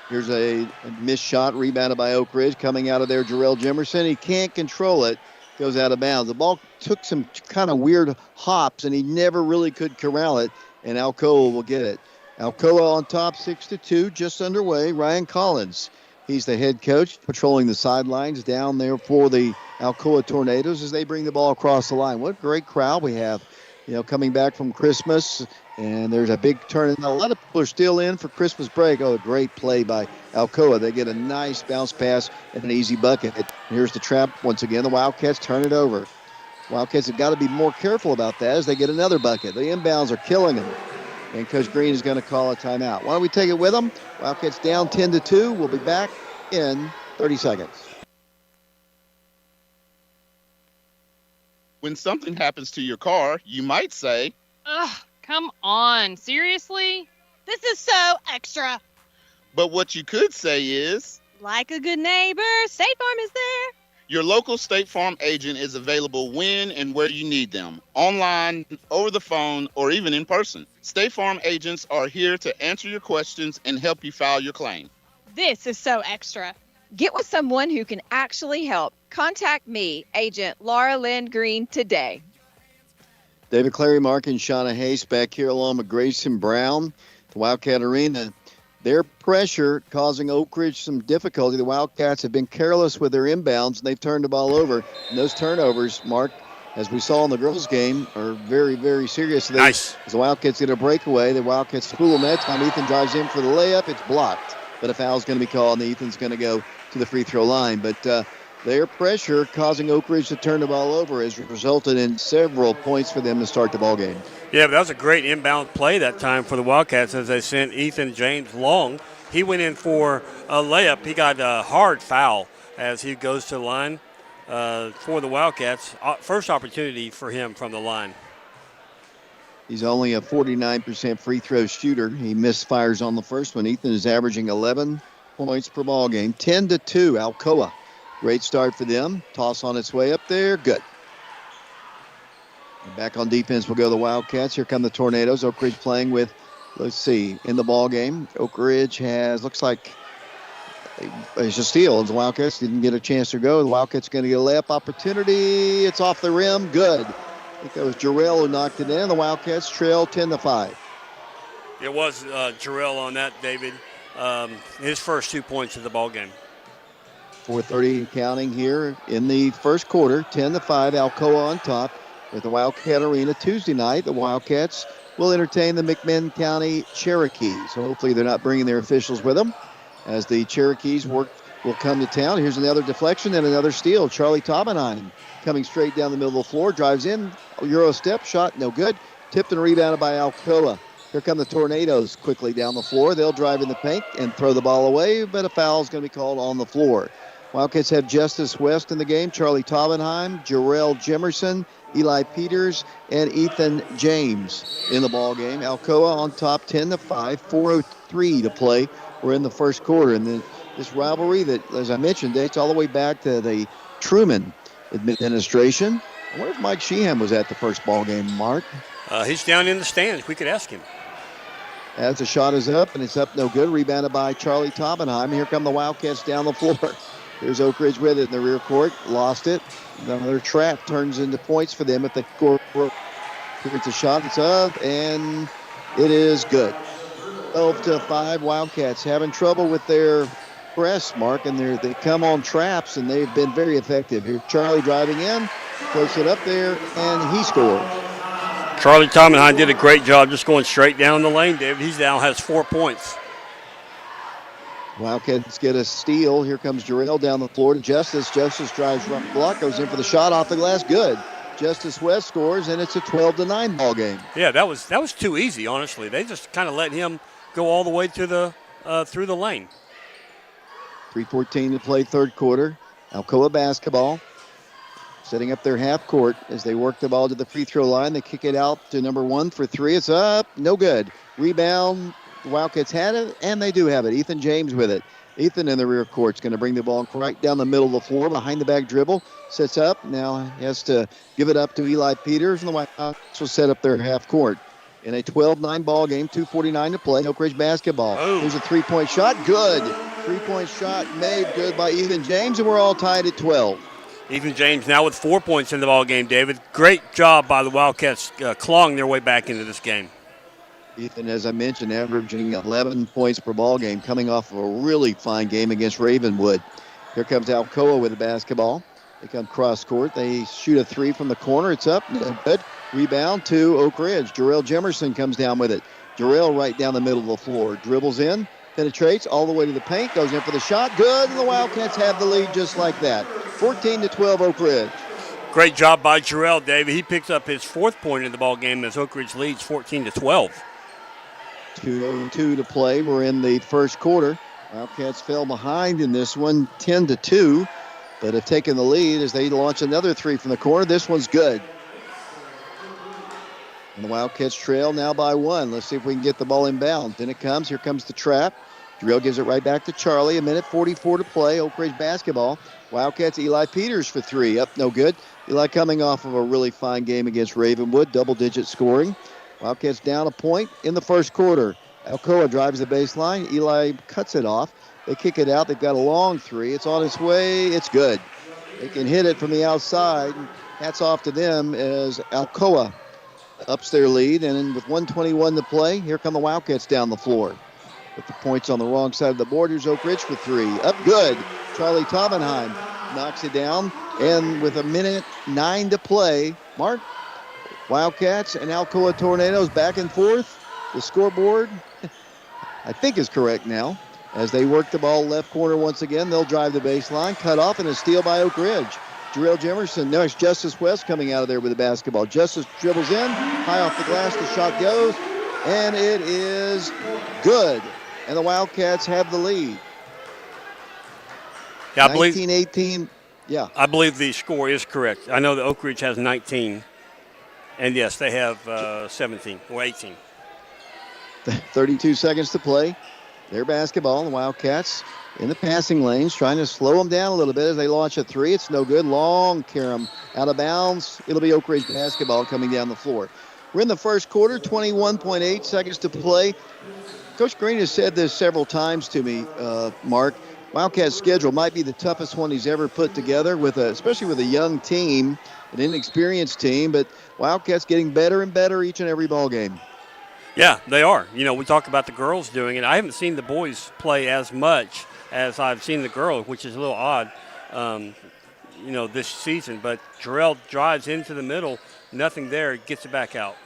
Here's a missed shot, rebounded by Oak Ridge, coming out of there, Jarrell Jemerson. He can't control it, goes out of bounds. The ball took some kind of weird hops, and he never really could corral it, and Alcoa will get it. Alcoa on top, 6-2, just underway. Ryan Collins, he's the head coach, patrolling the sidelines down there for the Alcoa Tornadoes as they bring the ball across the line. What a great crowd we have, coming back from Christmas. And there's a big turn. A lot of people are still in for Christmas break. A great play by Alcoa. They get a nice bounce pass and an easy bucket. And here's the trap once again. The Wildcats turn it over. Wildcats have got to be more careful about that as they get another bucket. The inbounds are killing them. And Coach Green is going to call a timeout. Why don't we take it with them? Wildcats down 10-2. We'll be back in 30 seconds. When something happens to your car, you might say, Ugh, come on. Seriously? This is so extra. but what you could say is, Like a good neighbor, State Farm is there. your local State Farm agent is available when and where you need them, online, over the phone, or even in person. State Farm agents are here to answer your questions and help you file your claim. This is so extra. Get with someone who can actually help. Contact me, Agent Laura Lynn Green, today. David Clary, Mark, and Shauna Hayes back here along with Grayson Brown. The Wildcat Arena, their pressure causing Oak Ridge some difficulty. The Wildcats have been careless with their inbounds, and they've turned the ball over. And those turnovers, Mark, as we saw in the girls' game, are very, very serious. Nice. As the Wildcats get a breakaway, the Wildcats fool them that time. Ethan drives in for the layup. It's blocked. But a foul's going to be called, and Ethan's going to go to the free throw line. But their pressure causing Oak Ridge to turn the ball over has resulted in several points for them to start the ball game. Yeah, but that was a great inbound play that time for the Wildcats as they sent Ethan James long. He went in for a layup. He got a hard foul as he goes to the line for the Wildcats. First opportunity for him from the line. He's only a 49% free throw shooter. He misfires on the first one. Ethan is averaging 11 points per ball game. 10-2, Alcoa. Great start for them. Toss on its way up there. Good. And back on defense will go the Wildcats. Here come the Tornadoes. Oak Ridge playing with, let's see, in the ball game. Oak Ridge has, looks like it's a steal. The Wildcats didn't get a chance to go. The Wildcats going to get a layup opportunity. It's off the rim. Good. I think that was Jarrell who knocked it in. The Wildcats trail 10-5. It was Jarrell on that, David. His first 2 points of the ball game. 4:30 counting here in the first quarter. 10-5, Alcoa on top with the Wildcat Arena. Tuesday night, the Wildcats will entertain the McMinn County Cherokees. So hopefully they're not bringing their officials with them as the Cherokees will come to town. Here's another deflection and another steal. Charlie Taubenheim coming straight down the middle of the floor, drives in, Euro step, shot, no good. Tipped and rebounded by Alcoa. Here come the Tornadoes quickly down the floor. They'll drive in the paint and throw the ball away, but a foul is going to be called on the floor. Wildcats have Justice West in the game, Charlie Taubenheim, Jarrell Jimerson, Eli Peters, and Ethan James in the ball game. Alcoa on top 10-5, 4:03 to play. We're in the first quarter. And then this rivalry that, as I mentioned, dates all the way back to the Truman administration. I wonder if Mike Sheehan was at the first ball game, Mark. He's down in the stands. We could ask him. As the shot is up, and it's up no good. Rebounded by Charlie Taubenheim. Here come the Wildcats down the floor. There's Oak Ridge with it in the rear court. Lost it. Another trap turns into points for them at the court. It's a shot. It's up, and it is good. 12-5. Wildcats having trouble with their press, Mark, and they come on traps, and they've been very effective. Here, Charlie driving in, floats it up there, and he scores. Charlie Taubenheim did a great job just going straight down the lane, David. He's now has 4 points. Wildcats get a steal. Here comes Jarrell down the floor to Justice. Justice drives right block, goes in for the shot off the glass. Good. Justice West scores, and it's a 12-9 ball game. Yeah, that was too easy, honestly. They just kind of let him go all the way to the through the lane. 3:14 to play, third quarter. Alcoa basketball. Setting up their half court as they work the ball to the free throw line. They kick it out to number 1 for 3. It's up. No good. Rebound. The Wildcats had it, and they do have it. Ethan James with it. Ethan in the rear court is going to bring the ball right down the middle of the floor, behind the back dribble. Sets up. Now he has to give it up to Eli Peters, and the Wildcats will set up their half court. In a 12-9 ball game, 2:49 to play. Oak Ridge basketball. Here's a three-point shot. Good. Three-point shot made good by Ethan James, and we're all tied at 12. Ethan James now with 4 points in the ball game, David. Great job by the Wildcats clawing their way back into this game. Ethan, as I mentioned, averaging 11 points per ball game, coming off of a really fine game against Ravenwood. Here comes Alcoa with the basketball. They come cross court. They shoot a 3 from the corner. It's up. Good. Rebound to Oak Ridge. Jarrell Jimerson comes down with it. Jarrell right down the middle of the floor. Dribbles in, penetrates all the way to the paint, goes in for the shot. Good, and the Wildcats have the lead just like that. 14-12 Oak Ridge. Great job by Jarrell, David. He picks up his 4th point in the ball game as Oak Ridge leads 14-12. 2:02 to play. We're in the first quarter. Wildcats fell behind in this one, 10-2, but have taken the lead as they launch another 3 from the corner. This one's good. And the Wildcats trail now by 1. Let's see if we can get the ball inbound. Then it comes. Here comes the trap. Drill gives it right back to Charlie. 1:44 to play. Oak Ridge basketball. Wildcats, Eli Peters for 3. Up, no good. Eli coming off of a really fine game against Ravenwood. Double-digit scoring. Wildcats down a point in the first quarter. Alcoa drives the baseline. Eli cuts it off. They kick it out. They've got a long 3. It's on its way. It's good. They can hit it from the outside. Hats off to them as Alcoa ups their lead. And with 1:21 to play, here come the Wildcats down the floor. With the points on the wrong side of the board, here's Oak Ridge for 3. Up good. Charlie Tobenheim knocks it down. And with 1:09 to play, Mark, Wildcats and Alcoa Tornadoes back and forth. The scoreboard, I think, is correct now. As they work the ball left corner once again, they'll drive the baseline. Cut off and a steal by Oak Ridge. Jarrell Jemerson, no, it's Justice West coming out of there with the basketball. Justice dribbles in, high off the glass, the shot goes, and it is good. And the Wildcats have the lead. Yeah, I believe 19-18, yeah. I believe the score is correct. I know that Oak Ridge has 19, and yes, they have 17 or 18. 32 seconds to play. Their basketball, the Wildcats in the passing lanes, trying to slow them down a little bit as they launch a 3. It's no good. Long carom out of bounds. It'll be Oak Ridge basketball coming down the floor. We're in the first quarter, 21.8 seconds to play. Coach Green has said this several times to me, Mark. Wildcats' schedule might be the toughest one he's ever put together, especially with a young team, an inexperienced team, but Wildcats getting better and better each and every ball game. Yeah, they are. You know, we talk about the girls doing it. I haven't seen the boys play as much as I've seen the girls, which is a little odd, this season. But Jarrell drives into the middle, nothing there, gets it back out.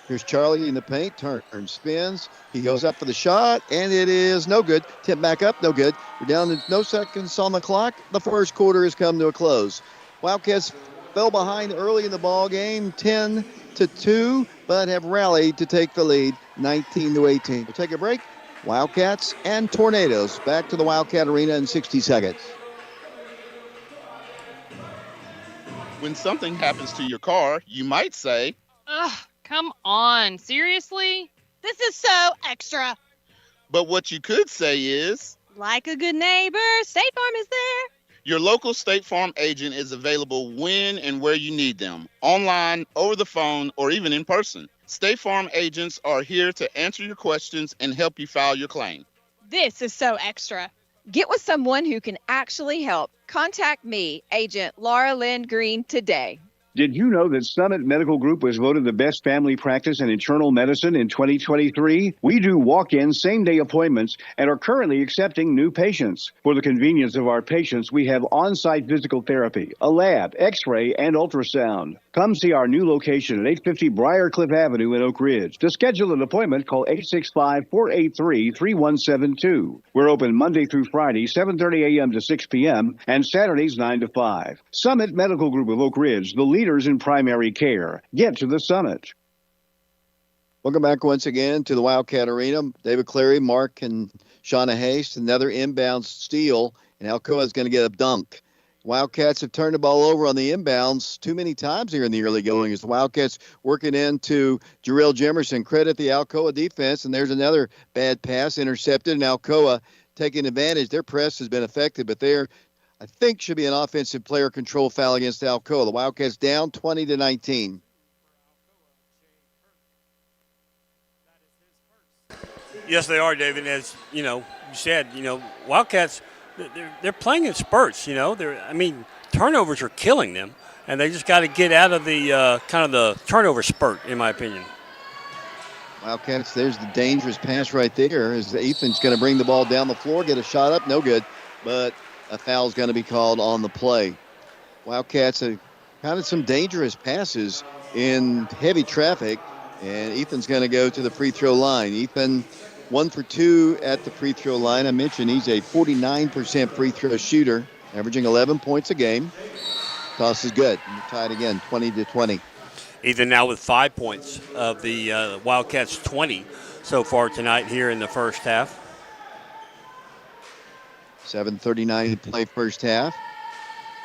Here's Charlie in the paint, turns, spins. He goes up for the shot, and it is no good. Tip back up, no good. We're down to no seconds on the clock. The first quarter has come to a close. Wildcats fell behind early in the ball game, 10-2, but have rallied to take the lead, 19-18. We'll take a break. Wildcats and Tornadoes back to the Wildcat Arena in 60 seconds. When something happens to your car, you might say, Ugh, come on. Seriously? This is so extra. but what you could say is, Like a good neighbor, State Farm is there. your local State Farm agent is available when and where you need them, online, over the phone, or even in person. State Farm agents are here to answer your questions and help you file your claim. This is so extra. Get with someone who can actually help. Contact me, Agent Laura Lynn Green, today. Did you know that Summit Medical Group was voted the best family practice in internal medicine in 2023? We do walk-in same-day appointments and are currently accepting new patients. For the convenience of our patients, we have on-site physical therapy, a lab, x-ray, and ultrasound. Come see our new location at 850 Briarcliff Avenue in Oak Ridge. To schedule an appointment, call 865-483-3172. We're open Monday through Friday, 7:30 a.m. to 6 p.m., and Saturdays 9 to 5. Summit Medical Group of Oak Ridge, the leaders in primary care. Get to the summit. Welcome back once again to the Wildcat Arena. David Clary, Mark, and Shauna Hayes. Another inbound steal, and Alcoa is going to get a dunk. Wildcats have turned the ball over on the inbounds too many times here in the early going as the Wildcats working into Jarrell Jemerson. Credit the Alcoa defense, and there's another bad pass intercepted, and Alcoa taking advantage. Their press has been effective, but I think should be an offensive player control foul against Alcoa. The Wildcats down 20-19. Yes, they are, David. As you said, Wildcats, they're playing in spurts. Turnovers are killing them, and they just got to get out of the kind of the turnover spurt, in my opinion. Wildcats, there's the dangerous pass right there as Ethan's going to bring the ball down the floor, get a shot up, no good, but a foul is going to be called on the play. Wildcats have kind of some dangerous passes in heavy traffic, and Ethan's going to go to the free throw line. Ethan, 1 for 2 at the free throw line. I mentioned he's a 49% free throw shooter, averaging 11 points a game. Toss is good. And we're tied again, 20-20. Ethan now with 5 points of the Wildcats' 20 so far tonight here in the first half. 7:39 to play first half.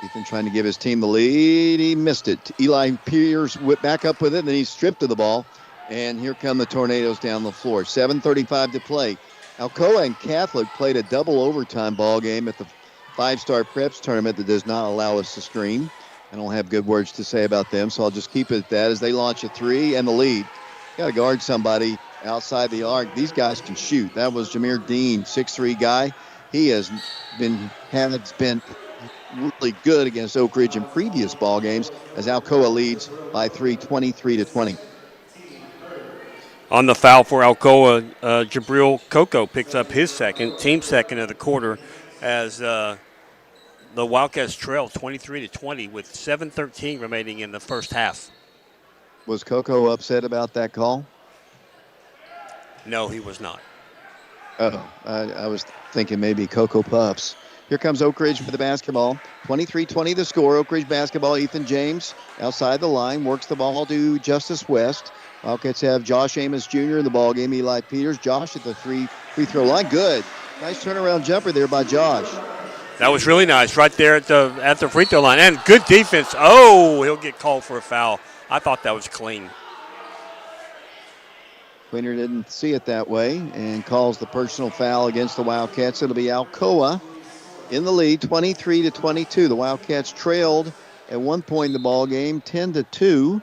Ethan trying to give his team the lead. He missed it. Eli Pierce whipped back up with it, and then he stripped of the ball. And here come the Tornadoes down the floor. 7:35 to play. Alcoa and Catholic played a double overtime ball game at the five-star preps tournament that does not allow us to stream. I don't have good words to say about them, so I'll just keep it at that as they launch a three and the lead. Got to guard somebody outside the arc. These guys can shoot. That was Jameer Dean, 6'3" guy. He has been really good against Oak Ridge in previous ball games as Alcoa leads by 3, 23-20. On the foul for Alcoa, Jabril Coco picks up his team second of the quarter as the Wildcats trail 23-20 with 7:13 remaining in the first half. Was Coco upset about that call? No, he was not. Oh, I was thinking maybe Cocoa Puffs. Here comes Oak Ridge with the basketball. 23-20 the score. Oak Ridge basketball. Ethan James outside the line works the ball to Justice West. Wildcats have Josh Amos Jr. in the ball game. Eli Peters. Josh at the free throw line. Good. Nice turnaround jumper there by Josh. That was really nice right there at the free throw line. And good defense. Oh, he'll get called for a foul. I thought that was clean. Queener didn't see it that way and calls the personal foul against the Wildcats. It'll be Alcoa in the lead, 23-22. The Wildcats trailed at one point in the ball game, 10-2.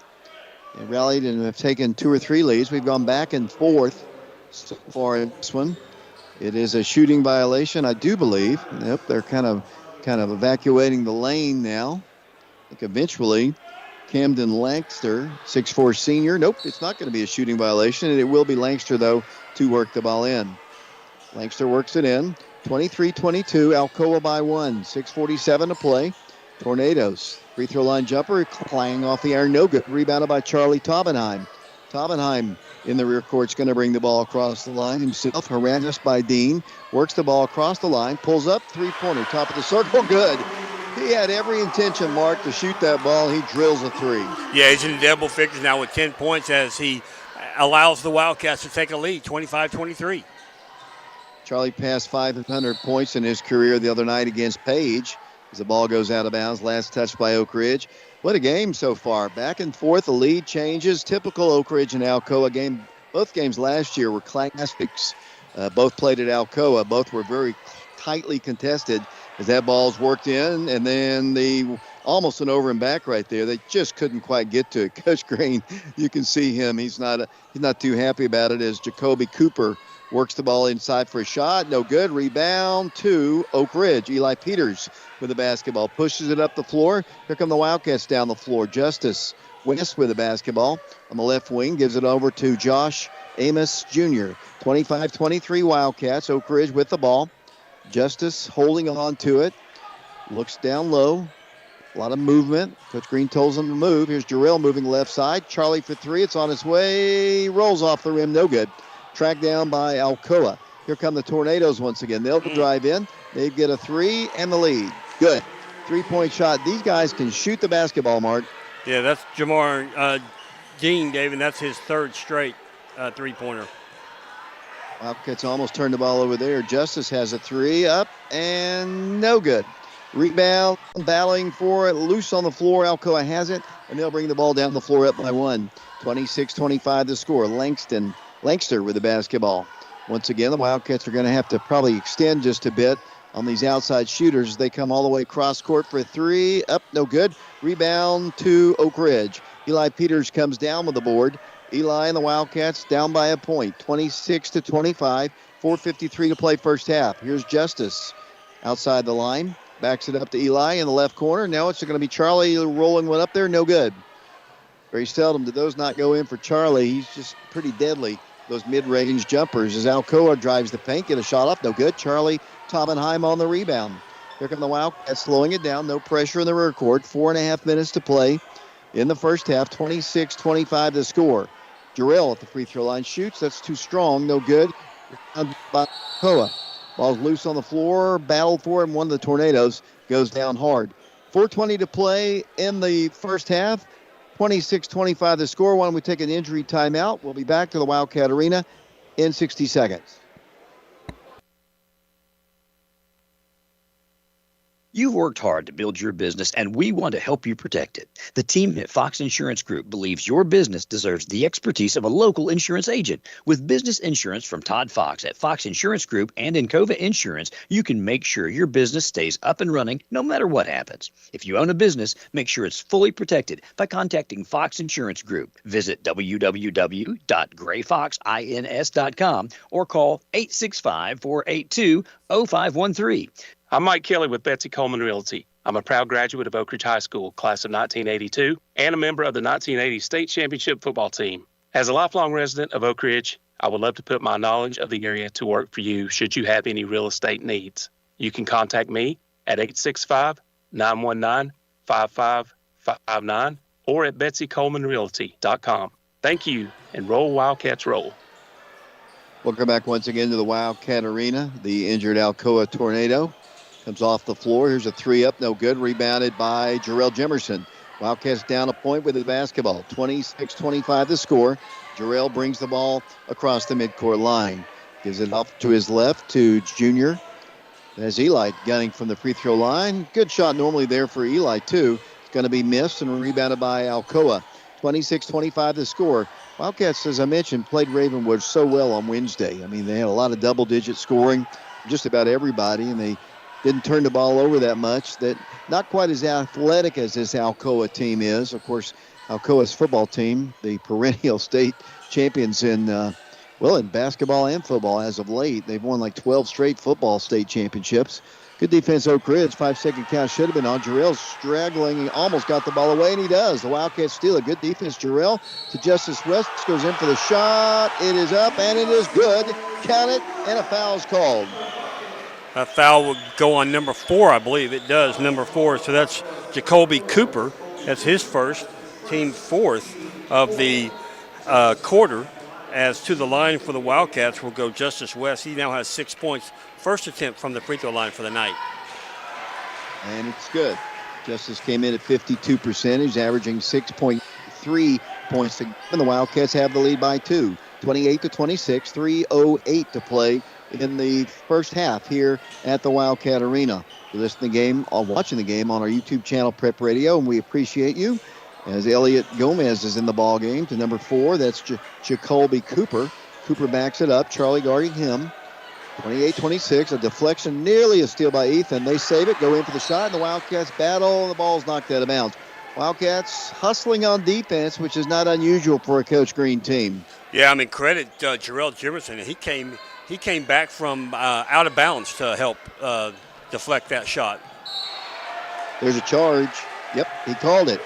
They rallied and have taken 2 or 3 leads. We've gone back and forth so far in this one. It is a shooting violation, I do believe. Yep, they're kind of evacuating the lane now. I think eventually Camden Langster, 6'4" senior. Nope, it's not going to be a shooting violation, and it will be Langster, though, to work the ball in. Langster works it in. 23-22, Alcoa by 1. 6:47 to play. Tornadoes. Free throw line jumper, clang off the iron, no good. Rebounded by Charlie Taubenheim. Taubenheim in the rear court's going to bring the ball across the line himself. Harassed by Dean. Works the ball across the line. Pulls up, three-pointer. Top of the circle, good. He had every intention, Mark, to shoot that ball. He drills a three. Yeah, he's in double figures now with 10 points as he allows the Wildcats to take a lead, 25-23. Charlie passed 500 points in his career the other night against Page as the ball goes out of bounds. Last touch by Oak Ridge. What a game so far. Back and forth, the lead changes. Typical Oak Ridge and Alcoa game. Both games last year were classics. Both played at Alcoa. Both were very tightly contested as that ball's worked in, and then almost an over and back right there. They just couldn't quite get to it. Coach Green, you can see him. He's not too happy about it as Jacoby Cooper works the ball inside for a shot. No good. Rebound to Oak Ridge. Eli Peters with the basketball. Pushes it up the floor. Here come the Wildcats down the floor. Justice West with the basketball on the left wing. Gives it over to Josh Amos Jr. 25-23 Wildcats. Oak Ridge with the ball. Justice holding on to it. Looks down low. A lot of movement. Coach Green tells him to move. Here's Jarrell moving left side. Charlie for three. It's on its way. Rolls off the rim. No good. Tracked down by Alcoa. Here come the Tornadoes once again. They'll drive in. They get a three and the lead. Good. 3-point shot. These guys can shoot the basketball, Mark. Yeah, that's Jamar Dean, David. That's his third straight three-pointer. Wildcats almost turned the ball over there. Justice has a three up and no good. Rebound, battling for it, loose on the floor. Alcoa has it, and they'll bring the ball down the floor up by 1. 26-25 the score. Langster with the basketball. Once again, the Wildcats are going to have to probably extend just a bit on these outside shooters. They come all the way across court for a three. Up, no good. Rebound to Oak Ridge. Eli Peters comes down with the board. Eli and the Wildcats down by a point, 26-25, 4:53 to play first half. Here's Justice outside the line, backs it up to Eli in the left corner. Now it's going to be Charlie rolling one up there, no good. Very seldom do those not go in for Charlie. He's just pretty deadly, those mid-range jumpers. As Alcoa drives the paint, get a shot up, no good. Charlie Taubenheim on the rebound. Here come the Wildcats slowing it down, no pressure in the rear court. 4.5 minutes to play in the first half, 26-25 to score. Jarrell at the free throw line shoots. That's too strong. No good. By Alcoa. Ball's loose on the floor. Battled for it, and one of the Tornadoes goes down hard. 4:20 to play in the first half. 26-25 the score. Why don't we take an injury timeout? We'll be back to the Wildcat Arena in 60 seconds. You've worked hard to build your business, and we want to help you protect it. The team at Fox Insurance Group believes your business deserves the expertise of a local insurance agent. With business insurance from Todd Fox at Fox Insurance Group and Encova Insurance, you can make sure your business stays up and running no matter what happens. If you own a business, make sure it's fully protected by contacting Fox Insurance Group. Visit www.grayfoxins.com or call 865-482-0513. I'm Mike Kelly with Betsy Coleman Realty. I'm a proud graduate of Oak Ridge High School, class of 1982, and a member of the 1980 state championship football team. As a lifelong resident of Oak Ridge, I would love to put my knowledge of the area to work for you should you have any real estate needs. You can contact me at 865-919-5559 or at betsycolemanrealty.com. Thank you, and roll Wildcats roll. Welcome back once again to the Wildcat Arena. The injured Alcoa Tornado comes off the floor. Here's a three up, no good. Rebounded by Jarrell Jimerson. Wildcats down a point with the basketball. 26-25 the score. Jarrell brings the ball across the midcourt line. Gives it off to his left to Junior. There's Eli gunning from the free throw line. Good shot normally there for Eli, too. It's going to be missed and rebounded by Alcoa. 26-25 the score. Wildcats, as I mentioned, played Ravenwood so well on Wednesday. I mean, they had a lot of double-digit scoring, just about everybody, and they didn't turn the ball over that much. That not quite as athletic as this Alcoa team is. Of course, Alcoa's football team, the perennial state champions in basketball and football as of late. They've won like 12 straight football state championships. Good defense, Oak Ridge. 5-second count should have been on. Jarrell's straggling. He almost got the ball away, and he does. The Wildcats steal a good defense. Jarrell to Justice West. Goes in for the shot. It is up, and it is good. Count it, and a foul's called. A foul will go on number 4, I believe. It does, number 4. So that's Jacoby Cooper. That's his first, team fourth of the quarter. As to the line for the Wildcats will go Justice West. He now has 6 points. First attempt from the free throw line for the night. And it's good. Justice came in at 52%. He's averaging 6.3 points. And the Wildcats have the lead by 2. 28-26, 3:08 to play in the first half here at the Wildcat Arena. You're listening to the game, or watching the game on our YouTube channel, Prep Radio, and we appreciate you. As Elliot Gomez is in the ball game to number 4, that's Jacoby Cooper. Cooper backs it up. Charlie guarding him. 28-26, a deflection, nearly a steal by Ethan. They save it, go in for the shot, and the Wildcats battle, and the ball's knocked out of bounds. Wildcats hustling on defense, which is not unusual for a Coach Green team. Yeah, I mean, credit Jarrell Jimerson. He came back from out of bounds to help deflect that shot. There's a charge. Yep, he called it.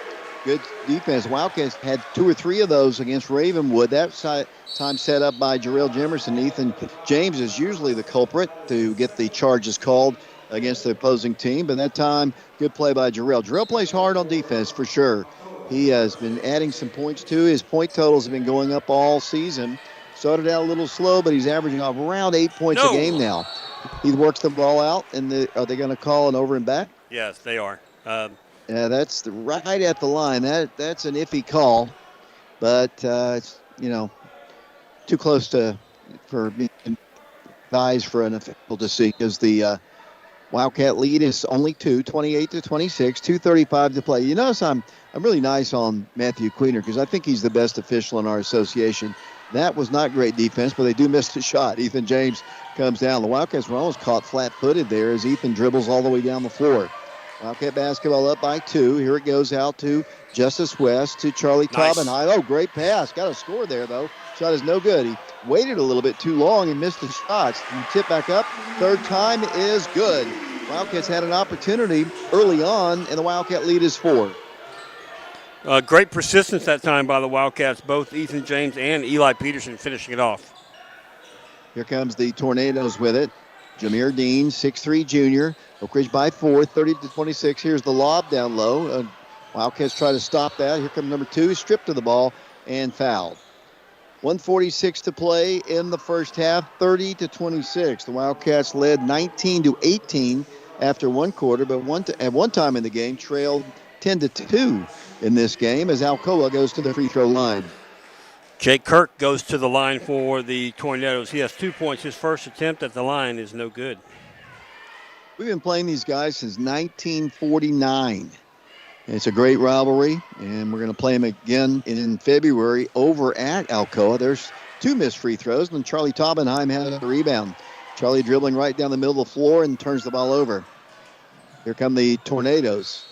Good defense. Wildcats had 2 or 3 of those against Ravenwood. That time set up by Jarrell Jimerson. Ethan James is usually the culprit to get the charges called against the opposing team, but that time, good play by Jarrell. Jarrell plays hard on defense for sure. He has been adding some points too. His point totals have been going up all season. Started out a little slow, but he's averaging off around 8 points a game now. He works the ball out, and are they going to call an over and back? Yes, they are. Yeah, that's right at the line. That's an iffy call, but it's too close for eyes for an official to see, because the Wildcat lead is only 2, 28-26, 2:35 to play. You notice I'm really nice on Matthew Queener because I think he's the best official in our association. That was not great defense, but they do miss the shot. Ethan James comes down. The Wildcats were almost caught flat-footed there as Ethan dribbles all the way down the floor. Wildcat basketball up by 2. Here it goes out to Justice West to Charlie Tobin. Oh, great pass. Got a score there, though. Shot is no good. He waited a little bit too long and missed the shots. And tip back up. Third time is good. Wildcats had an opportunity early on, and the Wildcat lead is 4. Great persistence that time by the Wildcats, both Ethan James and Eli Peterson finishing it off. Here comes the Tornadoes with it. Jameer Dean, 6'3 junior. Oak Ridge by 4, 30-26. Here's the lob down low. Wildcats try to stop that. Here comes number 2, stripped of the ball and fouled. 1:46 to play in the first half, 30-26. The Wildcats led 19-18 after one quarter, but at one time in the game trailed 10-2 in this game as Alcoa goes to the free throw line. Jake Kirk goes to the line for the Tornadoes. He has 2 points. His first attempt at the line is no good. We've been playing these guys since 1949. It's a great rivalry, and we're going to play them again in February over at Alcoa. There's 2 missed free throws, and Charlie Taubenheim had a rebound. Charlie dribbling right down the middle of the floor and turns the ball over. Here come the Tornadoes,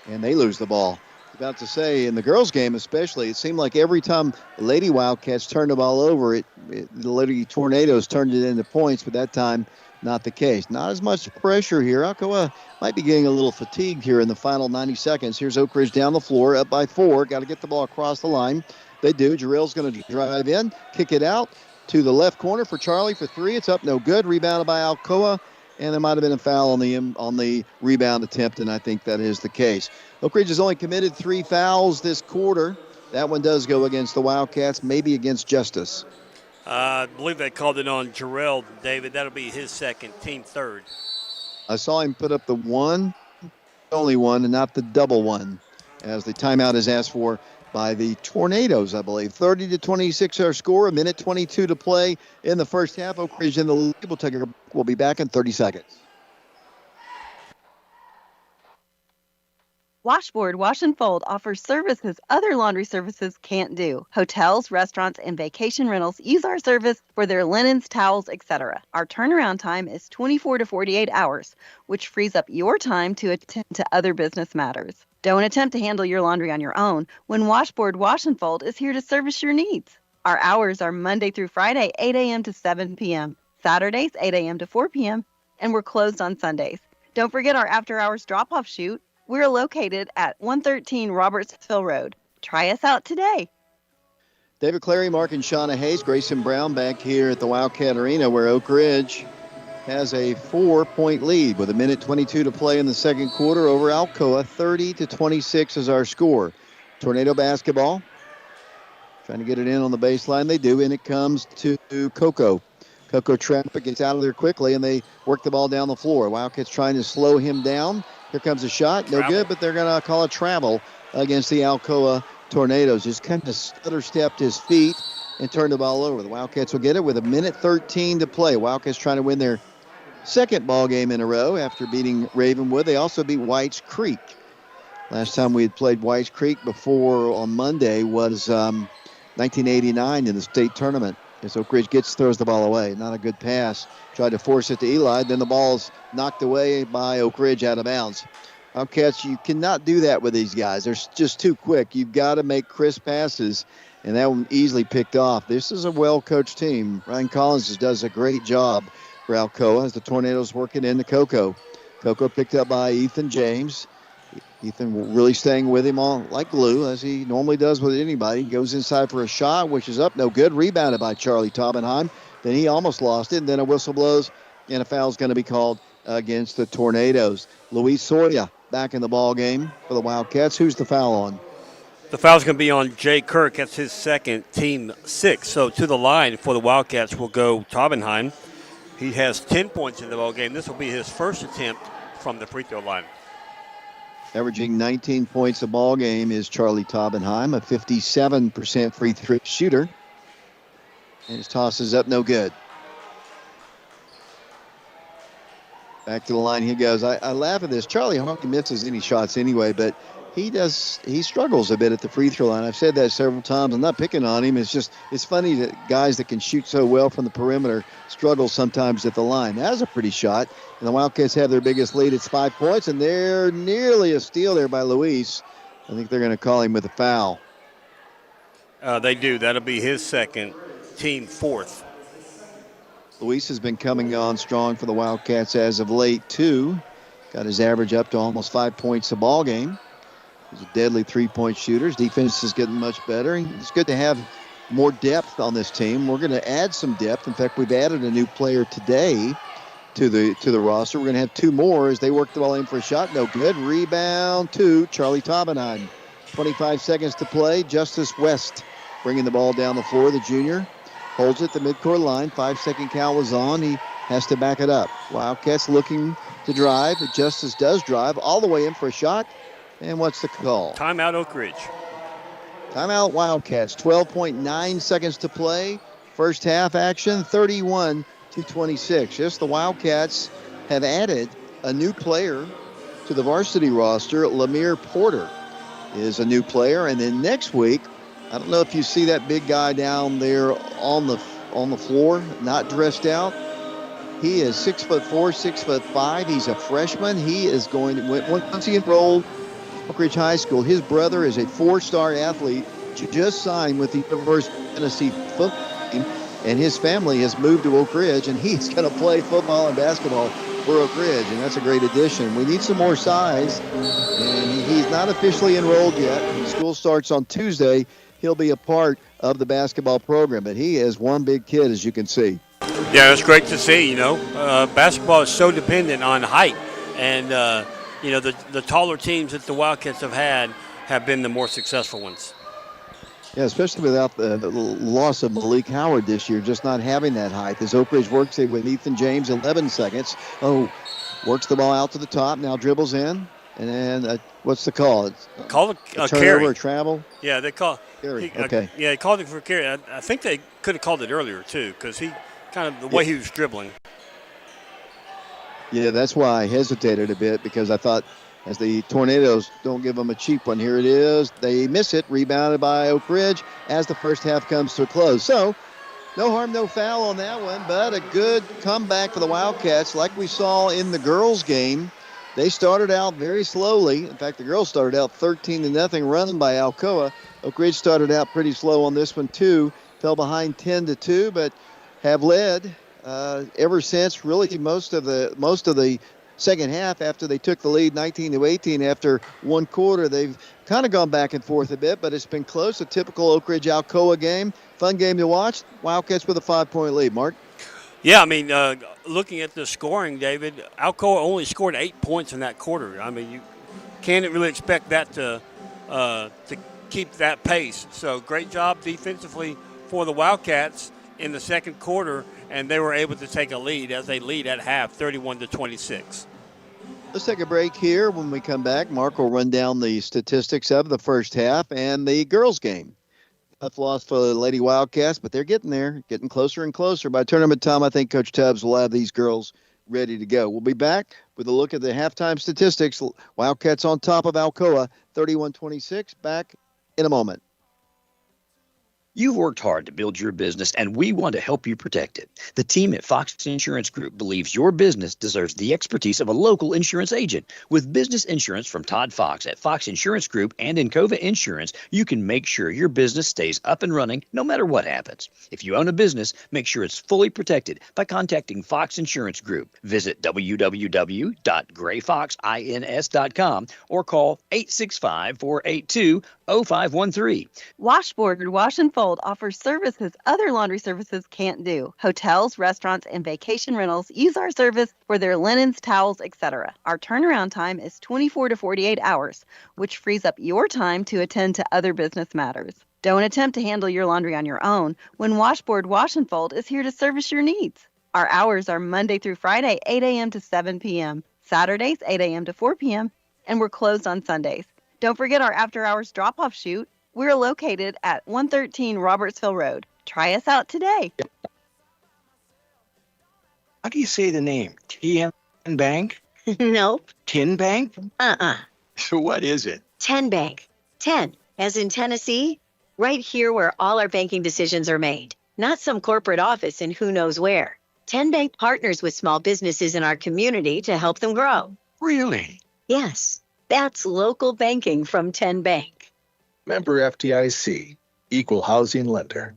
and they lose the ball. About to say, in the girls' game especially, it seemed like every time the Lady Wildcats turned the ball over, the Lady Tornadoes turned it into points, but that time, not the case. Not as much pressure here. Alcoa might be getting a little fatigued here in the final 90 seconds. Here's Oak Ridge down the floor, up by 4. Got to get the ball across the line. They do. Jarrell's going to drive in, kick it out to the left corner for Charlie for 3. It's up, no good. Rebounded by Alcoa. And there might have been a foul on the rebound attempt, and I think that is the case. Oak Ridge has only committed 3 fouls this quarter. That one does go against the Wildcats, maybe against Justice. I believe they called it on Jarrell, David. That'll be his second, team third. I saw him put up the one, only one, and not the double one, as the timeout is asked for by the Tornadoes, I believe. 30-26 our score, 1:22 to play in the first half. Oak Ridge in the lead. We'll be back in 30 seconds. Washboard Wash and Fold offers services other laundry services can't do. Hotels, restaurants, and vacation rentals use our service for their linens, towels, etc. Our turnaround time is 24 to 48 hours, which frees up your time to attend to other business matters. Don't attempt to handle your laundry on your own when Washboard Wash and Fold is here to service your needs. Our hours are Monday through Friday, 8 a.m. to 7 p.m., Saturdays, 8 a.m. to 4 p.m., and we're closed on Sundays. Don't forget our after-hours drop-off shoot. We're located at 113 Robertsville Road. Try us out today. David Clary, Mark and Shauna Hayes, Grayson Brown back here at the Wildcat Arena, where Oak Ridge has a 4-point lead with 1:22 to play in the second quarter over Alcoa. 30-26 is our score. Tornado basketball. Trying to get it in on the baseline. They do, and it comes to Coco. Coco Trappick gets out of there quickly, and they work the ball down the floor. Wildcats trying to slow him down. Here comes a shot. No good, but they're going to call a travel against the Alcoa Tornadoes. Just kind of stutter-stepped his feet and turned the ball over. The Wildcats will get it with 1:13 to play. Wildcats trying to win their second ball game in a row after beating Ravenwood. They also beat Whites Creek. Last time we had played Whites Creek before on Monday was 1989 in the state tournament. As Oak Ridge throws the ball away. Not a good pass. Tried to force it to Eli. Then the ball's knocked away by Oak Ridge out of bounds. Wildcats, you cannot do that with these guys. They're just too quick. You've got to make crisp passes, and that one easily picked off. This is a well-coached team. Ryan Collins does a great job for Alcoa as the Tornadoes work it into Coco. Coco picked up by Ethan James. Ethan really staying with him on like glue, as he normally does with anybody. Goes inside for a shot, which is up, no good. Rebounded by Charlie Taubenheim. Then he almost lost it, and then a whistle blows, and a foul's going to be called against the Tornadoes. Luis Soria back in the ball game for the Wildcats. Who's the foul on? The foul's going to be on Jay Kirk. That's his second, team 6. So to the line for the Wildcats will go Taubenheim. He has 10 points in the ball game. This will be his first attempt from the free throw line. Averaging 19 points a ball game is Charlie Taubenheim, a 57% free throw shooter. And his toss is up, no good. Back to the line he goes. I laugh at this. Charlie hardly misses any shots anyway, but he struggles a bit at the free throw line. I've said that several times. I'm not picking on him. It's funny that guys that can shoot so well from the perimeter struggle sometimes at the line. That was a pretty shot. And the Wildcats have their biggest lead. It's 5 points, and they're nearly a steal there by Luis. I think they're going to call him with a foul. They do. That'll be his second, team 4th. Luis has been coming on strong for the Wildcats as of late, too. Got his average up to almost 5 points a ball game. He's a deadly three-point shooter. His defense is getting much better. It's good to have more depth on this team. We're going to add some depth. In fact, we've added a new player today to the roster. We're going to have 2 more as they work the ball in for a shot. No good. Rebound to Charlie Taubenheim. 25 seconds to play. Justice West bringing the ball down the floor. The junior holds it at the midcourt line. 5-second count was on. He has to back it up. Wildcats looking to drive. Justice does drive all the way in for a shot. And what's the call? Timeout Oak Ridge. Timeout Wildcats. 12.9 seconds to play. First half action, 31-26. Yes, the Wildcats have added a new player to the varsity roster. Lemire Porter is a new player. And then next week, I don't know if you see that big guy down there on the floor, not dressed out. He is 6'4", 6'5". He's a freshman. He is going to, once he enrolled at Oak Ridge High School, his brother is a 4-star athlete, just signed with the University of Tennessee football team, and his family has moved to Oak Ridge, and he's going to play football and basketball for Oak Ridge, and that's a great addition. We need some more size, and he's not officially enrolled yet. School starts on Tuesday. He'll be a part of the basketball program, but he is one big kid, as you can see. Yeah, it's great to see. Basketball is so dependent on height, and the taller teams that the Wildcats have had have been the more successful ones. Yeah, especially without the loss of Malik Howard this year, just not having that height. As Oak Ridge works it with Ethan James, 11 seconds. Works the ball out to the top, now dribbles in, and then what's the call? Call it a carry. turnover, a travel? Yeah, they call carry. Okay. Yeah, they called it for carry. I think they could have called it earlier too, because he kind of the way he was dribbling. Yeah, that's why I hesitated a bit, because I thought, as the Tornadoes don't give them a cheap one. Here it is. They miss it. Rebounded by Oak Ridge as the first half comes to a close. So, no harm, no foul on that one, but a good comeback for the Wildcats like we saw in the girls' game. They started out very slowly. In fact, the girls started out 13-0 run by Alcoa. Oak Ridge started out pretty slow on this one, too. Fell behind 10-2, but have led ever since, really most of the second half after they took the lead 19-18 after one quarter. They've kind of gone back and forth a bit, but it's been close. A typical Oak Ridge Alcoa game. Fun game to watch. Wildcats with a 5-point lead. Mark? Yeah, I mean, looking at the scoring, David, Alcoa only scored 8 points in that quarter. I mean, you can't really expect that to keep that pace. So great job defensively for the Wildcats in the second quarter, and they were able to take a lead as they lead at half, 31-26. Let's take a break here. When we come back, Mark will run down the statistics of the first half and the girls' game. Tough loss for the Lady Wildcats, but they're getting there, getting closer and closer. By tournament time, I think Coach Tubbs will have these girls ready to go. We'll be back with a look at the halftime statistics. Wildcats on top of Alcoa, 31-26. Back in a moment. You've worked hard to build your business, and we want to help you protect it. The team at Fox Insurance Group believes your business deserves the expertise of a local insurance agent. With business insurance from Todd Fox at Fox Insurance Group and Encova Insurance, you can make sure your business stays up and running no matter what happens. If you own a business, make sure it's fully protected by contacting Fox Insurance Group. Visit www.grayfoxins.com or call 865-482-0513. Washboard Wash and Fold offers services other laundry services can't do. Hotels, restaurants, and vacation rentals use our service for their linens, towels, etc. Our turnaround time is 24 to 48 hours, which frees up your time to attend to other business matters. Don't attempt to handle your laundry on your own when Washboard Wash and Fold is here to service your needs. Our hours are Monday through Friday, 8 a.m. to 7 p.m., Saturdays, 8 a.m. to 4 p.m., and we're closed on Sundays. Don't forget our after-hours drop-off shoot. We're located at 113 Robertsville Road. Try us out today. How do you say the name? TN Bank? Nope. Tin Bank? So what is it? 10 Bank. 10, as in Tennessee. Right here where all our banking decisions are made. Not some corporate office in who knows where. 10 Bank partners with small businesses in our community to help them grow. Really? Yes, that's local banking from 10 Bank. Member FDIC, Equal Housing Lender.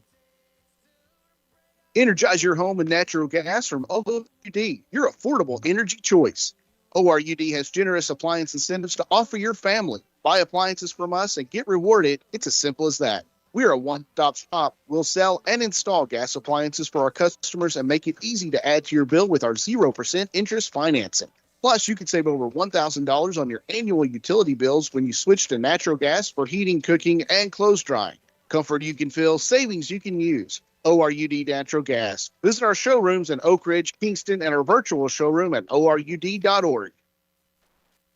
Energize your home with natural gas from ORUD, your affordable energy choice. ORUD has generous appliance incentives to offer your family. Buy appliances from us and get rewarded. It's as simple as that. We're a one-stop shop. We'll sell and install gas appliances for our customers and make it easy to add to your bill with our 0% interest financing. Plus, you can save over $1,000 on your annual utility bills when you switch to natural gas for heating, cooking, and clothes drying. Comfort you can feel, savings you can use. ORUD Natural Gas. Visit our showrooms in Oak Ridge, Kingston, and our virtual showroom at ORUD.org.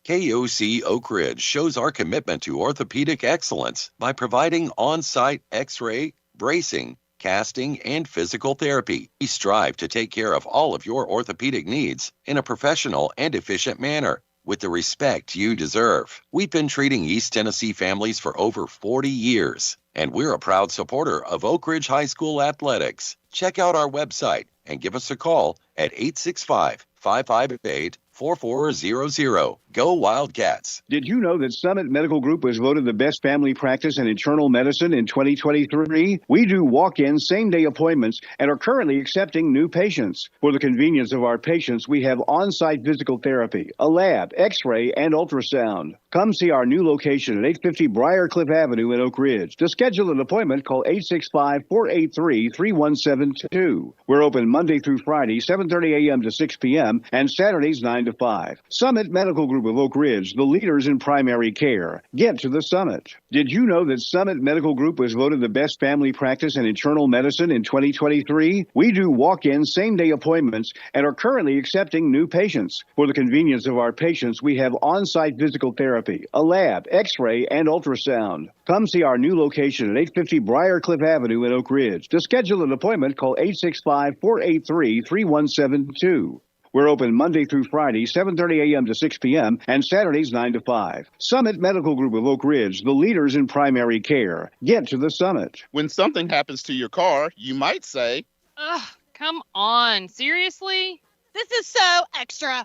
KOC Oak Ridge shows our commitment to orthopedic excellence by providing on-site X-ray, bracing, casting, and physical therapy. We strive to take care of all of your orthopedic needs in a professional and efficient manner with the respect you deserve. We've been treating East Tennessee families for over 40 years, and we're a proud supporter of Oak Ridge High School athletics. Check out our website and give us a call at 865-558-4400. Go Wildcats. Did you know that Summit Medical Group was voted the best family practice in internal medicine in 2023? We do walk-in same-day appointments and are currently accepting new patients. For the convenience of our patients, we have on-site physical therapy, a lab, x-ray, and ultrasound. Come see our new location at 850 Briarcliff Avenue in Oak Ridge. To schedule an appointment, call 865-483-3172. We're open Monday through Friday, 7:30 a.m. to 6 p.m., and Saturdays 9 to 5. Summit Medical Group of Oak Ridge, the leaders in primary care. Get to the Summit. Did you know that Summit Medical Group was voted the best family practice in internal medicine in 2023? We do walk-in same-day appointments and are currently accepting new patients. For the convenience of our patients, we have on-site physical therapy, a lab, x-ray, and ultrasound. Come see our new location at 850 Briarcliff Avenue in Oak Ridge. To schedule an appointment, call 865-483-3172. We're open Monday through Friday, 7:30 a.m. to 6 p.m., and Saturdays 9 to 5. Summit Medical Group of Oak Ridge, the leaders in primary care. Get to the Summit. When something happens to your car, you might say, Ugh, come on. Seriously? This is so extra.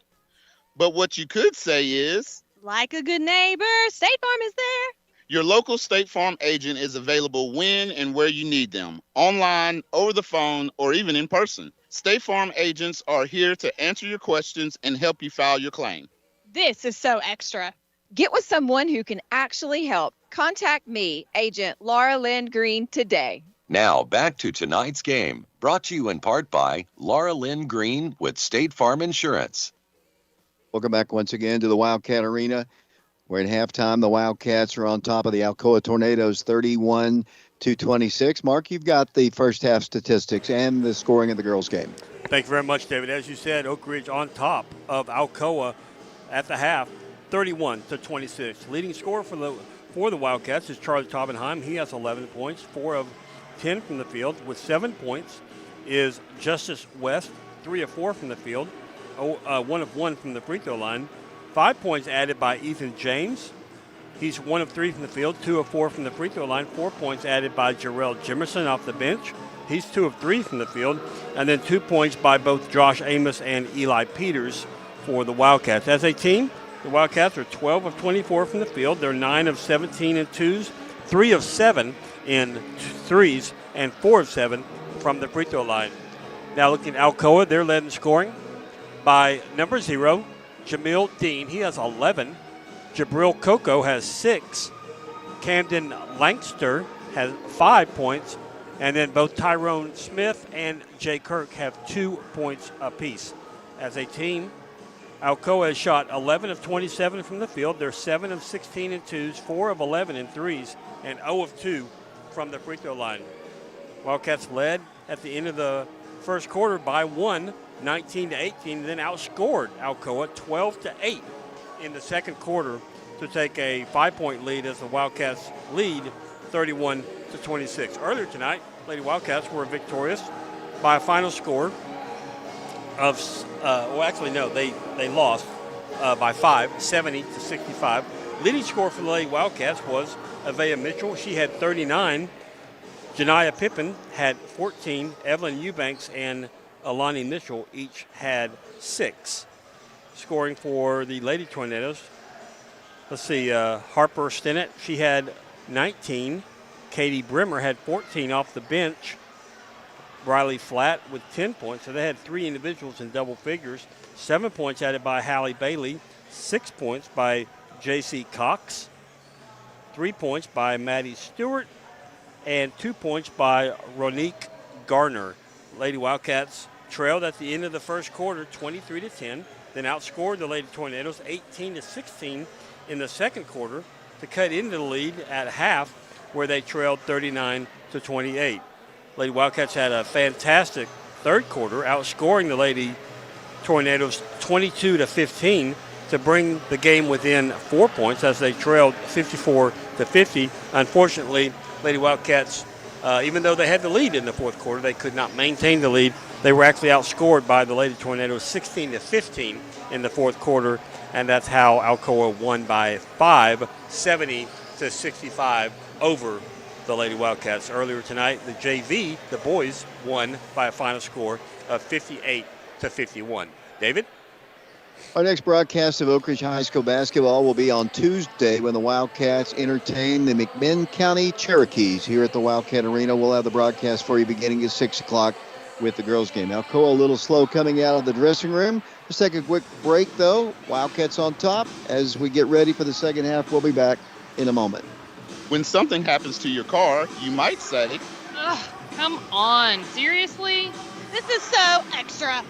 but what you could say is, Like a good neighbor, State Farm is there. your local State Farm agent is available when and where you need them, online, over the phone, or even in person. State Farm agents are here to answer your questions and help you file your claim. This is so extra. Get with someone who can actually help. Contact me, Agent Laura Lynn Green, today. Now back to tonight's game, brought to you in part by Laura Lynn Green with State Farm Insurance. Welcome back once again to the Wildcat Arena. We're at halftime. The Wildcats are on top of the Alcoa Tornadoes 31-26. Mark, you've got the first half statistics and the scoring of the girls' game. Thank you very much, David. As you said, Oak Ridge on top of Alcoa at the half, 31-26. Leading scorer for the Wildcats is Charlie Taubenheim. He has 11 points, 4 of 10 from the field. With 7 points is Justice West, 3 of 4 from the field, 1 of 1 from the free throw line. 5 points added by Ethan James. He's 1 of 3 from the field, 2 of 4 from the free throw line. 4 points added by Jarrell Jimerson off the bench. He's 2 of 3 from the field. And then 2 points by both Josh Amos and Eli Peters for the Wildcats. As a team, the Wildcats are 12 of 24 from the field. They're 9 of 17 in twos, 3 of 7 in threes, and 4 of 7 from the free throw line. Now looking at Alcoa, they're led in scoring by number 0, Jamil Dean. He has 11. Jabril Coco has 6. Camden Langster has 5 points. And then both Tyrone Smith and Jay Kirk have 2 points apiece. As a team, Alcoa has shot 11 of 27 from the field. They're 7 of 16 in twos, 4 of 11 in threes, and 0 of 2 from the free throw line. Wildcats led at the end of the first quarter by 1, 19-18, and then outscored Alcoa 12-8 in the second quarter to take a 5-point lead as the Wildcats lead 31-26. Earlier tonight, Lady Wildcats were victorious by a final score of, they lost by 5, 70-65. Leading scorer for the Lady Wildcats was Avea Mitchell. She had 39. Janiyah Pippin had 14. Evelyn Eubanks and Alani Mitchell each had 6. Scoring for the Lady Tornadoes, let's see, Harper Stinnett, she had 19. Katie Brimmer had 14 off the bench. Riley Flatt with 10 points. So they had 3 individuals in double figures. 7 points added by Hallie Bailey. 6 points by J.C. Cox. 3 points by Maddie Stewart. And 2 points by Ronique Garner. Lady Wildcats trailed at the end of the first quarter 23-10. Then outscored the Lady Tornadoes 18-16 in the second quarter to cut into the lead at half, where they trailed 39-28. Lady Wildcats had a fantastic third quarter, outscoring the Lady Tornadoes 22-15 to bring the game within 4 points as they trailed 54-50. Unfortunately, Lady Wildcats Even though they had the lead in the fourth quarter, they could not maintain the lead. They were actually outscored by the Lady Tornadoes 16-15 in the fourth quarter, and that's how Alcoa won by 5, 70-65 over the Lady Wildcats. Earlier tonight, the JV, the boys, won by a final score of 58-51. David? Our next broadcast of Oak Ridge High School basketball will be on Tuesday when the Wildcats entertain the McMinn County Cherokees here at the Wildcat Arena. We'll have the broadcast for you beginning at 6 o'clock with the girls' game. Alcoa a little slow coming out of the dressing room. Let's take a quick break, though. Wildcats on top. As we get ready for the second half, we'll be back in a moment. When something happens to your car, you might say, Ugh, come on. Seriously? This is so extra.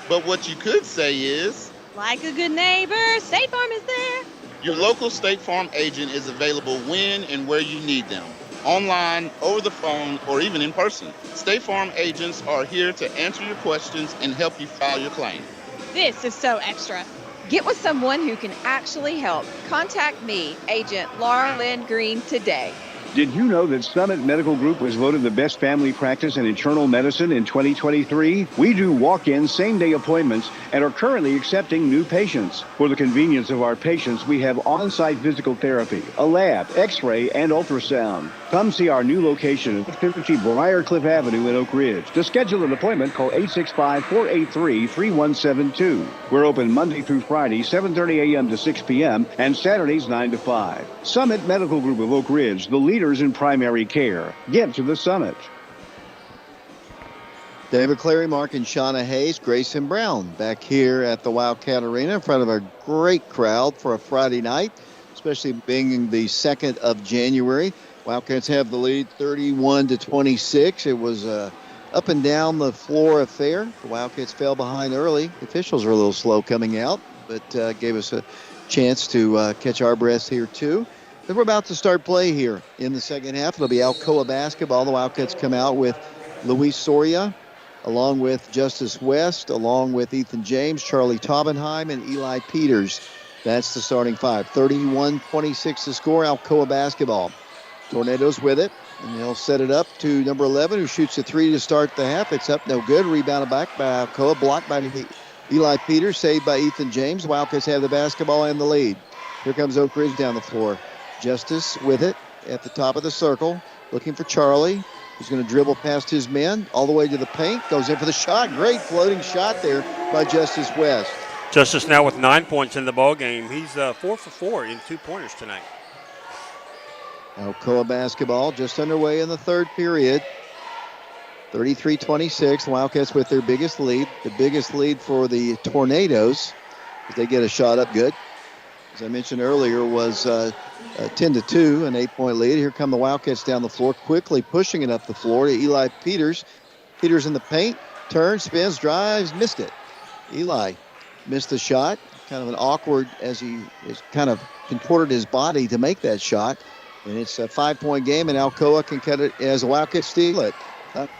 but what you could say is, Like a good neighbor, State Farm is there. your local State Farm agent is available when and where you need them. Online, over the phone, or even in person. State Farm agents are here to answer your questions and help you file your claim. This is so extra. Get with someone who can actually help. Contact me, Agent Laura Lynn Green, today. Did you know that Summit Medical Group was voted the best family practice in internal medicine in 2023? We do walk-in same-day appointments and are currently accepting new patients. For the convenience of our patients, we have on-site physical therapy, a lab, x-ray, and ultrasound. Come see our new location at 50 Briarcliff Avenue in Oak Ridge. To schedule an appointment, call 865-483-3172. We're open Monday through Friday, 7:30 a.m. to 6 p.m., and Saturdays 9 to 5. Summit Medical Group of Oak Ridge, the leaders in primary care. Get to the Summit. David Clary, Mark and Shauna Hayes, Grayson Brown back here at the Wildcat Arena in front of a great crowd for a Friday night, especially being the 2nd of January. Wildcats have the lead 31-26. It was a up and down the floor affair. The Wildcats fell behind early. The officials were a little slow coming out, but gave us a chance to catch our breaths here too. But we're about to start play here in the second half. It'll be Alcoa basketball. The Wildcats come out with Luis Soria, along with Justice West, along with Ethan James, Charlie Taubenheim, and Eli Peters. That's the starting five. 31-26 to score, Alcoa basketball. Tornadoes with it, and they'll set it up to number 11, who shoots a three to start the half. It's up, no good. Rebounded back by Alcoa, blocked by Eli Peters, saved by Ethan James. The Wildcats have the basketball and the lead. Here comes Oak Ridge down the floor. Justice with it at the top of the circle, looking for Charlie. He's going to dribble past his men all the way to the paint. Goes in for the shot. Great floating shot there by Justice West. Justice now with 9 points in the ball game. He's 4 for 4 in 2-pointers tonight. Alcoa basketball just underway in the third period. 33-26. The Wildcats with their biggest lead. The biggest lead for the Tornadoes as they get a shot up good. As I mentioned earlier, was 10-2, an 8-point lead. Here come the Wildcats down the floor, quickly pushing it up the floor to Eli Peters. Peters in the paint, turns, spins, drives, missed it. Eli missed the shot. Kind of an awkward as he is kind of contorted his body to make that shot. And it's a 5-point game, and Alcoa can cut it as the Wildcats steal it.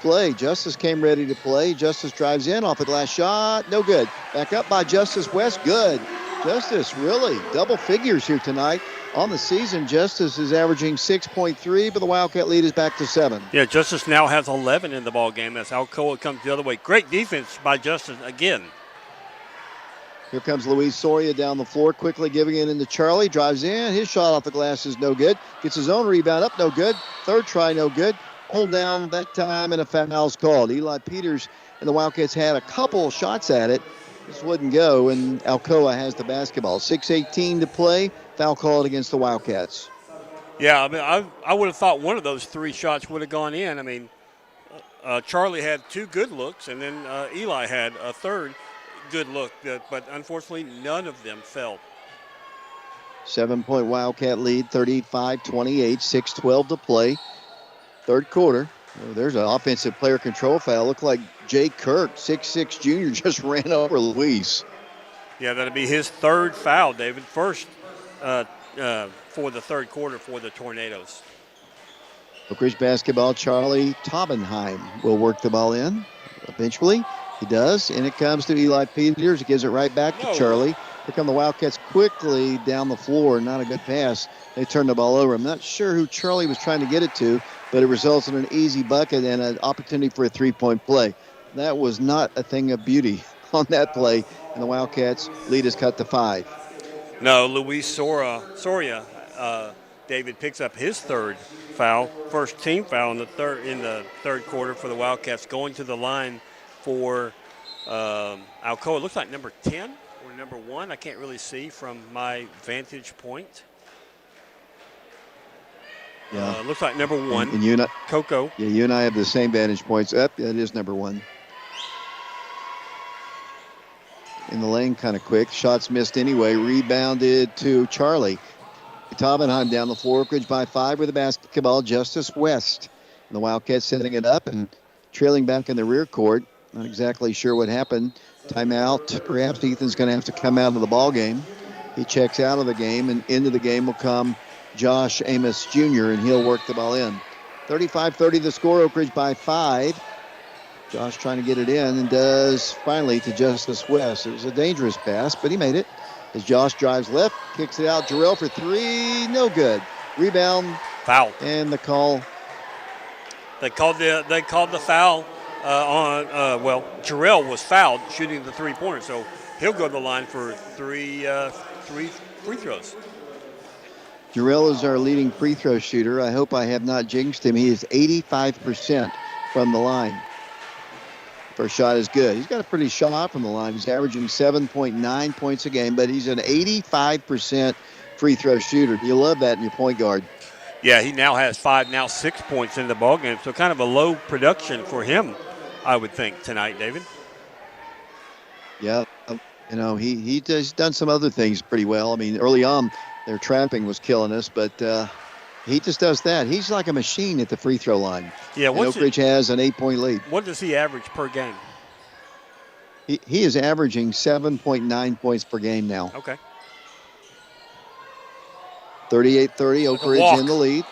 Play. Justice came ready to play. Justice drives in off a glass shot. No good. Back up by Justice West. Good. Justice really double figures here tonight. On the season, Justice is averaging 6.3, but the Wildcat lead is back to 7. Yeah, Justice now has 11 in the ball game as Alcoa comes the other way. Great defense by Justice again. Here comes Luis Soria down the floor, quickly giving it into Charlie. Drives in. His shot off the glass is no good. Gets his own rebound up, no good. Third try, no good. Hold down that time, and a foul's called. Eli Peters and the Wildcats had a couple shots at it. This wouldn't go, and Alcoa has the basketball. 6:18 to play. Foul called against the Wildcats. Yeah, I mean, I would have thought one of those three shots would have gone in. I mean, Charlie had two good looks, and then Eli had a third good look, but unfortunately none of them fell. 7-point Wildcat lead, 35-28, 6:12 to play. Third quarter. There's an offensive player control foul. Looked like Jay Kirk, 6'6 junior, just ran over Luis. Yeah, that'll be his third foul, David. First for the third quarter for the Tornadoes. Oak Ridge basketball, Charlie Taubenheim will work the ball in eventually. He does, and it comes to Eli Peters. He gives it right back to Charlie. Here come the Wildcats quickly down the floor. Not a good pass. They turn the ball over. I'm not sure who Charlie was trying to get it to. but it results in an easy bucket and an opportunity for a three-point play. That was not a thing of beauty on that play, and the Wildcats lead is cut to 5. No, Luis Soria, David picks up his third foul, first team foul in the third quarter for the Wildcats, going to the line for Alcoa. It looks like number 10 or number 1. I can't really see from my vantage point. Yeah, looks like number 1. And you and I, Coco. Yeah, you and I have the same vantage points. That is number 1. In the lane, kind of quick. Shots missed anyway. Rebounded to Charlie. Taubenheim down the floor. Oak Ridge by 5 with the basketball. Justice West. And the Wildcats setting it up and trailing back in the rear court. Not exactly sure what happened. Timeout. Perhaps Ethan's going to have to come out of the ball game. He checks out of the game, and into the game will come Josh Amos Jr., and he'll work the ball in. 35-30 the score. Oak Ridge by 5. Josh trying to get it in and does finally to Justice West. It was a dangerous pass, but he made it. As Josh drives left, kicks it out. Jarrell for 3, no good. Rebound. Foul. And the call. They called the foul on. Jarrell was fouled shooting the three-pointer, so he'll go to the line for three free throws. Jarrell is our leading free throw shooter. I hope I have not jinxed him. He is 85% from the line. First shot is good. He's got a pretty shot from the line. He's averaging 7.9 points a game, but he's an 85% free throw shooter. You love that in your point guard. Yeah, he now has 6 points in the ballgame, so kind of a low production for him, I would think, tonight, David. Yeah, he's done some other things pretty well. I mean, early on, their trapping was killing us, but he just does that. He's like a machine at the free throw line. Yeah, Oak Ridge has an 8-point lead. What does he average per game? He is averaging 7.9 points per game now. Okay. 38-30, Oak Ridge in the lead.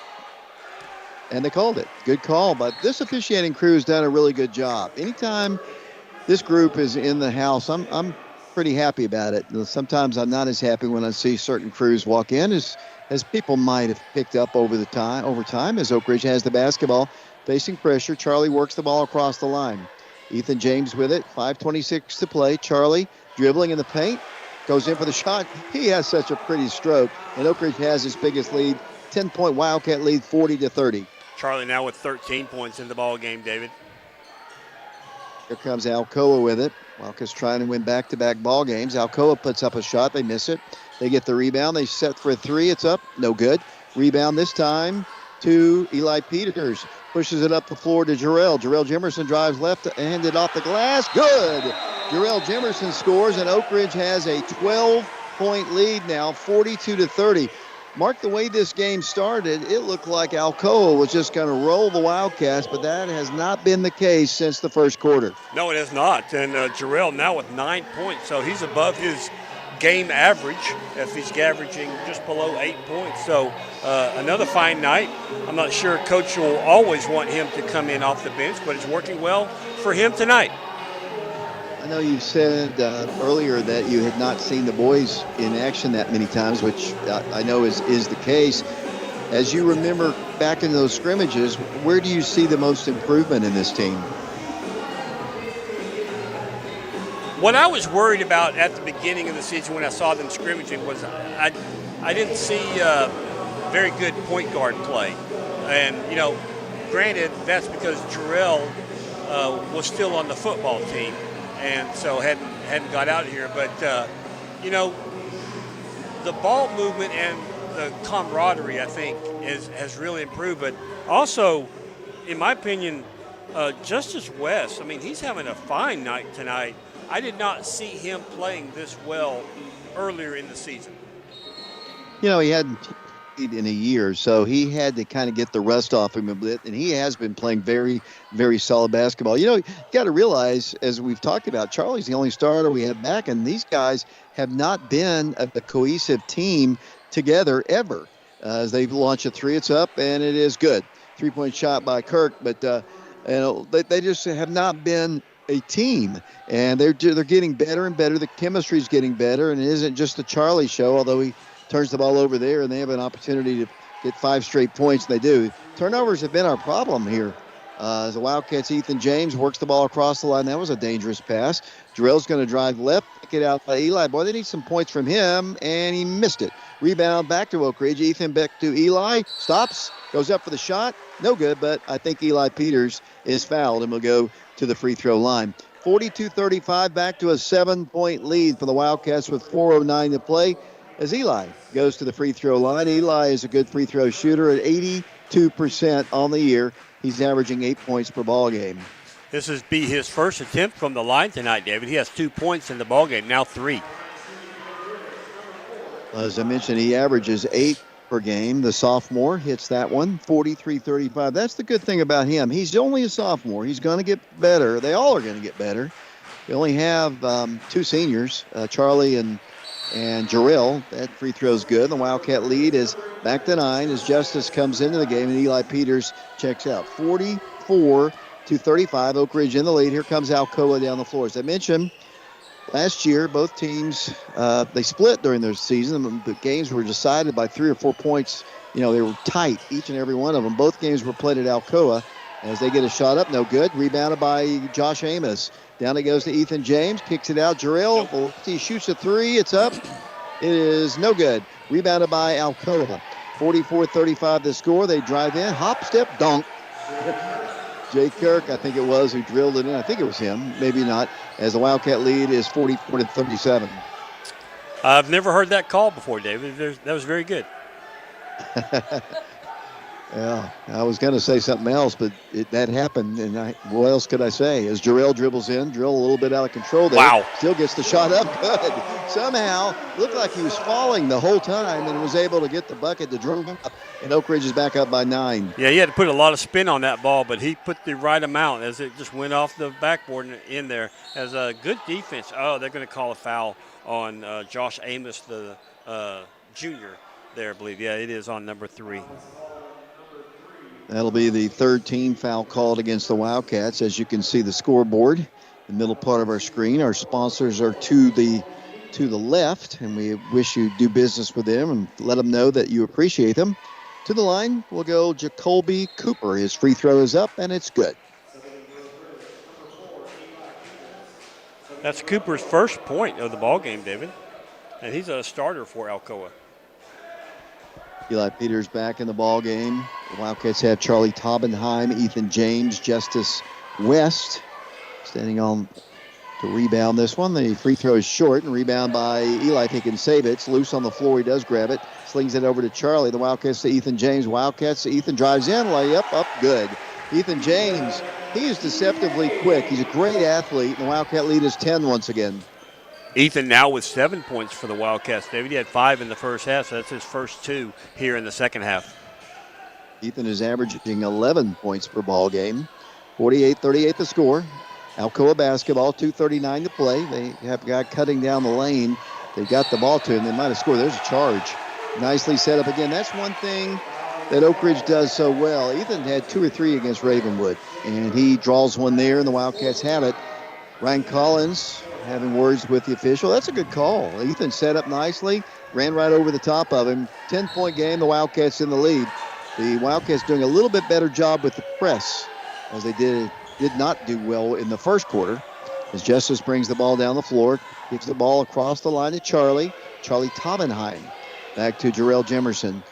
And they called it. Good call, but this officiating crew has done a really good job. Anytime this group is in the house, I'm pretty happy about it. Sometimes I'm not as happy when I see certain crews walk in as people might have picked up over time as Oak Ridge has the basketball, facing pressure. Charlie works the ball across the line. Ethan James with it, 5:26 to play. Charlie dribbling in the paint, goes in for the shot. He has such a pretty stroke, and Oak Ridge has his biggest lead, 10-point Wildcat lead, 40-30. Charlie now with 13 points in the ball game, David. Here comes Alcoa with it. Wildcats trying to win back-to-back ball games. Alcoa puts up a shot. They miss it. They get the rebound. They set for a 3. It's up. No good. Rebound this time to Eli Peters. Pushes it up the floor to Jarrell. Jarrell Jimerson drives left to hand it off the glass. Good. Jarrell Jimerson scores, and Oak Ridge has a 12-point lead now, 42-30. Mark, the way this game started, it looked like Alcoa was just going to roll the Wildcats, but that has not been the case since the first quarter. No, it has not. And Jarrell now with 9 points, so he's above his game average if he's averaging just below 8 points. So another fine night. I'm not sure Coach will always want him to come in off the bench, but it's working well for him tonight. I know you said earlier that you had not seen the boys in action that many times, which I know is the case. As you remember back in those scrimmages, where do you see the most improvement in this team? What I was worried about at the beginning of the season when I saw them scrimmaging was I didn't see very good point guard play. And, granted, that's because Jarrell was still on the football team and so hadn't got out here. But, the ball movement and the camaraderie, I think, has really improved. But also, in my opinion, Justice West, he's having a fine night tonight. I did not see him playing this well earlier in the season. He hadn't played in a year, so he had to kind of get the rust off him a bit, and he has been playing very, very solid basketball. You got to realize, as we've talked about, Charlie's the only starter we have back, and these guys have not been a cohesive team together ever. As they launch a 3, it's up, and it is good. 3-point shot by Kirk, but they just have not been a team, and they're getting better and better. The chemistry's getting better, and it isn't just the Charlie show, although he turns the ball over there and they have an opportunity get 5 straight points. They do. Turnovers have been our problem here. As the Wildcats, Ethan James works the ball across the line. That was a dangerous pass. Jarrell's going to drive left, pick it out by Eli. Boy, they need some points from him, and he missed it. Rebound back to Oak Ridge. Ethan back to Eli. Stops, goes up for the shot. No good, but I think Eli Peters is fouled and will go to the free throw line. 42-35, back to a 7-point lead for the Wildcats with 4:09 to play as Eli goes to the free throw line. Eli is a good free throw shooter at 82% on the year. He's averaging 8 points per ball game. This will be his first attempt from the line tonight, David. He has 2 points in the ball game, now 3. As I mentioned, he averages 8 per game. The sophomore hits that one, 43-35. That's the good thing about him. He's only a sophomore. He's going to get better. They all are going to get better. We only have 2 seniors, Charlie and Jarrell. That free throw's good. The Wildcat lead is back to 9 as Justice comes into the game and Eli Peters checks out. 44-35. Oak Ridge in the lead. Here comes Alcoa down the floor. As I mentioned, last year both teams they split during their season. The games were decided by 3 or 4 points. They were tight, each and every one of them. Both games were played at Alcoa. As they get a shot up, no good. Rebounded by Josh Amos. Down it goes to Ethan James. Kicks it out. Jarrell, he shoots a 3. It's up. It is no good. Rebounded by Alcoa. 44-35 the score. They drive in. Hop, step, dunk. Jay Kirk, I think it was, who drilled it in. I think it was him. Maybe not. As the Wildcat lead is 44-37. I've never heard that call before, David. That was very good. Yeah, I was going to say something else, but that happened, and what else could I say? As Jarrell dribbles in, drill a little bit out of control there. Wow. Still gets the shot up good. Somehow, looked like he was falling the whole time and was able to get the bucket to dribble up, and Oak Ridge is back up by 9. Yeah, he had to put a lot of spin on that ball, but he put the right amount as it just went off the backboard in there. As a good defense. Oh, they're going to call a foul on Josh Amos, the junior there, I believe. Yeah, it is on number 3. That'll be the 3rd team foul called against the Wildcats. As you can see the scoreboard, the middle part of our screen. Our sponsors are to the left, and we wish you do business with them and let them know that you appreciate them. To the line will go Jacoby Cooper. His free throw is up, and it's good. That's Cooper's first point of the ball game, David, and he's a starter for Alcoa. Eli Peters back in the ball game. The Wildcats have Charlie Taubenheim, Ethan James, Justice West standing on to rebound this one. The free throw is short and rebound by Eli. He can save it. It's loose on the floor. He does grab it. Slings it over to Charlie. The Wildcats to Ethan James. Wildcats to Ethan drives in. Layup up good. Ethan James, he is deceptively quick. He's a great athlete. And the Wildcat lead is 10 once again. Ethan now with 7 points for the Wildcats. David, he had 5 in the first half, so that's his first 2 here in the second half. Ethan is averaging 11 points per ball game. 48-38 the score. Alcoa basketball, 2:39 to play. They have a guy cutting down the lane. They got the ball to him. They might have scored. There's a charge. Nicely set up again. That's one thing that Oak Ridge does so well. Ethan had 2 or 3 against Ravenwood, and he draws one there, and the Wildcats have it. Ryan Collins having words with the official. That's a good call. Ethan set up nicely, ran right over the top of him. 10-point game, the Wildcats in the lead. The Wildcats doing a little bit better job with the press, as they did not do well in the first quarter. As Justice brings the ball down the floor, gives the ball across the line to Charlie Taubenheim. Back to Jarrell Jemerson.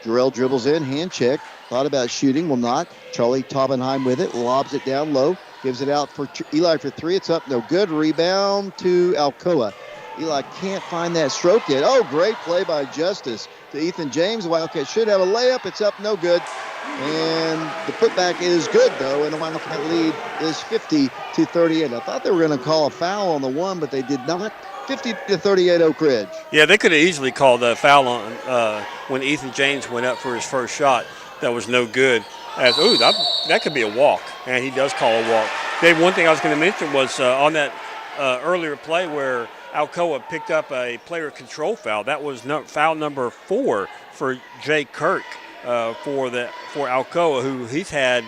Jarrell dribbles in, hand check. Thought about shooting, will not. Charlie Taubenheim with it, lobs it down low. Gives it out for Eli for 3. It's up, no good. Rebound to Alcoa. Eli can't find that stroke yet. Oh, great play by Justice to Ethan James. The Wildcats should have a layup. It's up, no good. And the putback is good, though, and the Wildcat lead is 50-38. I thought they were going to call a foul on the one, but they did not. 50-38 Oak Ridge. Yeah, they could have easily called a foul on when Ethan James went up for his first shot. That was no good. That could be a walk, and he does call a walk. Dave, one thing I was going to mention was on that earlier play where Alcoa picked up a player control foul. That was foul number 4 for Jay Kirk for Alcoa, who he's had,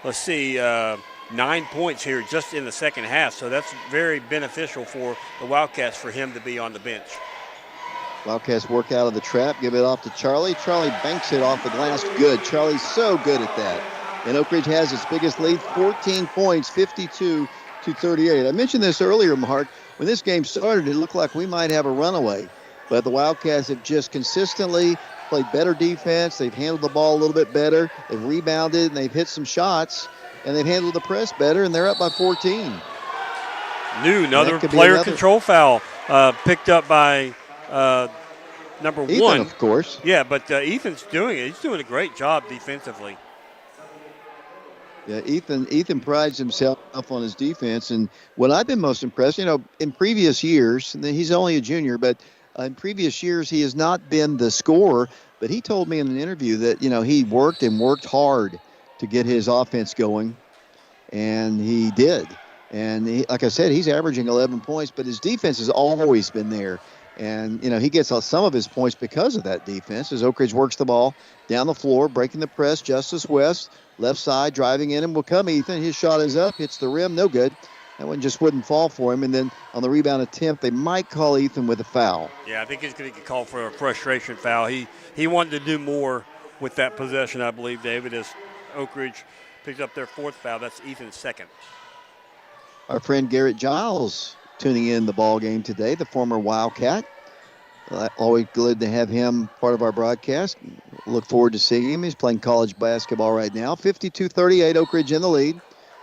9 points here just in the second half. So that's very beneficial for the Wildcats for him to be on the bench. Wildcats work out of the trap, give it off to Charlie. Charlie banks it off the glass. Good. Charlie's so good at that. And Oak Ridge has its biggest lead, 14 points, 52-38. I mentioned this earlier, Mark. When this game started, it looked like we might have a runaway. But the Wildcats have just consistently played better defense. They've handled the ball a little bit better. They've rebounded, and they've hit some shots. And they've handled the press better, and they're up by 14. Another player control foul picked up by number Ethan, one. Of course. Yeah, but Ethan's doing it. He's doing a great job defensively. Yeah, Ethan prides himself on his defense. And what I've been most impressed, in previous years, and he's only a junior, but in previous years he has not been the scorer. But he told me in an interview that, he worked hard to get his offense going, and he did. And like I said, he's averaging 11 points, but his defense has always been there. And, he gets some of his points because of that defense as Oak Ridge works the ball down the floor, breaking the press. Justice West, left side, driving in, and will come Ethan. His shot is up, hits the rim, no good. That one just wouldn't fall for him. And then on the rebound attempt, they might call Ethan with a foul. Yeah, I think he's going to get called for a frustration foul. He wanted to do more with that possession, I believe, David, as Oak Ridge picks up their fourth foul. That's Ethan's second. Our friend Garrett Giles tuning in the ball game today, the former Wildcat. Always glad to have him part of our broadcast. Look forward to seeing him. He's playing college basketball right now. 52-38, Oak Ridge in the lead.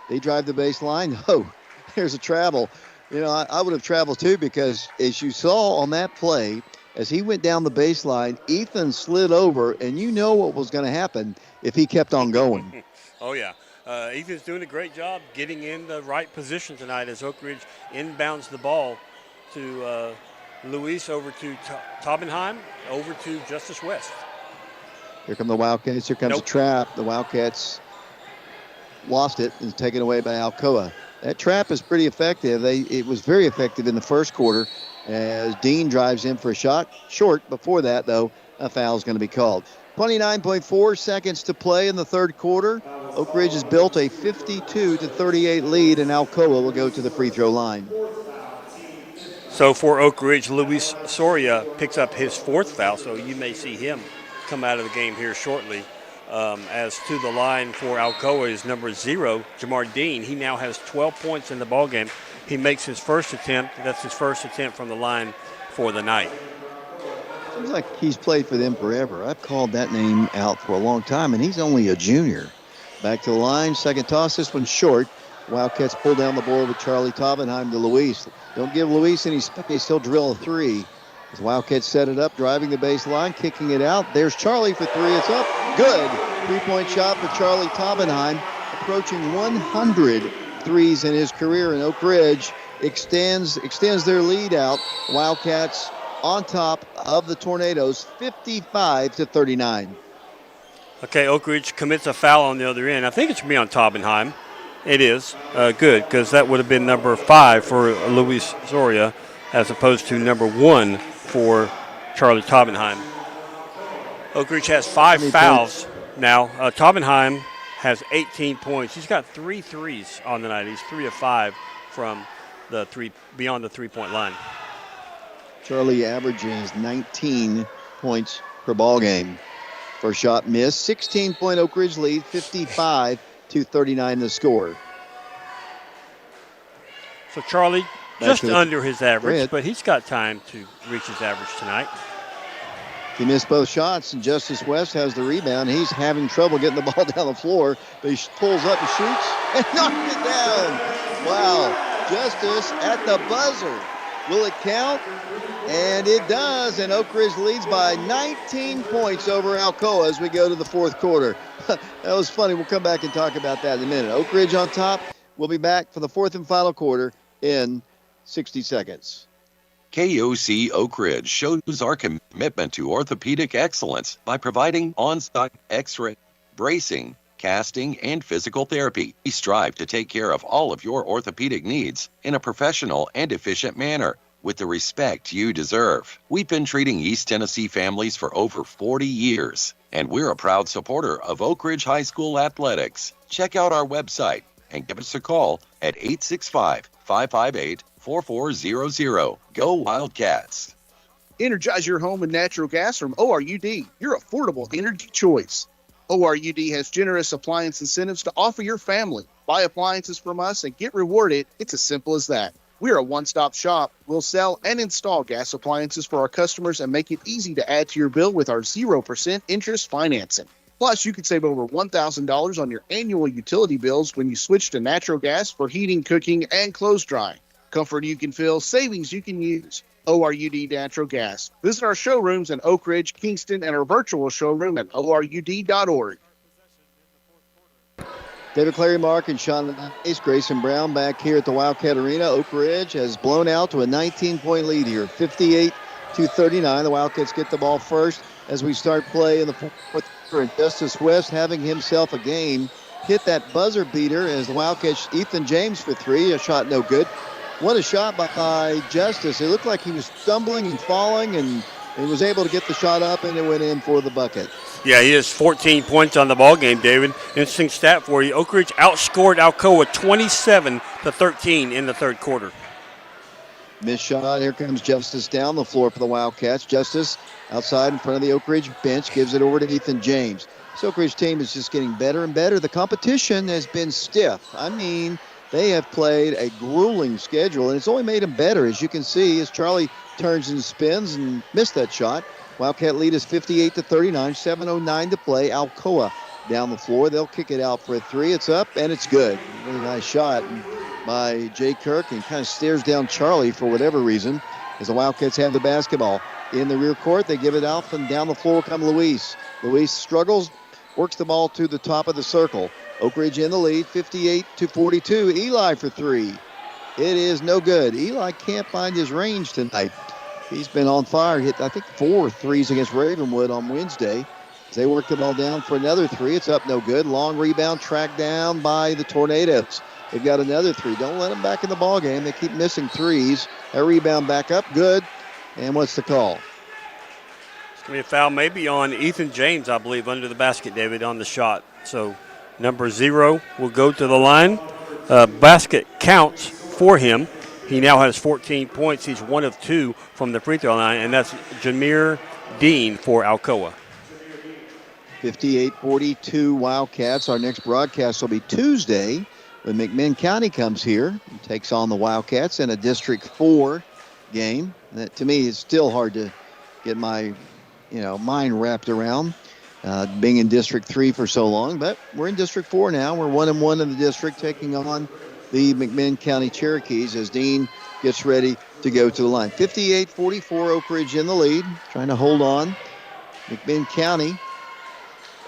They drive the baseline. Oh, there's a travel. I would have traveled too, because as you saw on that play, as he went down the baseline, Ethan slid over, and you know what was going to happen if he kept on going. Oh, yeah. Ethan's doing a great job getting in the right position tonight as Oak Ridge inbounds the ball to Luis, over to Taubenheim, over to Justice West. Here come the Wildcats. Here comes the trap. The Wildcats lost it and taken away by Alcoa. That trap is pretty effective. It was very effective in the first quarter as Dean drives in for a shot. Short. Before that, though, a foul is going to be called. 29.4 seconds to play in the third quarter. Oak Ridge has built a 52-38 lead, and Alcoa will go to the free throw line. So for Oak Ridge, Luis Soria picks up his fourth foul, so you may see him come out of the game here shortly. As to the line for Alcoa is number 0, Jamar Dean. He now has 12 points in the ballgame. He makes his first attempt. That's his first attempt from the line for the night. Seems like he's played for them forever. I've called that name out for a long time, and he's only a junior. Back to the line, second toss. This one's short. Wildcats pull down the board with Charlie Taubenheim to Luis. Don't give Luis any space. He'll drill a three. As Wildcats set it up, driving the baseline, kicking it out. There's Charlie for three. It's up. Good. Three-point shot for Charlie Taubenheim. Approaching 100 threes in his career, and Oak Ridge extends their lead out. Wildcats on top of the Tornadoes, 55-39. Okay, Oak Ridge commits a foul on the other end. I think it's me on Taubenheim. It is. Good, because that would have been number 5 for Luis Soria as opposed to number 1 for Charlie Taubenheim. Oak Ridge has 5 fouls now. Taubenheim has 18 points. He's got 3 threes on the night. He's 3 of 5 from beyond the three-point line. Charlie averages 19 points per ball game. First shot missed. 16-point Oak Ridge lead, 55-39 the score. So Charlie just under his average, but he's got time to reach his average tonight. He missed both shots, and Justice West has the rebound. He's having trouble getting the ball down the floor, but he pulls up and shoots and knocks it down. Wow, Justice at the buzzer. Will it count? And it does, and Oak Ridge leads by 19 points over Alcoa as we go to the fourth quarter. That was funny. We'll come back and talk about that in a minute. Oak Ridge on top. We'll be back for the fourth and final quarter in 60 seconds. KOC Oak Ridge shows our commitment to orthopedic excellence by providing on-site X-ray, bracing, casting, and physical therapy. We strive to take care of all of your orthopedic needs in a professional and efficient manner with the respect you deserve. We've been treating East Tennessee families for over 40 years, and we're a proud supporter of Oak Ridge High School athletics. Check out our website and give us a call at 865-558-4400. Go Wildcats. Energize your home with natural gas from ORUD, your affordable energy choice. ORUD has generous appliance incentives to offer your family. Buy appliances from us and get rewarded. It's as simple as that. We're a one-stop shop. We'll sell and install gas appliances for our customers and make it easy to add to your bill with our 0% interest financing. Plus, you can save over $1,000 on your annual utility bills when you switch to natural gas for heating, cooking, and clothes drying. Comfort you can feel, savings you can use. ORUD Natural Gas. Visit our showrooms in Oak Ridge, Kingston, and our virtual showroom at ORUD.org. David Clary, Mark, and Sean Hayes, Grayson Brown back here at the Wildcat Arena. Oak Ridge has blown out to a 19-point lead here, 58-39. The Wildcats get the ball first as we start play in the fourth quarter. And Justice West having himself a game. Hit that buzzer beater as the Wildcats, Ethan James for three. A shot no good. What a shot by Justice. It looked like he was stumbling and falling and was able to get the shot up, and it went in for the bucket. Yeah, he has 14 points on the ball game, David. Interesting stat for you. Oak Ridge outscored Alcoa 27-13 in the third quarter. Missed shot. Here comes Justice down the floor for the Wildcats. Justice outside in front of the Oak Ridge bench gives it over to Ethan James. This Oak Ridge team is just getting better and better. The competition has been stiff. I mean, they have played a grueling schedule, and it's only made them better, as you can see, as Charlie turns and spins and missed that shot. Wildcat lead is 58-39, 7:09 to play. Alcoa down the floor. They'll kick it out for a three. It's up, and it's good. Really nice shot by Jay Kirk, and kind of stares down Charlie for whatever reason as the Wildcats have the basketball. In the rear court, they give it out, and down the floor come Luis. Luis struggles, works the ball to the top of the circle. Oak Ridge in the lead, 58-42. Eli for three. It is no good. Eli can't find his range tonight. He's been on fire. Hit, I think, 4 threes against Ravenwood on Wednesday. As they work the ball down for another three. It's up no good. Long rebound tracked down by the Tornadoes. They've got another three. Don't let them back in the ball game. They keep missing threes. That rebound back up. Good. And what's the call? It's going to be a foul maybe on Ethan James, I believe, under the basket, David, on the shot. So number 0 will go to the line. Basket counts for him. He now has 14 points. He's 1 of 2 from the free throw line, and that's Jameer Dean for Alcoa. 58-42 Wildcats. Our next broadcast will be Tuesday when McMinn County comes here and takes on the Wildcats in a District 4 game. That, to me, is still hard to get my mind wrapped around, being in District 3 for so long. But we're in District 4 now. We're 1-1 in the district, taking on the McMinn County Cherokees as Dean gets ready to go to the line. 58-44, Oak Ridge in the lead, trying to hold on. McMinn County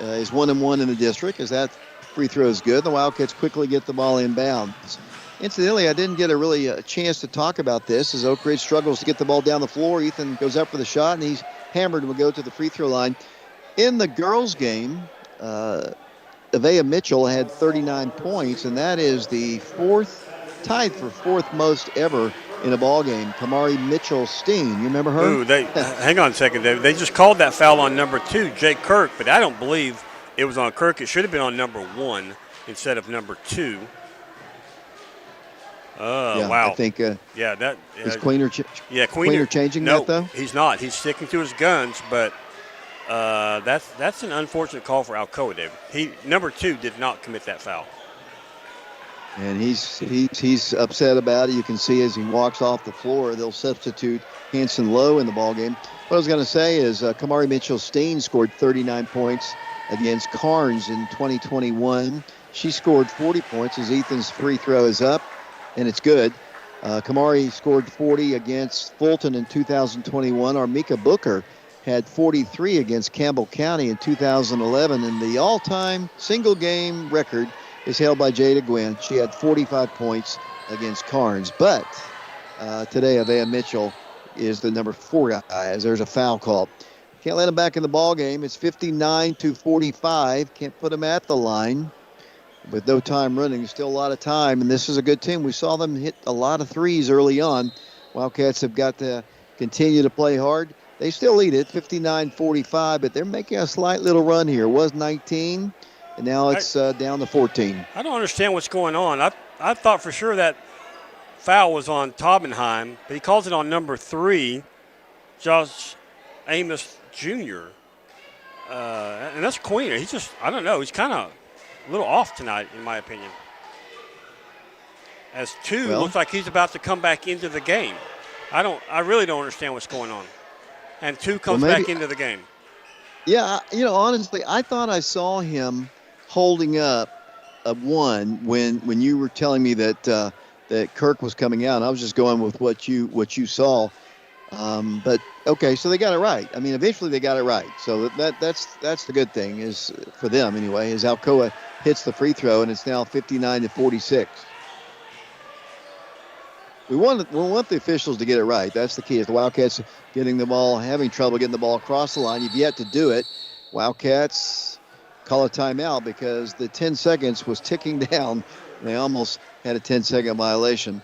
is 1-1 in the district as that free throw is good. The Wildcats quickly get the ball inbounds. Incidentally, I didn't get a chance to talk about this as Oak Ridge struggles to get the ball down the floor. Ethan goes up for the shot, and he's hammered and will go to the free throw line. In the girls' game, Avea Mitchell had 39 points, and that is the tied for fourth most ever in a ball game. Kamari Mitchell-Steen, you remember her? Ooh, hang on a second, David. They just called that foul on number 2, Jake Kirk, but I don't believe it was on Kirk. It should have been on number 1 instead of number 2. Yeah, wow. I think. Is Queener? Queener changing that though? He's not. He's sticking to his guns, but that's an unfortunate call for Alcoa, David. Number 2 did not commit that foul. And he's upset about it. You can see as he walks off the floor, they'll substitute Hanson Lowe in the ballgame. What I was going to say is Kamari Mitchell-Steen scored 39 points against Carnes in 2021. She scored 40 points as Ethan's free throw is up, and it's good. Kamari scored 40 against Fulton in 2021. Armika Booker had 43 against Campbell County in 2011, and the all-time single-game record is held by Jada Gwynn. She had 45 points against Carnes. But today, Avea Mitchell is the number 4 guy as there's a foul call. Can't let him back in the ball game. It's 59-45. Can't put him at the line with no time running. Still a lot of time, and this is a good team. We saw them hit a lot of threes early on. Wildcats have got to continue to play hard. They still lead it, 59-45, but they're making a slight little run here. It was 19, and now it's down to 14. I don't understand what's going on. I thought for sure that foul was on Taubenheim, but he calls it on number 3. Josh Amos Jr. And that's Queener. He's just, I don't know, he's kind of a little off tonight, in my opinion. As looks like he's about to come back into the game. I really don't understand what's going on. And 2 comes back into the game. Yeah, honestly, I thought I saw him holding up a 1 when you were telling me that that Kirk was coming out. I was just going with what you saw. But okay, so they got it right. I mean, eventually they got it right. So that's the good thing is for them anyway. Is Alcoa hits the free throw and it's now 59-46. We want the officials to get it right. That's the key. Is the Wildcats having trouble getting the ball across the line. You've yet to do it. Wildcats call a timeout because the 10 seconds was ticking down. They almost had a 10-second violation.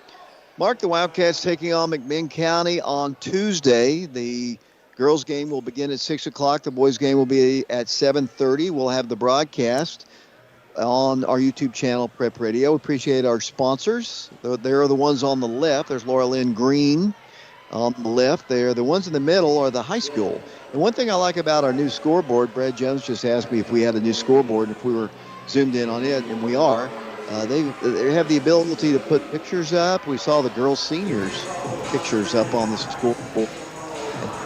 Mark, the Wildcats taking on McMinn County on Tuesday. The girls' game will begin at 6 o'clock. The boys' game will be at 7:30. We'll have the broadcast on our YouTube channel, Prep Radio. Appreciate our sponsors. They're the ones on the left. There's Laura Lynn Green on the left there. The ones in the middle are the high school. And one thing I like about our new scoreboard, Brad Jones just asked me if we had a new scoreboard, if we were zoomed in on it, and we are. They have the ability to put pictures up. We saw the girls' seniors pictures up on the scoreboard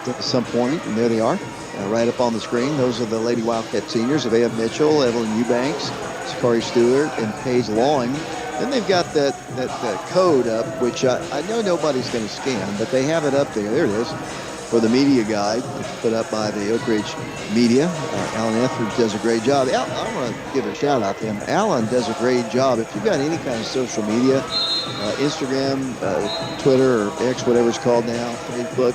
at some point, and there they are, right up on the screen. Those are the Lady Wildcat seniors: Avea Mitchell, Evelyn Eubanks, Sakari Stewart, and Paige Lawing. Then they've got that code up, which I know nobody's going to scan, but they have it up there. There it is, for the media guide. It's put up by the Oak Ridge Media. Alan Etheridge does a great job. I want to give a shout out to him. Alan does a great job. If you've got any kind of social media, Instagram, Twitter, or X, whatever it's called now, Facebook,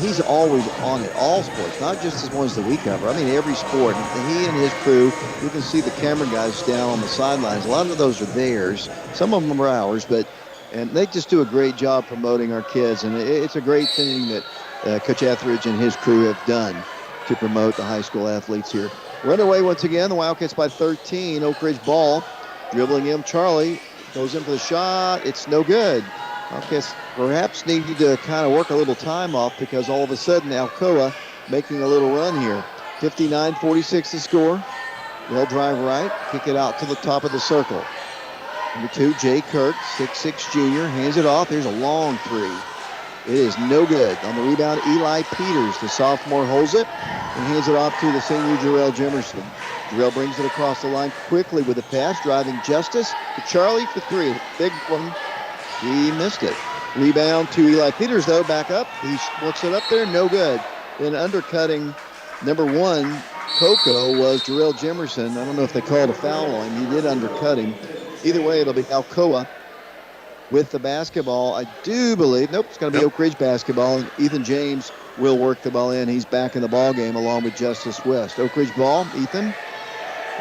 he's always on it. All sports, not just the ones that we cover. I mean, every sport. He and his crew, you can see the camera guys down on the sidelines. A lot of those are theirs. Some of them are ours, and they just do a great job promoting our kids. And it's a great thing that Coach Etheridge and his crew have done to promote the high school athletes here. We're underway once again. The Wildcats by 13. Oak Ridge ball. Dribbling him. Charlie goes in for the shot. It's no good. Wildcats perhaps needed to kind of work a little time off because all of a sudden Alcoa making a little run here. 59-46 to score. They'll drive right. Kick it out to the top of the circle. Number 2, Jay Kirk, 6'6" junior. Hands it off. Here's a long 3. It is no good. On the rebound, Eli Peters, the sophomore, holds it and hands it off to the senior, Jarrell Jimerson. Jarrell brings it across the line quickly with a pass, driving Justice to Charlie for 3. Big one. He missed it. Rebound to Eli Peters, though, back up. He looks it up there, no good. Then undercutting number 1, Coco, was Jarrell Jimerson. I don't know if they called a foul on him. He did undercut him. Either way, it'll be Alcoa with the basketball. I do believe, it's going to be Oak Ridge basketball, and Ethan James will work the ball in. He's back in the ball game along with Justice West. Oak Ridge ball, Ethan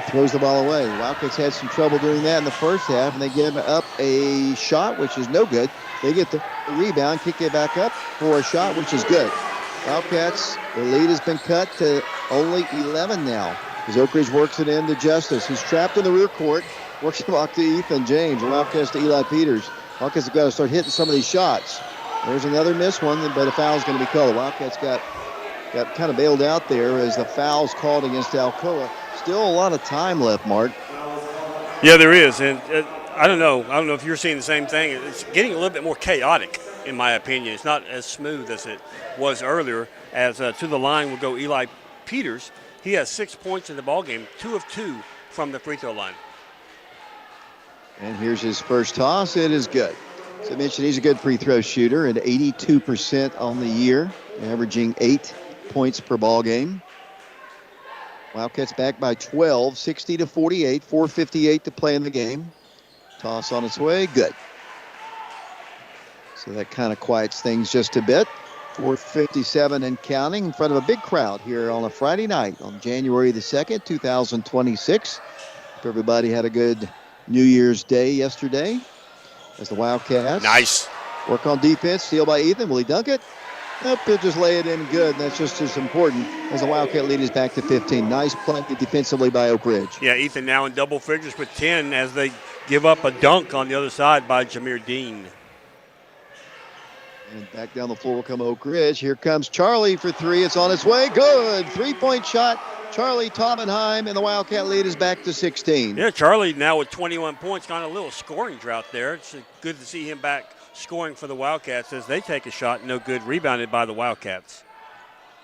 throws the ball away. The Wildcats had some trouble doing that in the first half, and they give up a shot, which is no good. They get the rebound, kick it back up for a shot, which is good. Wildcats, the lead has been cut to only 11 now as Oak Ridge works it in to Justice. He's trapped in the rear court, works it off to Ethan James. The Wildcats to Eli Peters. Wildcats have got to start hitting some of these shots. There's another missed one, but a foul's going to be called. The Wildcats got kind of bailed out there as the foul's called against Alcoa. Still a lot of time left, Mark. Yeah, there is, and I don't know if you're seeing the same thing. It's getting a little bit more chaotic, in my opinion. It's not as smooth as it was earlier. As to the line will go Eli Peters. He has 6 points in the ballgame, 2 of 2 from the free throw line. And here's his first toss. It is good. As I mentioned, he's a good free throw shooter at 82% on the year, averaging 8 points per ball game. Wildcats back by 12, 60-48, 4:58 to play in the game. Toss on its way, good. So that kind of quiets things just a bit. 4:57 and counting in front of a big crowd here on a Friday night on January the 2nd, 2026. Hope everybody had a good New Year's Day yesterday as the Wildcats work on defense. Steal by Ethan. Will he dunk it? Nope, he'll just lay it in good, and that's just as important as the Wildcat lead is back to 15. Nice play defensively by Oak Ridge. Yeah, Ethan now in double figures with 10 as they give up a dunk on the other side by Jameer Dean. And back down the floor will come Oak Ridge. Here comes Charlie for three. It's on its way. Good. 3-point shot. Charlie Taubenheim, and the Wildcat lead is back to 16. Yeah, Charlie now with 21 points, kind of a little scoring drought there. It's good to see him back scoring for the Wildcats as they take a shot. No good. Rebounded by the Wildcats.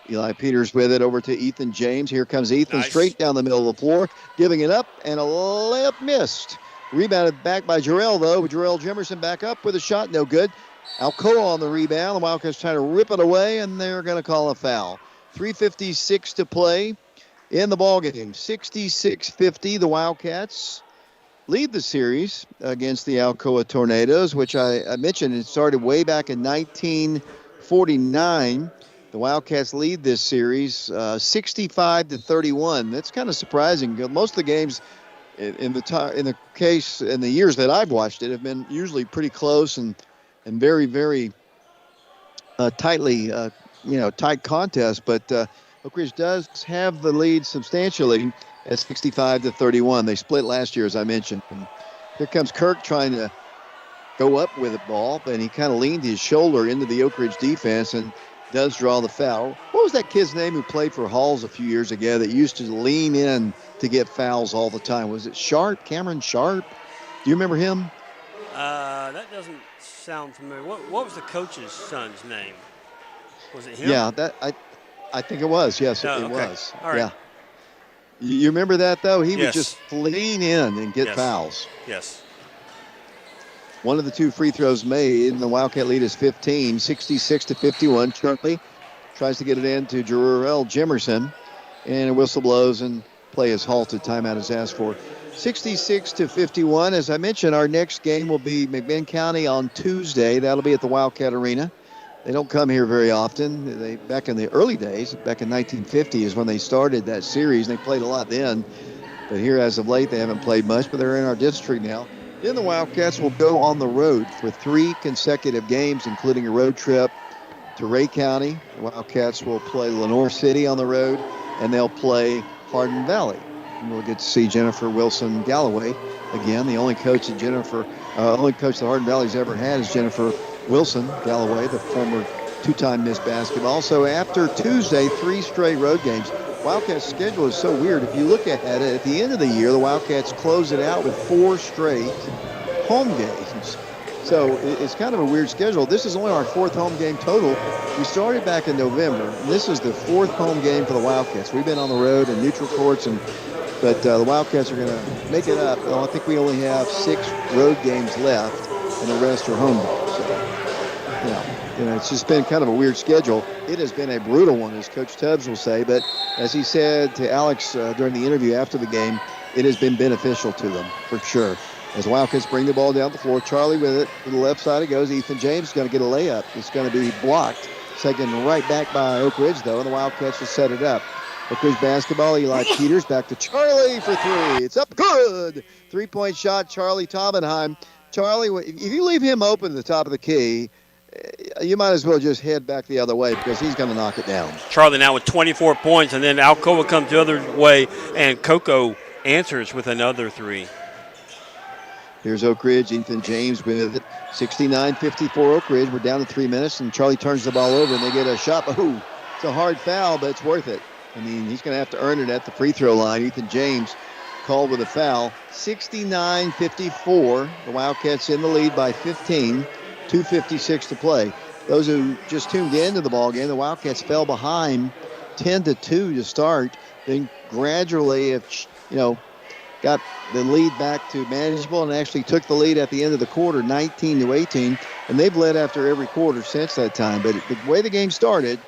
Eli Peters with it over to Ethan James. Here comes Ethan straight down the middle of the floor, giving it up, and a layup missed. Rebounded back by Jarrell, though. Jarrell Jimerson back up with a shot. No good. Alcoa on the rebound. The Wildcats trying to rip it away, and they're going to call a foul. 3:56 to play in the ballgame. 66-50, the Wildcats lead the series against the Alcoa Tornadoes, which I mentioned it started way back in 1949. The Wildcats lead this series 65-31. That's kind of surprising. Most of the games in the years that I've watched it have been usually pretty close and very, very tightly, tight contest. But Oak Ridge does have the lead substantially at 65-31. They split last year, as I mentioned. And here comes Kirk trying to go up with the ball, but he kind of leaned his shoulder into the Oak Ridge defense and does draw the foul. What was that kid's name who played for Halls a few years ago that used to lean in to get fouls all the time? Was it Sharp, Cameron Sharp? Do you remember him? That doesn't sound familiar. What was the coach's son's name? Was it him? Yeah, I think it was. Yes, Oh, it okay. was. All right. Yeah. You remember that, though? He Yes. would just lean in and get Yes. fouls. Yes. One of the two free throws made, and the Wildcat lead is 15, 66-51. Charlie tries to get it in to Jarrell Jimerson, and a whistle blows and play is halted. Timeout is asked for. 66-51. As I mentioned, our next game will be McMinn County on Tuesday. That'll be at the Wildcat Arena. They don't come here very often. Back in the early days, back in 1950 is when they started that series. They played a lot then, but here as of late they haven't played much, but they're in our district now. Then the Wildcats will go on the road for 3 consecutive games, including a road trip to Ray County. The Wildcats will play Lenoir City on the road, and they'll play Hardin Valley. And we'll get to see Jennifer Wilson Galloway again. The only coach that Hardin Valley's ever had is Jennifer Wilson Galloway, the former 2-time Miss Basketball. So after Tuesday, 3 straight road games. Wildcats' schedule is so weird. If you look at it, at the end of the year, the Wildcats close it out with 4 straight home games. So it's kind of a weird schedule. This is only our 4th home game total. We started back in November, and this is the 4th home game for the Wildcats. We've been on the road in neutral courts, but the Wildcats are going to make it up. I think we only have 6 road games left, and the rest are home games. So, it's just been kind of a weird schedule. It has been a brutal one, as Coach Tubbs will say, but as he said to Alex during the interview after the game, it has been beneficial to them, for sure. As Wildcats bring the ball down the floor, Charlie with it. To the left side it goes. Ethan James is going to get a layup. It's going to be blocked. Taken right back by Oak Ridge, though, and the Wildcats will set it up. Oak Ridge basketball, Eli Peters back to Charlie for 3. It's up good. 3-point shot, Charlie Taubenheim. Charlie, if you leave him open at the top of the key, you might as well just head back the other way because he's going to knock it down. Charlie now with 24 points, and then Alcoa comes the other way, and Coco answers with another 3. Here's Oak Ridge, Ethan James with it. 69-54 Oak Ridge. We're down to 3 minutes, and Charlie turns the ball over, and they get a shot. Ooh, it's a hard foul, but it's worth it. I mean, he's going to have to earn it at the free throw line. Ethan James called with a foul. 69-54. The Wildcats in the lead by 15. 2:56 to play. Those who just tuned into the ball game, the Wildcats fell behind 10-2 to start. Then gradually, got the lead back to manageable and actually took the lead at the end of the quarter, 19-18. And they've led after every quarter since that time. But the way the game started,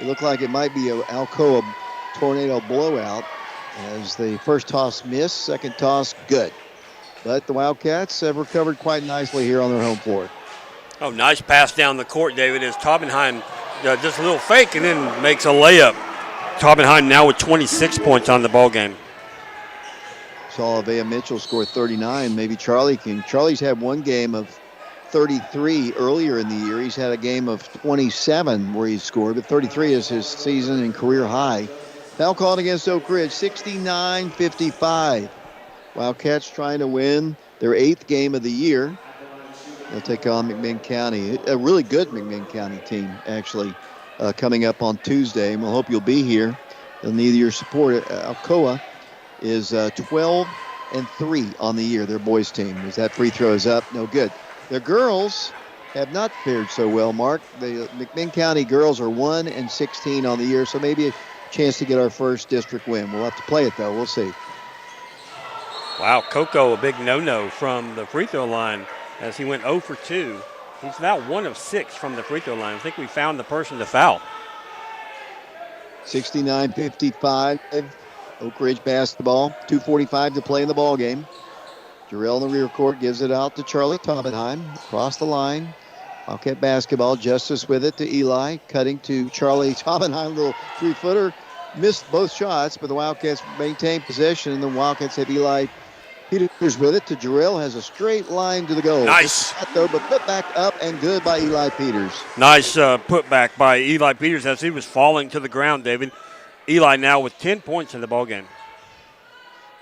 it looked like it might be an Alcoa Tornado blowout as the first toss missed, second toss good. But the Wildcats have recovered quite nicely here on their home floor. Oh, nice pass down the court, David, as Taubenheim does just a little fake and then makes a layup. Taubenheim now with 26 points on the ball game. Saw Avea Mitchell score 39. Maybe Charlie can. Charlie's had one game of 33 earlier in the year. He's had a game of 27 where he's scored, but 33 is his season and career high. Foul called against Oak Ridge, 69-55. Wildcats trying to win their 8th game of the year. They'll take on McMinn County, a really good McMinn County team, actually, coming up on Tuesday. And we'll hope you'll be here. They'll need your support. Alcoa is 12-3 on the year, their boys team. As that free throw is up, no good. Their girls have not fared so well, Mark. The McMinn County girls are 1-16 on the year, so maybe a chance to get our first district win. We'll have to play it, though. We'll see. Wow, Coco, a big no-no from the free throw line as he went 0 for 2. He's now 1 of 6 from the free throw line. I think we found the person to foul. 69-55, Oak Ridge basketball. 2:45 to play in the ball game. Jarrell in the rear court gives it out to Charlie Tobenheim. Across the line. Wildcat basketball. Justice with it to Eli. Cutting to Charlie Tobenheim. Little three-footer. Missed both shots, but the Wildcats maintain possession, and the Wildcats have Eli Peters with it to Jarrell. Has a straight line to the goal. Nice. Shot, though, but put back up and good by Eli Peters. Nice putback by Eli Peters as he was falling to the ground, David. Eli now with 10 points in the ballgame.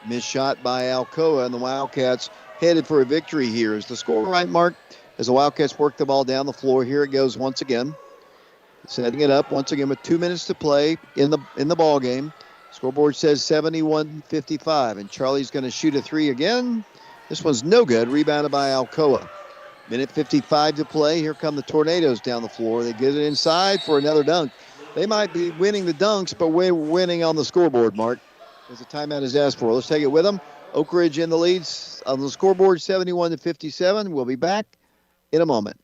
Missed shot by Alcoa, and the Wildcats headed for a victory here. Is the score right, Mark? As the Wildcats work the ball down the floor, here it goes once again. Setting it up once again with 2 minutes to play in the ball game. Scoreboard says 71-55, and Charlie's going to shoot a three again. This one's no good. Rebounded by Alcoa. Minute 55 to play. Here come the Tornadoes down the floor. They get it inside for another dunk. They might be winning the dunks, but we're winning on the scoreboard, Mark. As a timeout is asked for. Let's take it with them. Oak Ridge in the leads on the scoreboard, 71-57. We'll be back in a moment.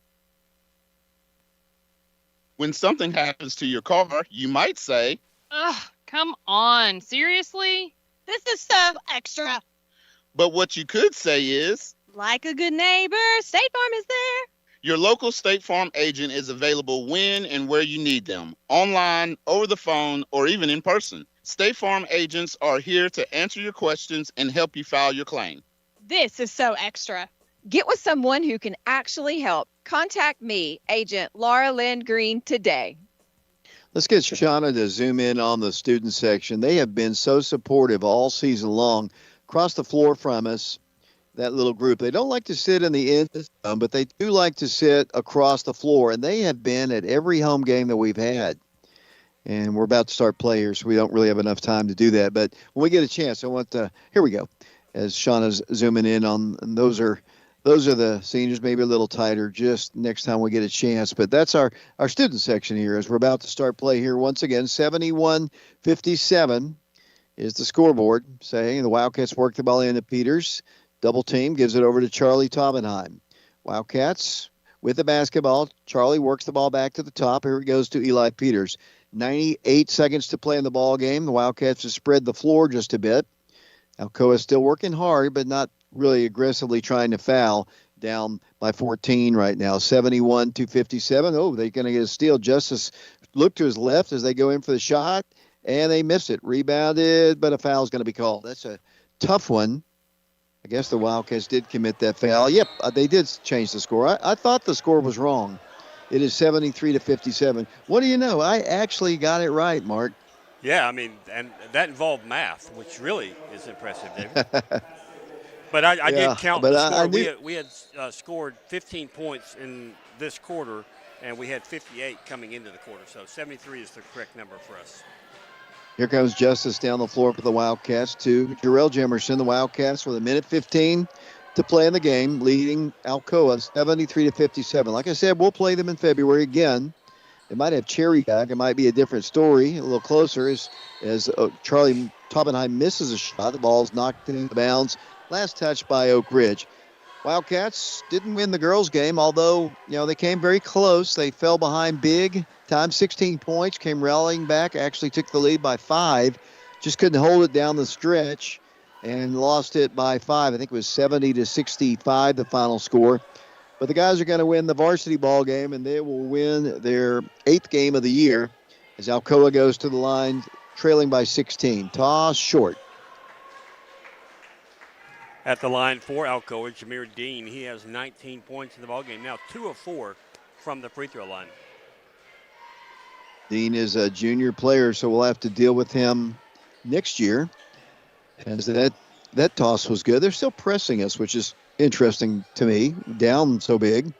When something happens to your car, you might say, Ugh, come on. Seriously? This is so extra. but what you could say is, Like a good neighbor, State Farm is there. your local State Farm agent is available when and where you need them, online, over the phone, or even in person. State Farm agents are here to answer your questions and help you file your claim. This is so extra. Get with someone who can actually help. Contact me, Agent Laura Lynn Green, today. Let's get Shauna to zoom in on the student section. They have been so supportive all season long. Across the floor from us, that little group. They don't like to sit in the end, but they do like to sit across the floor, and they have been at every home game that we've had. And we're about to start play here, so we don't really have enough time to do that. But when we get a chance, I want to, here we go, as Shauna's zooming in on, and those are the seniors, maybe a little tighter just next time we get a chance. But that's our student section here as we're about to start play here once again. 71-57 is the scoreboard, saying the Wildcats work the ball into Peters. Double team, gives it over to Charlie Tobenheim. Wildcats with the basketball. Charlie works the ball back to the top. Here it goes to Eli Peters. 98 seconds to play in the ball game. The Wildcats have spread the floor just a bit. Alcoa is still working hard, but not really aggressively trying to foul. Down by 14 right now, 71-57. Oh, they're going to get a steal. Justice looked to his left as they go in for the shot, and they miss it. Rebounded, but a foul is going to be called. That's a tough one. I guess the Wildcats did commit that foul. Yep, they did change the score. I thought the score was wrong. It is 73-57. What do you know? I actually got it right, Mark. Yeah, I mean, and that involved math, which really is impressive, David. But I did count the score. We had scored 15 points in this quarter, and we had 58 coming into the quarter. So 73 is the correct number for us. Here comes Justice down the floor for the Wildcats to Jarrell Jemerson. The Wildcats with a minute 15 to play in the game, leading Alcoa 73-57. Like I said, we'll play them in February again. They might have Cherry back. It might be a different story. A little closer as Charlie Tobenheim misses a shot. The ball's knocked into bounds. Last touch by Oak Ridge. Wildcats didn't win the girls' game, although, they came very close. They fell behind big time, 16 points, came rallying back, actually took the lead by 5. Just couldn't hold it down the stretch and lost it by 5. I think it was 70-65, the final score. But the guys are going to win the varsity ball game, and they will win their 8th game of the year as Alcoa goes to the line, trailing by 16. Toss short. At the line for Alcoa, Jameer Dean. He has 19 points in the ballgame. Now 2 of 4 from the free throw line. Dean is a junior player, so we'll have to deal with him next year. As that toss was good. They're still pressing us, which is interesting to me, down so big,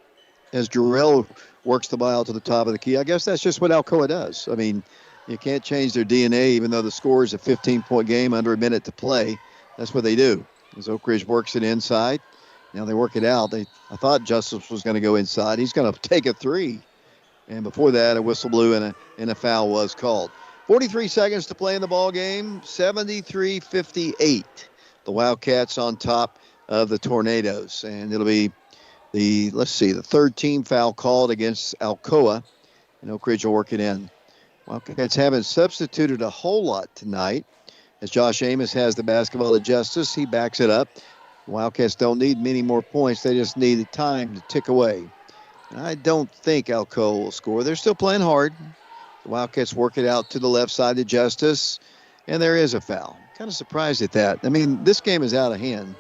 as Jarrell works the ball to the top of the key. I guess that's just what Alcoa does. I mean, you can't change their DNA, even though the score is a 15-point game under a minute to play. That's what they do. As Oak Ridge works it inside, now they work it out. I thought Justice was going to go inside. He's going to take a three. And before that, a whistle blew and a foul was called. 43 seconds to play in the ball game. 73-58. The Wildcats on top of the Tornadoes. And it'll be the third team foul called against Alcoa. And Oak Ridge will work it in. Wildcats haven't substituted a whole lot tonight. As Josh Amos has the basketball to Justice, he backs it up. The Wildcats don't need many more points. They just need the time to tick away. I don't think Alcoa will score. They're still playing hard. The Wildcats work it out to the left side to Justice, and there is a foul. Kind of surprised at that. I mean, this game is out of hand.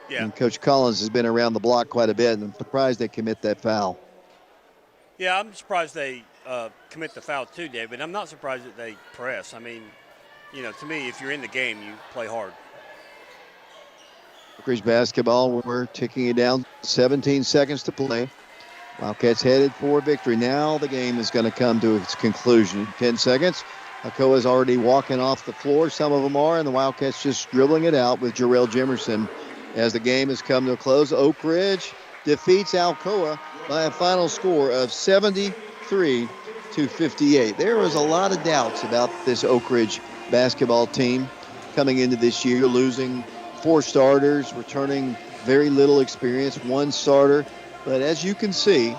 Yeah. And Coach Collins has been around the block quite a bit, and I'm surprised they commit that foul. Yeah, I'm surprised they commit the foul too, David. I'm not surprised that they press. I mean, to me, if you're in the game, you play hard. Oak Ridge basketball, we're ticking it down. 17 seconds to play. Wildcats headed for victory. Now the game is going to come to its conclusion. 10 seconds. Alcoa is already walking off the floor. Some of them are, and the Wildcats just dribbling it out with Jarrell Jimerson as the game has come to a close. Oak Ridge defeats Alcoa by a final score of 73-58. There was a lot of doubts about this Oak Ridge basketball team coming into this year, losing 4 starters, returning very little experience, 1 starter. But as you can see,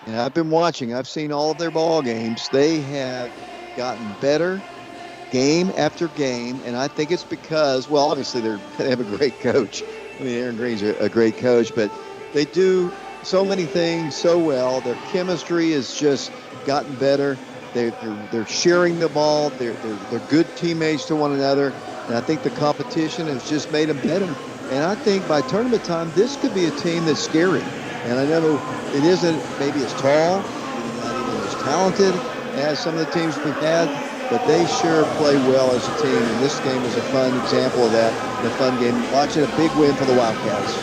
and I've been watching, I've seen all of their ball games, they have gotten better game after game, and I think it's because, well, obviously they have a great coach. I mean, Aaron Green's a great coach, but they do so many things so well. Their chemistry has just gotten better. They're sharing the ball. They're good teammates to one another, and I think the competition has just made them better. And I think by tournament time, this could be a team that's scary. And I know it isn't maybe as tall, maybe not even as talented as some of the teams we've had, but they sure play well as a team. And this game was a fun example of that, a fun game. Watching a big win for the Wildcats.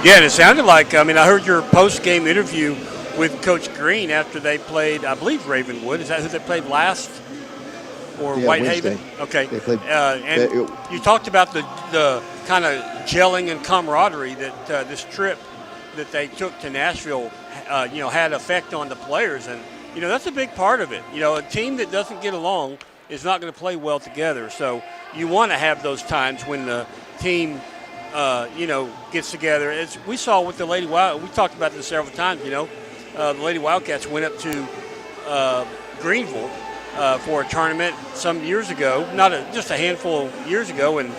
Yeah, and it sounded like, I heard your post-game interview with Coach Green after they played, I believe, Ravenwood. Is that who they played last? Or yeah, Whitehaven? Wednesday. Okay. They played, and you talked about the kind of gelling and camaraderie that this trip that they took to Nashville, had effect on the players. And, that's a big part of it. A team that doesn't get along is not going to play well together. So you want to have those times when the team, gets together. As we saw with the Lady Wild, we talked about this several times, the Lady Wildcats went up to Greenville for a tournament some years ago, just a handful of years ago. And,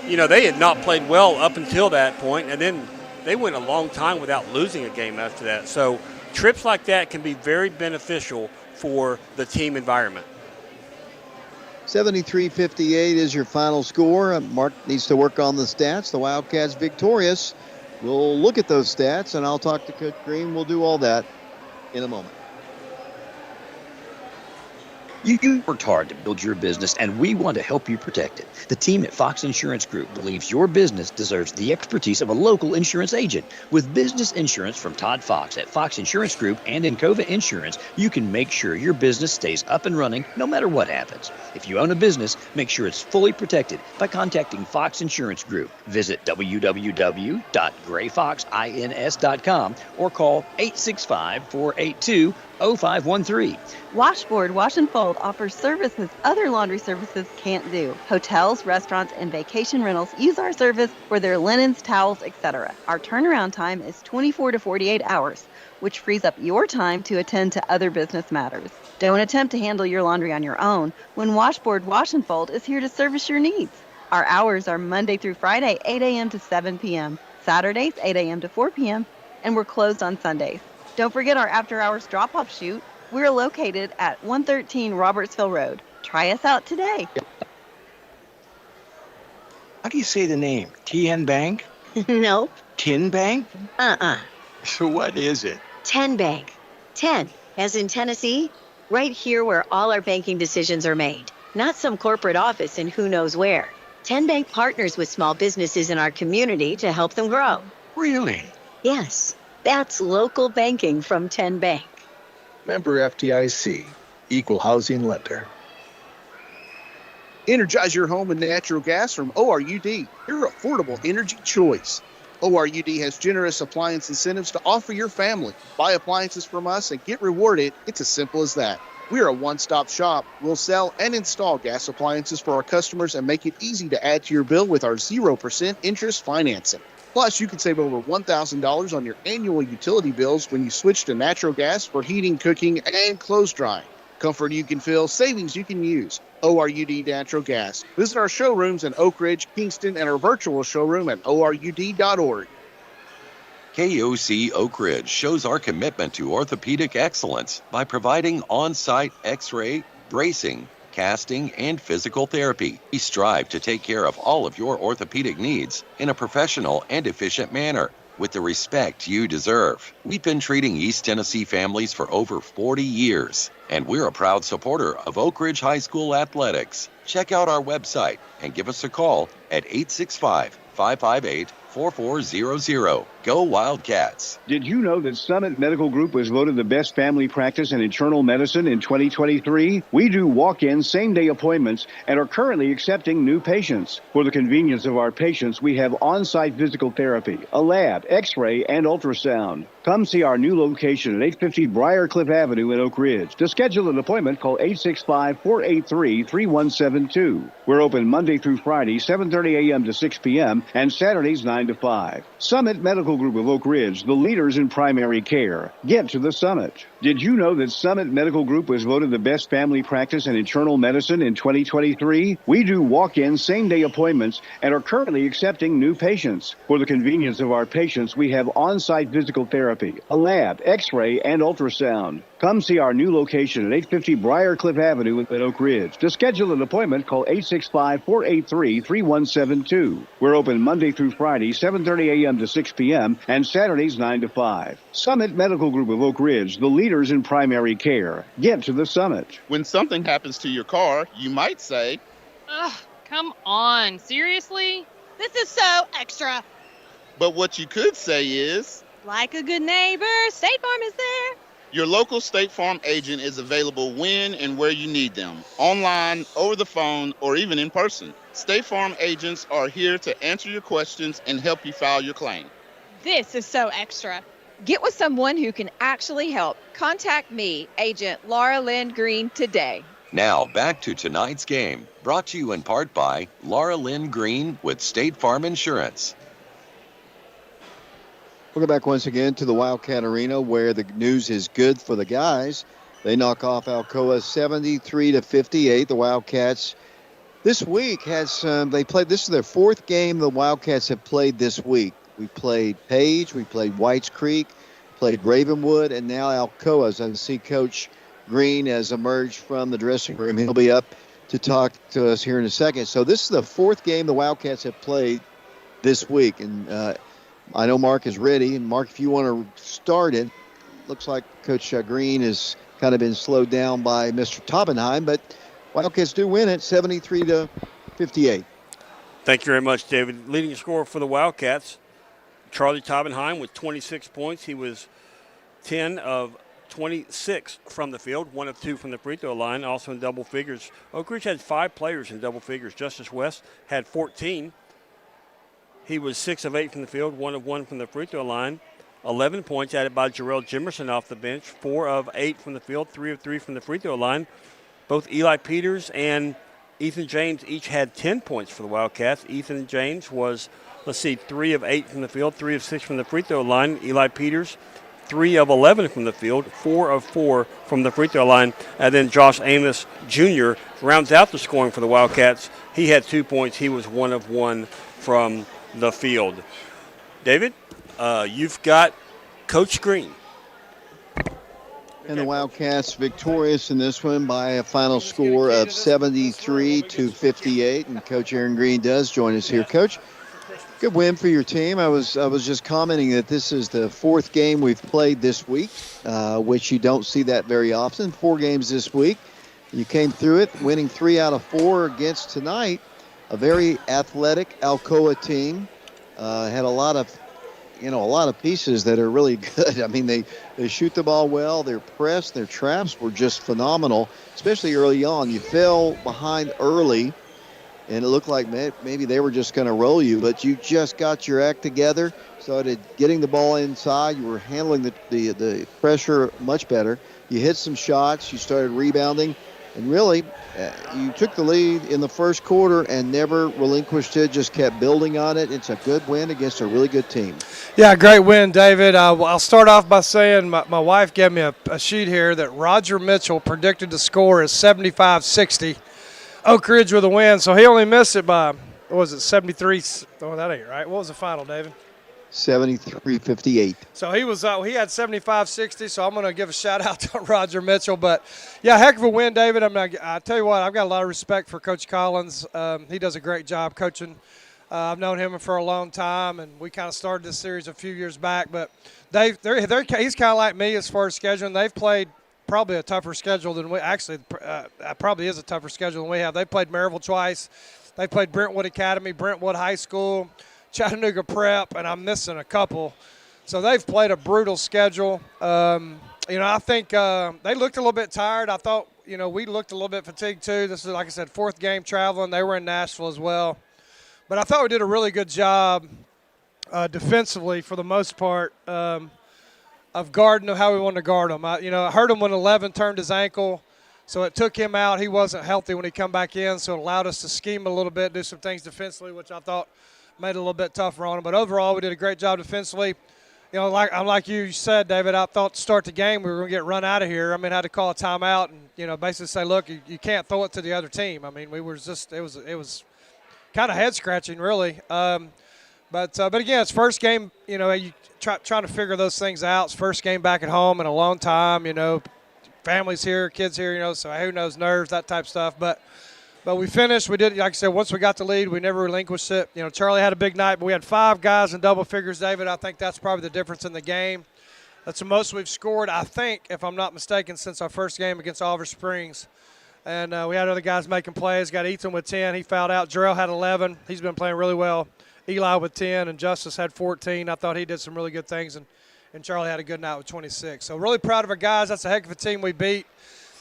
they had not played well up until that point, and then they went a long time without losing a game after that. So trips like that can be very beneficial for the team environment. 73-58 is your final score. Mark needs to work on the stats. The Wildcats victorious. We'll look at those stats, and I'll talk to Coach Green. We'll do all that in a moment. You worked hard to build your business, and we want to help you protect it. The team at Fox Insurance Group believes your business deserves the expertise of a local insurance agent. With business insurance from Todd Fox at Fox Insurance Group and Encova Insurance, you can make sure your business stays up and running no matter what happens. If you own a business, make sure it's fully protected by contacting Fox Insurance Group. Visit www.grayfoxins.com or call 865-482-0513. Washboard Wash and Fold offers services other laundry services can't do. Hotels, restaurants, and vacation rentals use our service for their linens, towels, etc. Our turnaround time is 24 to 48 hours, which frees up your time to attend to other business matters. Don't attempt to handle your laundry on your own when Washboard Wash and Fold is here to service your needs. Our hours are Monday through Friday, 8 a.m. to 7 p.m., Saturdays, 8 a.m. to 4 p.m., and we're closed on Sundays. Don't forget our after-hours drop-off shoot. We're located at 113 Robertsville Road. Try us out today. How do you say the name? TN Bank? Nope. Tin Bank? So what is it? 10 Bank. 10, as in Tennessee. Right here where all our banking decisions are made. Not some corporate office in who knows where. 10 Bank partners with small businesses in our community to help them grow. Really? Yes, that's local banking from 10 Bank. Member FDIC, Equal Housing Lender. Energize your home with natural gas from ORUD, your affordable energy choice. ORUD has generous appliance incentives to offer your family. Buy appliances from us and get rewarded. It's as simple as that. We are a one-stop shop. We'll sell and install gas appliances for our customers and make it easy to add to your bill with our 0% interest financing. Plus, you can save over $1,000 on your annual utility bills when you switch to natural gas for heating, cooking, and clothes drying. Comfort you can feel, savings you can use. ORUD Natural Gas. Visit our showrooms in Oak Ridge, Kingston, and our virtual showroom at ORUD.org. KOC Oak Ridge shows our commitment to orthopedic excellence by providing on-site x-ray, bracing, casting, and physical therapy. We strive to take care of all of your orthopedic needs in a professional and efficient manner with the respect you deserve. We've been treating East Tennessee families for over 40 years, and we're a proud supporter of Oak Ridge High School athletics. Check out our website and give us a call at 865-558-4400. Go Wildcats! Did you know that Summit Medical Group was voted the best family practice in internal medicine in 2023? We do walk-in same-day appointments and are currently accepting new patients. For the convenience of our patients, we have on-site physical therapy, a lab, x-ray, and ultrasound. Come see our new location at 850 Briarcliff Avenue in Oak Ridge. To schedule an appointment, call 865-483-3172. We're open Monday through Friday, 7:30 a.m. to 6 p.m., and Saturdays 9 to 5. Summit Medical Group of Oak Ridge, the leaders in primary care. Get to the Summit. Did you know that Summit Medical Group was voted the best family practice in internal medicine in 2023? We do walk-in same-day appointments and are currently accepting new patients. For the convenience of our patients, we have on-site physical therapy, a lab, x-ray, and ultrasound. Come see our new location at 850 Briarcliff Avenue in Oak Ridge. To schedule an appointment, call 865-483-3172. We're open Monday through Friday, 7:30 a.m. to 6 p.m., and Saturdays 9 to 5. Summit Medical Group of Oak Ridge, the leaders in primary care. Get to the Summit. When something happens to your car, you might say, Ugh, come on. Seriously? This is so extra. but what you could say is, Like a good neighbor, State Farm is there. your local State Farm agent is available when and where you need them, online, over the phone, or even in person. State Farm agents are here to answer your questions and help you file your claim. This is so extra. Get with someone who can actually help. Contact me, Agent Laura Lynn Green, today. Now back to tonight's game, brought to you in part by Laura Lynn Green with State Farm Insurance. Welcome back once again to the Wildcat Arena, where the news is good for the guys. They knock off Alcoa 73-58. The Wildcats this week they played. This is their fourth game the Wildcats have played this week. We played Page, we played Whites Creek, played Ravenwood, and now Alcoa. As I see Coach Green has emerged from the dressing room. He'll be up to talk to us here in a second. So this is the fourth game the Wildcats have played this week, and I know Mark is ready. And Mark, if you want to start it, looks like Coach Green has kind of been slowed down by Mr. Toppenheim, but Wildcats do win it 73-58. Thank you very much, David. Leading scorer for the Wildcats, Charlie Toppenheim with 26 points. He was 10 of 26 from the field, 1 of 2 from the free throw line, also in double figures. Oak Ridge had 5 players in double figures. Justice West had 14. He was 6 of 8 from the field, 1 of 1 from the free throw line. 11 points added by Jarrell Jimerson off the bench, 4 of 8 from the field, 3 of 3 from the free throw line. Both Eli Peters and Ethan James each had 10 points for the Wildcats. Ethan James was, 3 of 8 from the field, 3 of 6 from the free throw line. Eli Peters, 3 of 11 from the field, 4 of 4 from the free throw line. And then Josh Amos Jr. rounds out the scoring for the Wildcats. He had 2 points. He was 1 of 1 from the field. David, you've got Coach Green. And the Wildcats victorious in this one by a final score of 73-58. And Coach Aaron Green does join us here. Coach, good win for your team. I was just commenting that this is the fourth game we've played this week, which you don't see that very often. 4 games this week. You came through it, winning 3 out of 4 against tonight. A very athletic Alcoa team. Had a lot of a lot of pieces that are really good. I mean, they shoot the ball well. Their press, their traps were just phenomenal, especially early on. You fell behind early, and it looked like maybe they were just going to roll you, but you just got your act together, started getting the ball inside. You were handling the pressure much better. You hit some shots. You started rebounding, and really, you took the lead in the first quarter and never relinquished it, just kept building on it. It's a good win against a really good team. Yeah, great win, David. I'll start off by saying my wife gave me a sheet here that Roger Mitchell predicted the score is 75-60. Oak Ridge with a win, so he only missed it by, what was it, 73? Oh, that ain't right. What was the final, David? 73-58. So he had 75-60, so I'm going to give a shout-out to Roger Mitchell. But, yeah, heck of a win, David. I tell you what, I've got a lot of respect for Coach Collins. He does a great job coaching. I've known him for a long time, and we kind of started this series a few years back. But he's kind of like me as far as scheduling. They've played probably a tougher schedule than we – actually, probably is a tougher schedule than we have. They played Maryville twice. They played Brentwood Academy, Brentwood High School, Chattanooga Prep, and I'm missing a couple. So they've played a brutal schedule. I think they looked a little bit tired. I thought, we looked a little bit fatigued too. This is, like I said, fourth game traveling. They were in Nashville as well. But I thought we did a really good job defensively for the most part of guarding how we wanted to guard them. I heard him when 11 turned his ankle, so it took him out. He wasn't healthy when he come back in, so it allowed us to scheme a little bit, do some things defensively, which I thought made it a little bit tougher on him. But overall, we did a great job defensively. Like you said, David, I thought to start the game we were going to get run out of here. I had to call a timeout and, basically say, look, you can't throw it to the other team. We were just – it was kind of head-scratching, really. But again, it's first game, you trying to figure those things out. It's first game back at home in a long time, families here, kids here, so who knows, nerves, that type of stuff. But we finished. We did, like I said, once we got the lead, we never relinquished it. Charlie had a big night, but we had 5 guys in double figures, David. I think that's probably the difference in the game. That's the most we've scored, I think, if I'm not mistaken, since our first game against Oliver Springs. And we had other guys making plays. Got Ethan with 10. He fouled out. Jarrell had 11. He's been playing really well. Eli with 10, and Justice had 14. I thought he did some really good things, and Charlie had a good night with 26. So really proud of our guys. That's a heck of a team we beat.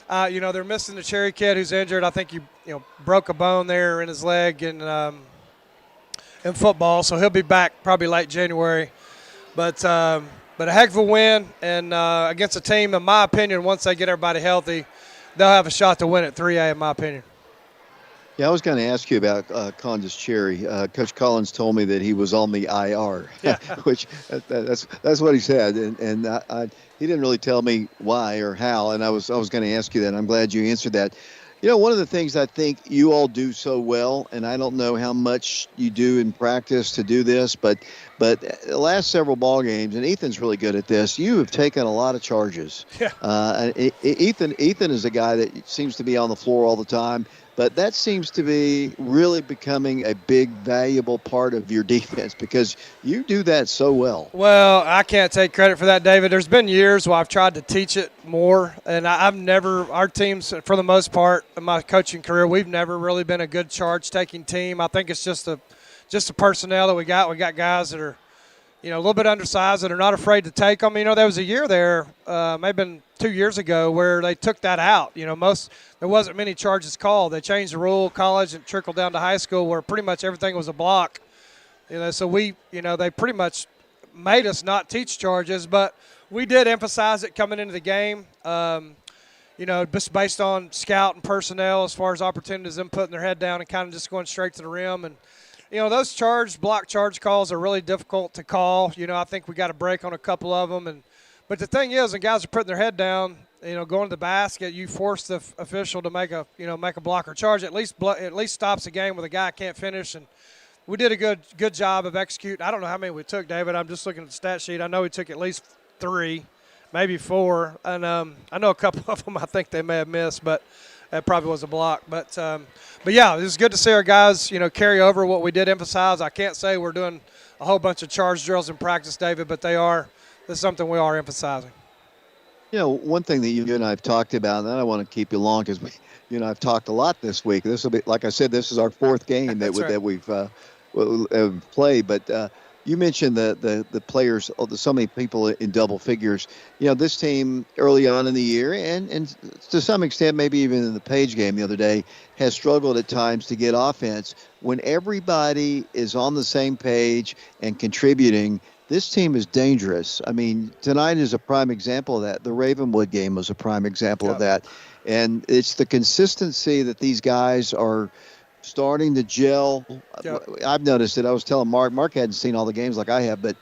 They're missing the Cherry kid who's injured. I think he broke a bone there in his leg in football, so he'll be back probably late January. But a heck of a win, and against a team, in my opinion, once they get everybody healthy, they'll have a shot to win at 3A, in my opinion. Yeah, I was going to ask you about Condis Cherry. Coach Collins told me that he was on the IR, yeah. which that's what he said, and he didn't really tell me why or how. And I was going to ask you that. I'm glad you answered that. One of the things I think you all do so well, and I don't know how much you do in practice to do this, but the last several ball games, and Ethan's really good at this, you have taken a lot of charges. Yeah. Ethan is a guy that seems to be on the floor all the time, but that seems to be really becoming a big, valuable part of your defense because you do that so well. Well, I can't take credit for that, David. There's been years where I've tried to teach it more, and our teams, for the most part, in my coaching career, we've never really been a good charge-taking team. I think it's just the personnel that we got. We got guys that are, a little bit undersized that are not afraid to take them. There was a year there, maybe 2 years ago, where they took that out. There wasn't many charges called. They changed the rule, college, and trickled down to high school where pretty much everything was a block. So we, they pretty much made us not teach charges, but we did emphasize it coming into the game. Just based on scout and personnel as far as opportunities, them putting their head down and kind of just going straight to the rim. And, those block charge calls are really difficult to call. I think we got a break on a couple of them. But the thing is, when guys are putting their head down, going to the basket, you force the official to make a blocker charge. At least stops the game where the guy can't finish. And we did a good job of executing. I don't know how many we took, David. I'm just looking at the stat sheet. I know we took at least 3, maybe 4. And I know a couple of them I think they may have missed, but that probably was a block. But yeah, it was good to see our guys, carry over what we did emphasize. I can't say we're doing a whole bunch of charge drills in practice, David, but this is something we are emphasizing. One thing that you and I have talked about, and I don't want to keep you long because I've talked a lot this week. This will be, like I said, this is our 4th game that we've played. But You mentioned the players, so many people in double figures. This team early on in the year, and to some extent, maybe even in the Page game the other day, has struggled at times to get offense. When everybody is on the same page and contributing, this team is dangerous. I mean, tonight is a prime example of that. The Ravenwood game was a prime example of that. And it's the consistency that these guys are starting to gel. Yep. I've noticed it. I was telling Mark. Mark hadn't seen all the games like I have, but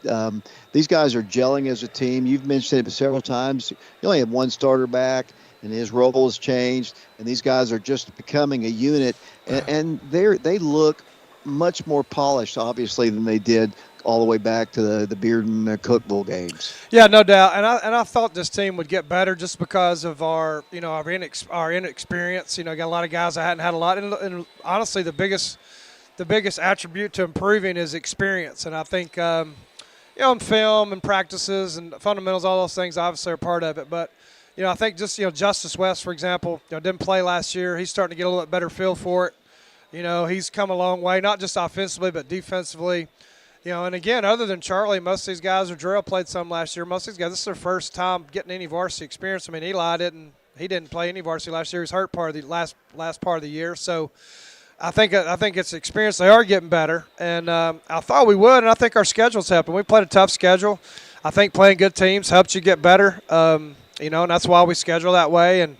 these guys are gelling as a team. You've mentioned it several times. You only have one starter back, and his role has changed, and these guys are just becoming a unit, and they look much more polished, obviously, than they did all the way back to the Bearden Cookville games. Yeah, no doubt. And I thought this team would get better just because of our inexperience. Got a lot of guys that hadn't had a lot. And honestly, the biggest attribute to improving is experience. And I think, in film and practices and fundamentals, all those things obviously are part of it. But, I think just, Justice West, for example, didn't play last year. He's starting to get a little bit better feel for it. He's come a long way, not just offensively, but defensively. And again, other than Charlie, most of these guys, or Drell played some last year. Most of these guys, this is their first time getting any varsity experience. I mean, Eli didn't play any varsity last year. He was hurt part of the last part of the year. So I think it's experience. They are getting better, and I thought we would, and I think our schedule's helping. We played a tough schedule. I think playing good teams helps you get better. And that's why we schedule that way. And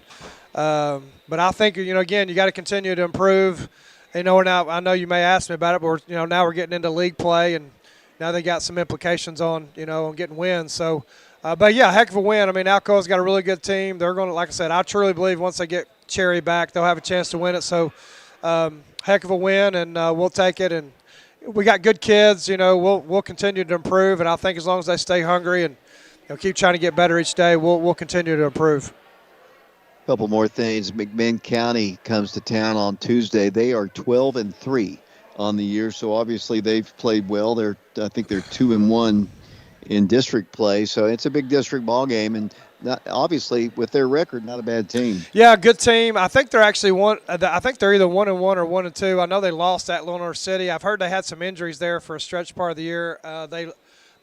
but I think again, you got to continue to improve. We're now. I know you may ask me about it, but now we're getting into league play, and now they got some implications on on getting wins. So, but yeah, heck of a win. I mean, Alcoa's got a really good team. They're going to, like I said, I truly believe once they get Cherry back, they'll have a chance to win it. So, heck of a win, and we'll take it. And we got good kids. We'll continue to improve, and I think as long as they stay hungry and keep trying to get better each day, we'll continue to improve. Couple more things. McMinn County comes to town on Tuesday. They are 12-3 on the year, so obviously they've played well. I think they're 2-1 in district play, so it's a big district ball game, and obviously with their record, not a bad team. Yeah, good team. I think they're actually one. I think they're either 1-1 or 1-2. I know they lost at Lenore City. I've heard they had some injuries there for a stretch part of the year. They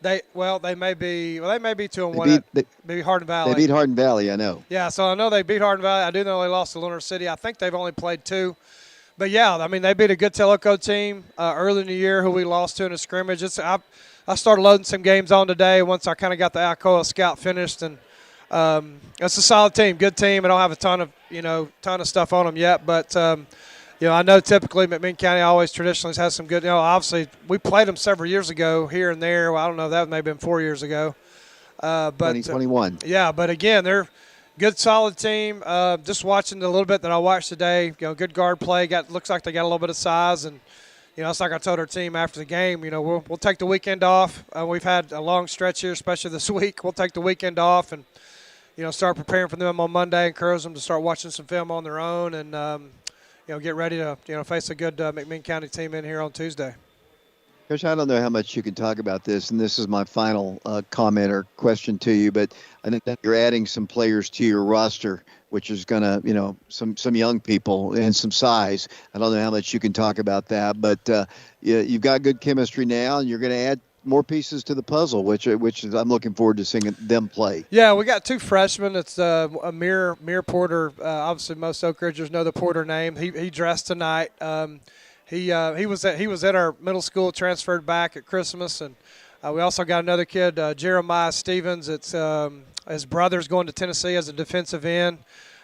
may be 2-1. Maybe Hardin Valley. They beat Hardin Valley, I know. Yeah, so I know they beat Hardin Valley. I do know they lost to Lenore City. I think they've only played 2. But yeah, I mean they beat a good Tellico team early in the year who we lost to in a scrimmage. I started loading some games on today once I kind of got the Alcoa scout finished, and it's a solid team, good team. I don't have a ton of stuff on them yet, but I know typically McMinn County always traditionally has some good. Obviously we played them several years ago here and there. Well, I don't know, that may have been 4 years ago. But 2021. Yeah, but again, they're good, solid team. Just watching the little bit that I watched today, good guard play. Looks like they got a little bit of size, and it's like I told our team after the game. We'll take the weekend off. We've had a long stretch here, especially this week. We'll take the weekend off and start preparing for them on Monday. Encourage them to start watching some film on their own, and get ready to face a good McMinn County team in here on Tuesday. Coach, I don't know how much you can talk about this, and this is my final comment or question to you, but I think that you're adding some players to your roster, which is going to, some young people and some size. I don't know how much you can talk about that, but you've got good chemistry now, and you're going to add more pieces to the puzzle, which is, I'm looking forward to seeing them play. Yeah, we got 2 freshmen. It's Amir Porter. Obviously, most Oak Ridgers know the Porter name. He dressed tonight. He was at our middle school, transferred back at Christmas, and we also got another kid, Jeremiah Stevens. It's his brother's going to Tennessee as a defensive end.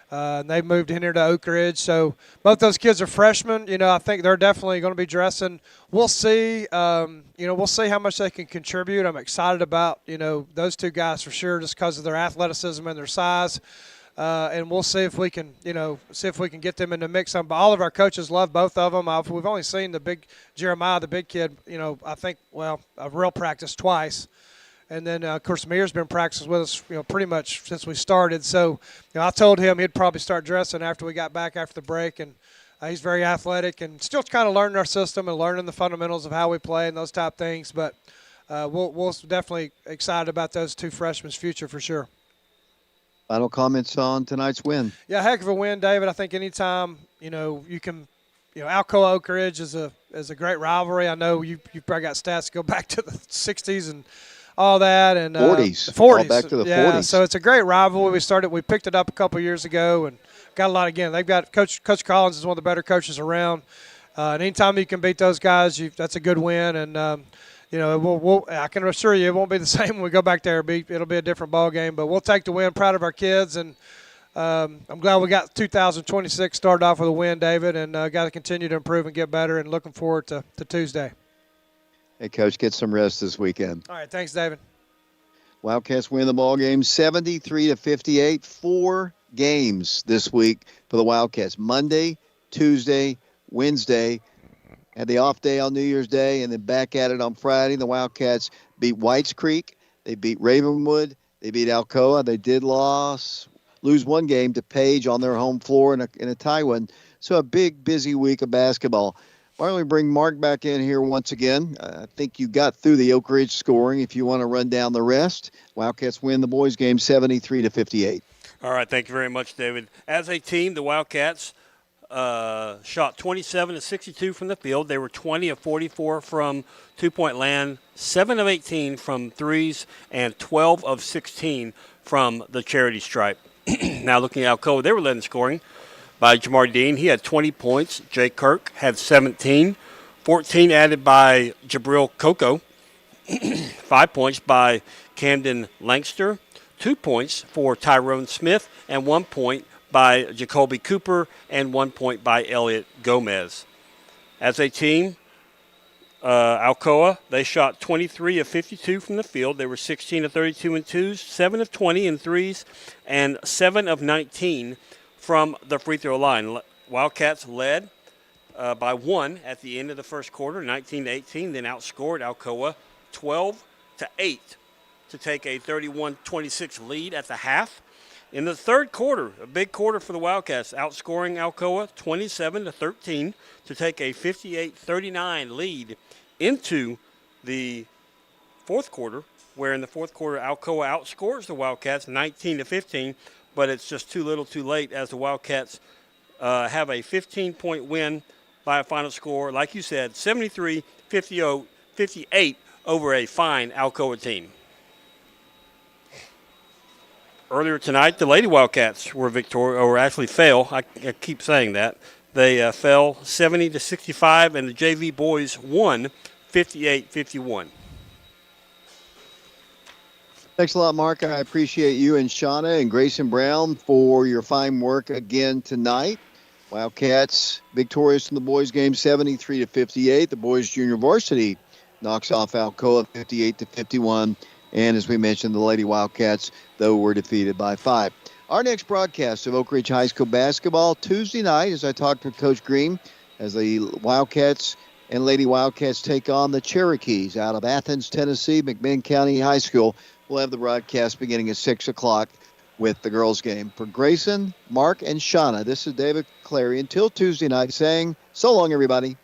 And they moved in here to Oak Ridge, so both those kids are freshmen. I think they're definitely going to be dressing. We'll see. We'll see how much they can contribute. I'm excited about those 2 guys for sure, just because of their athleticism and their size. And we'll see if we can, get them in the mix. All of our coaches love both of them. We've only seen the big Jeremiah, the big kid. I think a real practice twice. And then, of course, Amir's been practicing with us, pretty much since we started. So, I told him he'd probably start dressing after we got back after the break. And he's very athletic and still kind of learning our system and learning the fundamentals of how we play and those type things. But we'll definitely excited about those 2 freshmen's future for sure. Final comments on tonight's win. Yeah, heck of a win, David. I think anytime, you can, Alcoa Oak Ridge is is a great rivalry. I know you've probably got stats to go back to the 60s and all that. And 40s. The 40s. All back to the yeah, 40s. So it's a great rivalry. We picked it up a couple years ago and got a lot again. They've got Coach Collins is one of the better coaches around. And anytime you can beat those guys, that's a good win. And I can assure you it won't be the same when we go back there. It'll be a different ball game. But we'll take the win. Proud of our kids, and I'm glad we got 2026 started off with a win, David, and got to continue to improve and get better. And looking forward to Tuesday. Hey, Coach, get some rest this weekend. All right, thanks, David. Wildcats win the ball game 73-58. 4 games this week for the Wildcats. Monday, Tuesday, Wednesday. Had the off day on New Year's Day, and then back at it on Friday. The Wildcats beat Whites Creek. They beat Ravenwood. They beat Alcoa. They did lose one game to Page on their home floor in a tie one. So a big, busy week of basketball. Why don't we bring Mark back in here once again? I think you got through the Oak Ridge scoring. If you want to run down the rest, Wildcats win the boys' game 73-58. All right, thank you very much, David. As a team, the Wildcats shot 27 of 62 from the field. They were 20 of 44 from two-point land, 7 of 18 from threes, and 12 of 16 from the charity stripe. Now looking at Alcoa, they were led in scoring by Jamar Dean. He had 20 points. Jay Kirk had 17. 14 added by Jabril Coco. 5 points by Camden Langster. 2 points for Tyrone Smith, and 1 point by Jacoby Cooper, and 1 point by Elliot Gomez. As a team, Alcoa, they shot 23 of 52 from the field. They were 16 of 32 in twos, 7 of 20 in threes, and 7 of 19 from the free throw line. Wildcats led by 1 at the end of the first quarter, 19-18, then outscored Alcoa 12-8 to take a 31-26 lead at the half. In the third quarter, a big quarter for the Wildcats, outscoring Alcoa 27-13 to take a 58-39 lead into the fourth quarter, where in the fourth quarter Alcoa outscores the Wildcats 19-15, but it's just too little too late as the Wildcats have a 15-point win by a final score, like you said, 73-58 over a fine Alcoa team. Earlier tonight, the Lady Wildcats were victorious, or actually fell. I keep saying that. They fell 70-65, and the JV boys won 58-51. Thanks a lot, Mark. I appreciate you and Shauna and Grayson Brown for your fine work again tonight. Wildcats victorious in the boys' game 73-58. The boys' junior varsity knocks off Alcoa 58-51. And as we mentioned, the Lady Wildcats, though, were defeated by 5. Our next broadcast of Oak Ridge High School basketball Tuesday night, as I talked to Coach Green, as the Wildcats and Lady Wildcats take on the Cherokees out of Athens, Tennessee, McMinn County High School. We'll have the broadcast beginning at 6 o'clock with the girls' game. For Grayson, Mark, and Shauna, this is David Clary. Until Tuesday night, saying so long, everybody.